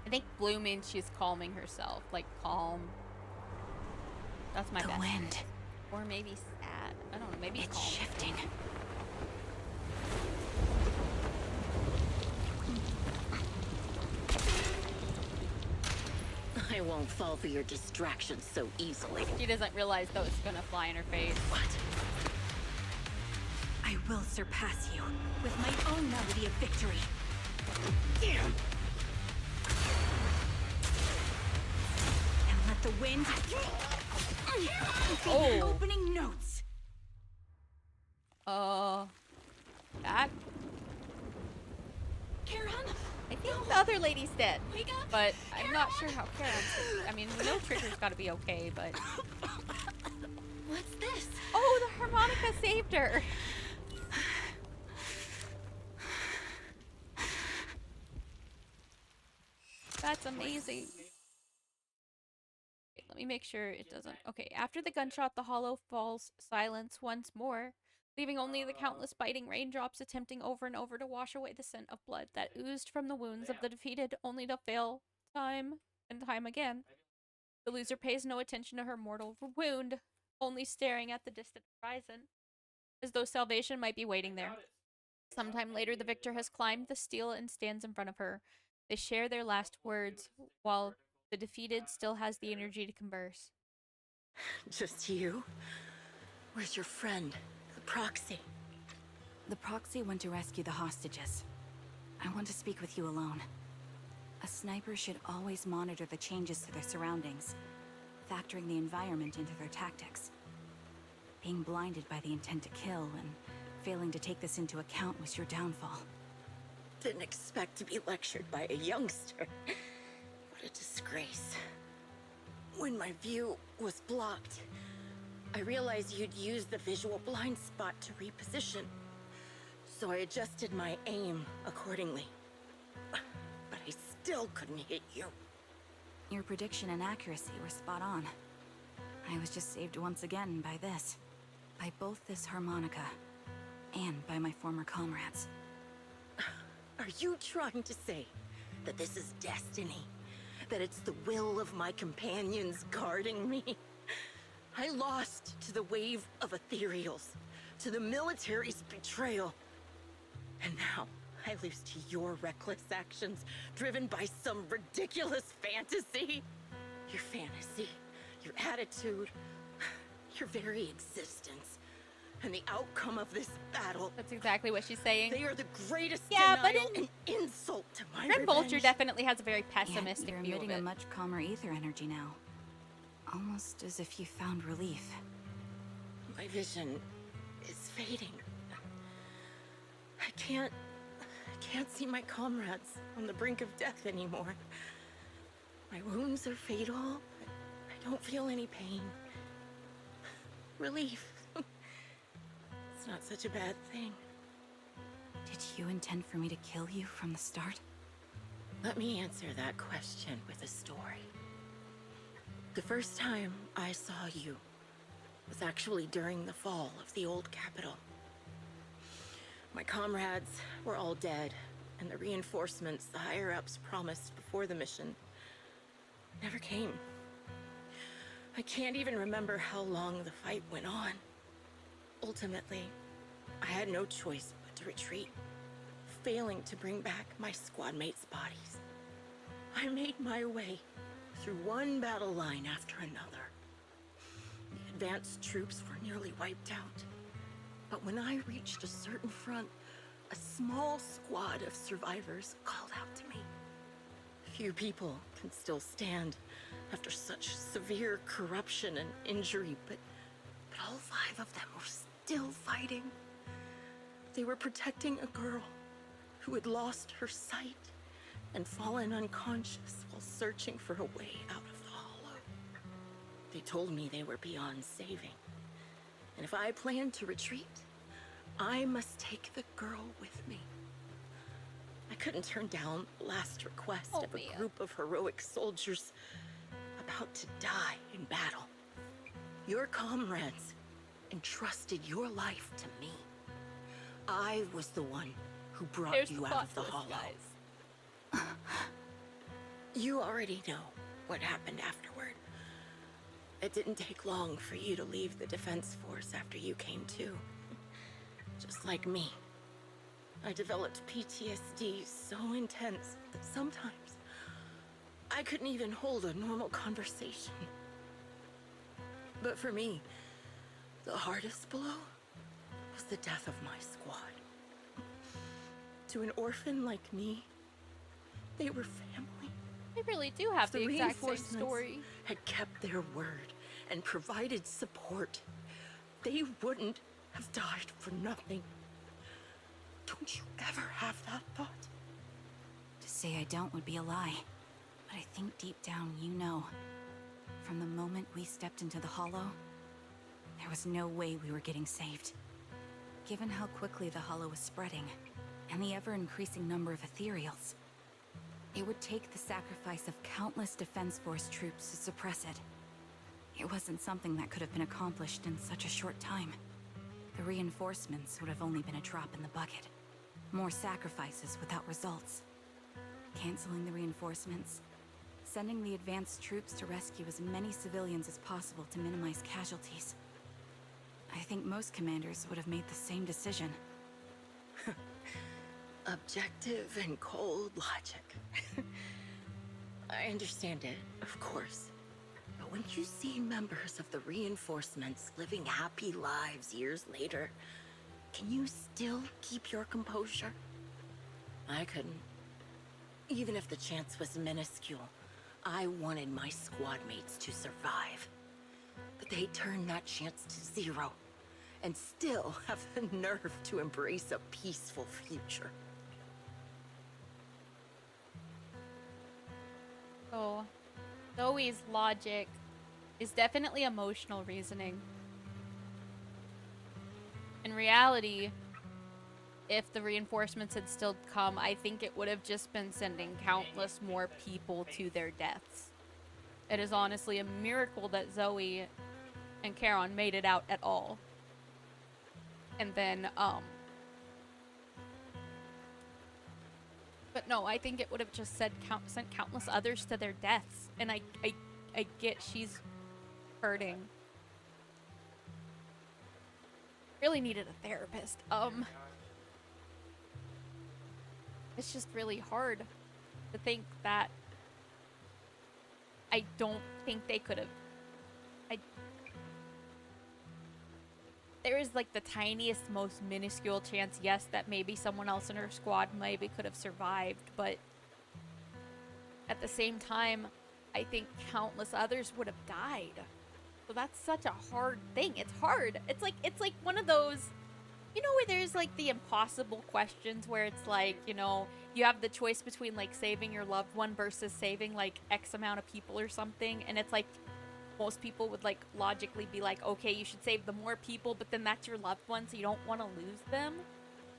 I think Blue means she's calming herself, like calm. That's my The best. wind. Or maybe sad. I don't know. Maybe It's calm. shifting. I won't fall for your distractions so easily. She doesn't realize though it's gonna fly in her face. What? I will surpass you with my own melody of victory. And let the wind be the opening notes. That. Charon? I think the other lady's dead, but I'm not sure how Charon's. I mean, we know Trigger's got to be okay, but. What's this? Oh, the harmonica saved her. That's amazing. Okay, let me make sure it doesn't. Okay, after the gunshot, the hollow falls silence once more, leaving only the countless biting raindrops attempting over and over to wash away the scent of blood that oozed from the wounds of the defeated, only to fail time and time again. The loser pays no attention to her mortal wound, only staring at the distant horizon, as though salvation might be waiting there. Sometime later, the victor has climbed the steel and stands in front of her. They share their last words, while the defeated still has the energy to converse. Just you? Where's your friend, the proxy? The proxy went to rescue the hostages. I want to speak with you alone. A sniper should always monitor the changes to their surroundings, factoring the environment into their tactics. Being blinded by the intent to kill and failing to take this into account was your downfall. Didn't expect to be lectured by a youngster. What a disgrace. When my view was blocked, I realized you'd used the visual blind spot to reposition. So I adjusted my aim accordingly. But I still couldn't hit you. Your prediction and accuracy were spot on. I was just saved once again by this. By both this harmonica, and by my former comrades. Are you trying to say that this is destiny? That it's the will of my companions guarding me? I lost to the wave of ethereals, to the military's betrayal. And now I lose to your reckless actions, driven by some ridiculous fantasy. Your fantasy, your attitude, your very existence and the outcome of this battle. That's exactly what she's saying. They are the greatest Yeah, but denial and insult to my Red Vulture revenge. definitely has a very pessimistic You're view of emitting it. a much calmer ether energy now. Almost as if you found relief. My vision is fading. I can't see my comrades on the brink of death anymore. My wounds are fatal, but I don't feel any pain. Relief. It's not such a bad thing. Did you intend for me to kill you from the start? Let me answer that question with a story. The first time I saw you was actually during the fall of the old capital. My comrades were all dead, and the reinforcements the higher-ups promised before the mission never came. I can't even remember how long the fight went on. Ultimately, I had no choice but to retreat, failing to bring back my squad mates' bodies. I made my way through one battle line after another. The advanced troops were nearly wiped out. But when I reached a certain front, a small squad of survivors called out to me. Few people can still stand after such severe corruption and injury, but all 5 of them were still fighting. They were protecting a girl who had lost her sight and fallen unconscious while searching for a way out of the hollow. They told me they were beyond saving, and if I planned to retreat, I must take the girl with me. I couldn't turn down the last request of a group of heroic soldiers about to die in battle. Your comrades entrusted your life to me. I was the one who brought you out of the hollow. You already know what happened afterward. It didn't take long for you to leave the Defense Force after you came to. Just like me. I developed PTSD so intense that sometimes I couldn't even hold a normal conversation. But for me, the hardest blow was the death of my squad. To an orphan like me, they were family. They really do have the exact same reinforcements story. had kept their word and provided support, they wouldn't have died for nothing. Don't you ever have that thought? To say I don't would be a lie. But I think deep down you know. From the moment we stepped into the Hollow, there was no way we were getting saved. Given how quickly the Hollow was spreading, and the ever-increasing number of ethereals, it would take the sacrifice of countless Defense Force troops to suppress it. It wasn't something that could have been accomplished in such a short time. The reinforcements would have only been a drop in the bucket. More sacrifices without results. Canceling the reinforcements, sending the advanced troops to rescue as many civilians as possible to minimize casualties. I think most commanders would have made the same decision. Objective and cold logic. I understand it, of course. But when you see members of the reinforcements living happy lives years later, can you still keep your composure? I couldn't. Even if the chance was minuscule, I wanted my squad mates to survive. But they turned that chance to 0, and still have the nerve to embrace a peaceful future. So, Zoe's logic is definitely emotional reasoning. In reality, if the reinforcements had still come, I think it would have just been sending countless more people to their deaths. It is honestly a miracle that Zoe and Charon made it out at all. And then, but no, I think it would have just sent countless others to their deaths. And I get she's hurting. Really needed a therapist. It's just really hard to think that I don't think they could have. there is like the tiniest, most minuscule chance, yes, that maybe someone else in her squad maybe could have survived, but at the same time, I think countless others would have died. So that's such a hard thing. It's hard. It's like one of those, you know, where there's like the impossible questions where it's like, you know, you have the choice between like saving your loved one versus saving like X amount of people or something, and it's like most people would like logically be like, okay, you should save the more people, but then that's your loved one, so you don't want to lose them.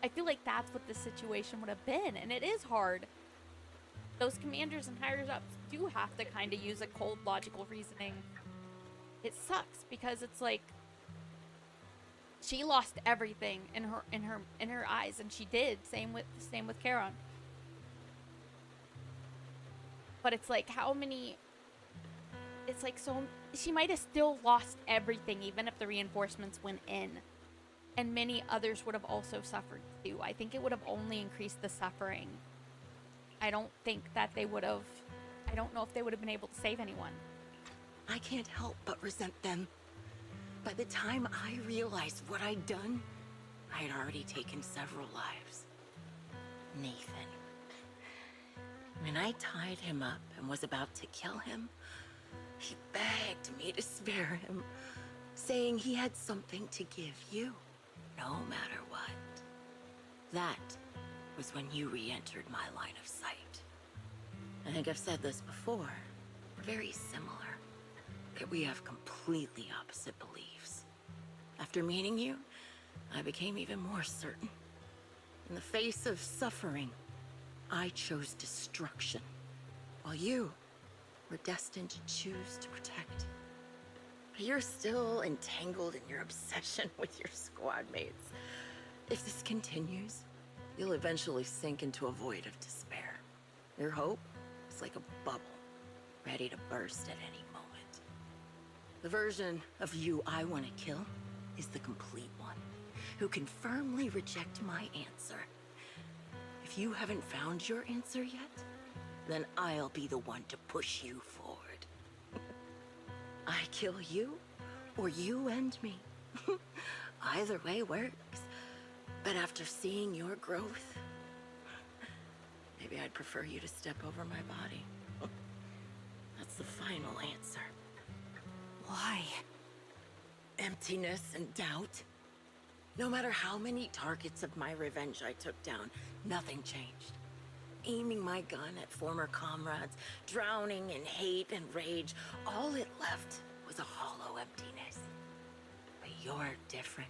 I feel like that's what this situation would have been, and it is hard. Those commanders and higher ups do have to kind of use a cold logical reasoning. It sucks because it's like she lost everything in her eyes, and she did. Same with Charon. But it's like how many? It's like so she might have still lost everything even if the reinforcements went in, and many others would have also suffered too. I think it would have only increased the suffering. I don't think that they would have. I don't know if they would have been able to save anyone. I can't help but resent them. By the time I realized what I'd done, I had already taken several lives. Nathan. When I tied him up and was about to kill him, he begged me to spare him, saying he had something to give you, no matter what. That was when you re-entered my line of sight. I think I've said this before. We're very similar, yet we have completely opposite beliefs. After meeting you, I became even more certain. In the face of suffering, I chose destruction, while you were destined to choose to protect. But you're still entangled in your obsession with your squad mates. If this continues, you'll eventually sink into a void of despair. Your hope is like a bubble, ready to burst at any moment. The version of you I want to kill is the complete one, who can firmly reject my answer. If you haven't found your answer yet, then I'll be the one to push you forward. I kill you, or you end me. Either way works. But after seeing your growth, maybe I'd prefer you to step over my body. That's the final answer. Why? Emptiness and doubt. No matter how many targets of my revenge I took down, nothing changed. Aiming my gun at former comrades, drowning in hate and rage, all it left was a hollow emptiness. But you're different.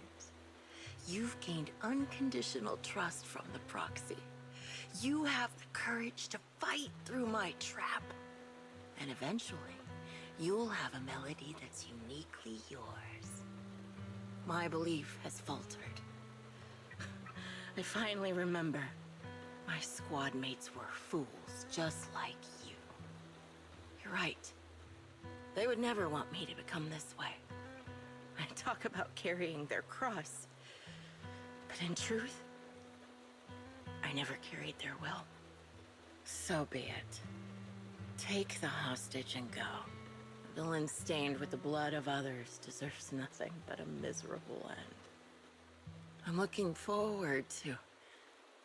You've gained unconditional trust from the proxy. You have the courage to fight through my trap. And eventually, you'll have a melody that's uniquely yours. My belief has faltered. I finally remember. My squad mates were fools, just like you. You're right. They would never want me to become this way. I talk about carrying their cross. But in truth, I never carried their will. So be it. Take the hostage and go. A villain stained with the blood of others deserves nothing but a miserable end. I'm looking forward to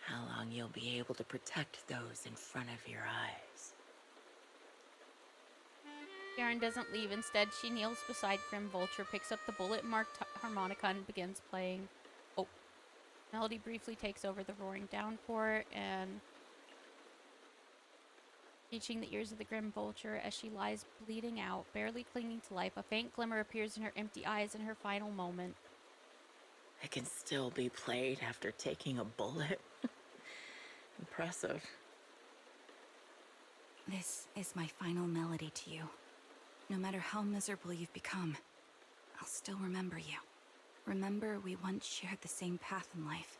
how long you'll be able to protect those in front of your eyes. Karen doesn't leave. Instead, she kneels beside Grim Vulture, picks up the bullet-marked harmonica, and begins playing. Oh. Melody briefly takes over the roaring downpour and reaching the ears of the Grim Vulture as she lies bleeding out, barely clinging to life. A faint glimmer appears in her empty eyes in her final moment. It can still be played after taking a bullet. Impressive. This is my final melody to you. No matter how miserable you've become, I'll still remember you. Remember we once shared the same path in life.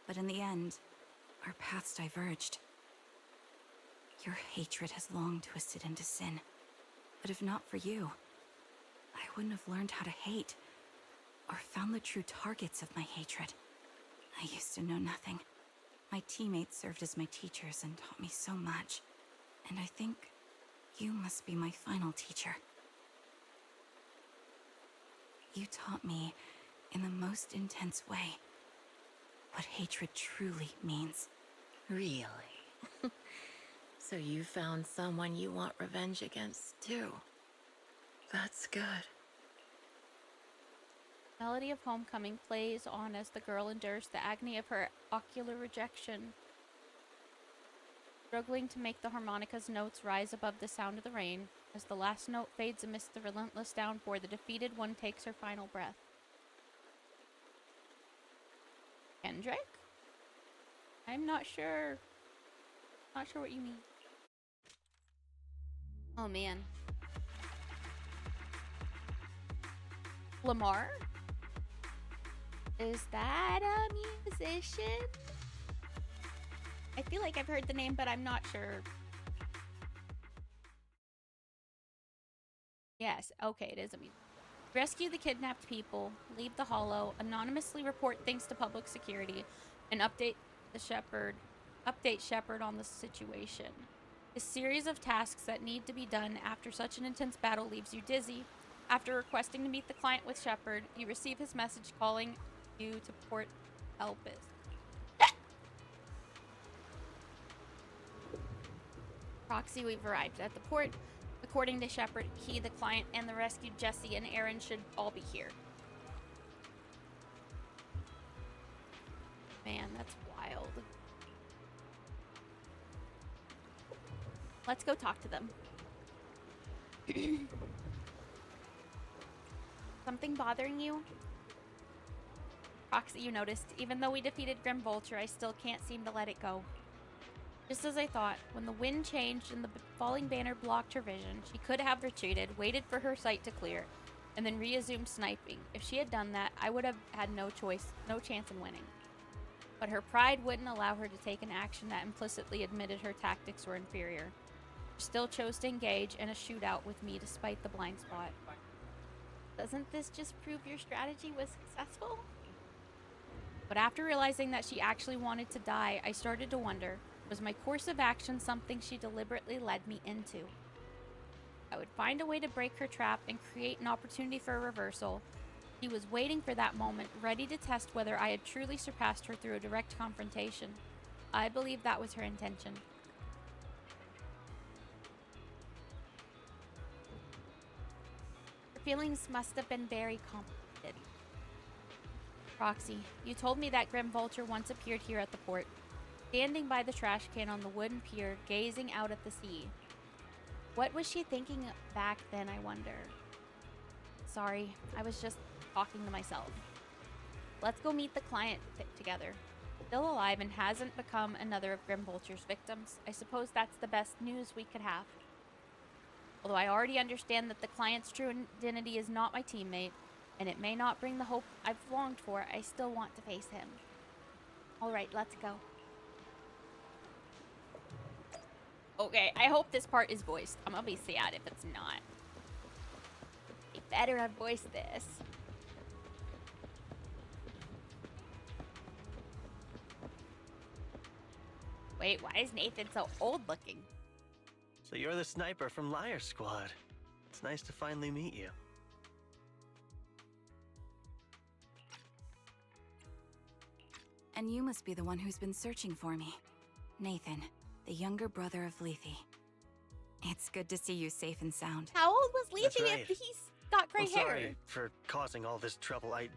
But in the end, our paths diverged. Your hatred has long twisted into sin. But if not for you, I wouldn't have learned how to hate, or found the true targets of my hatred. I used to know nothing. My teammates served as my teachers and taught me so much. And I think you must be my final teacher. You taught me in the most intense way what hatred truly means. Really? So you found someone you want revenge against, too. That's good. Melody of Homecoming plays on as the girl endures the agony of her ocular rejection. Struggling to make the harmonica's notes rise above the sound of the rain, as the last note fades amidst the relentless downpour, the defeated one takes her final breath. Kendrick? I'm not sure. Not sure what you mean. Oh man. Lamar? Is that a musician? I feel like I've heard the name, but I'm not sure. Yes, okay, it is a musician. Rescue the kidnapped people, leave the Hollow, anonymously report things to public security, and update Shepard on the situation. A series of tasks that need to be done after such an intense battle leaves you dizzy. After requesting to meet the client with Shepard, you receive his message calling you to Port Elpis. Proxy, we've arrived at the port. According to Shepard, he, the client, and the rescued Jesse and Aaron should all be here. Man, that's wild. Let's go talk to them. Something bothering you? Proxy, you noticed. Even though we defeated Grim Vulture, I still can't seem to let it go. Just as I thought, when the wind changed and the falling banner blocked her vision, she could have retreated, waited for her sight to clear, and then reassumed sniping. If she had done that, I would have had no chance in winning. But her pride wouldn't allow her to take an action that implicitly admitted her tactics were inferior. She still chose to engage in a shootout with me despite the blind spot. Doesn't this just prove your strategy was successful? But after realizing that she actually wanted to die, I started to wonder, was my course of action something she deliberately led me into? I would find a way to break her trap and create an opportunity for a reversal. She was waiting for that moment, ready to test whether I had truly surpassed her through a direct confrontation. I believe that was her intention. Her feelings must have been very complicated. Proxy, you told me that Grim Vulture once appeared here at the port, standing by the trash can on the wooden pier, gazing out at the sea. What was she thinking back then, I wonder? Sorry, I was just talking to myself. Let's go meet the client together. Still alive and hasn't become another of Grim Vulture's victims. I suppose that's the best news we could have. Although I already understand that the client's true identity is not my teammate, and it may not bring the hope I've longed for, I still want to face him. Alright, let's go. Okay, I hope this part is voiced. I'm gonna be sad if it's not. They better have voiced this. Wait, why is Nathan so old looking? So you're the sniper from Liar Squad. It's nice to finally meet you. And you must be the one who's been searching for me. Nathan, the younger brother of Lethe. It's good to see you safe and sound. How old was Lethe That's right. if he's got gray I'm hair? sorry for causing all this trouble. I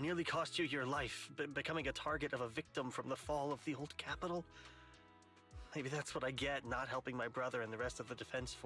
nearly cost you your life, becoming a target of a victim from the fall of the old capital. Maybe that's what I get, not helping my brother and the rest of the defense force.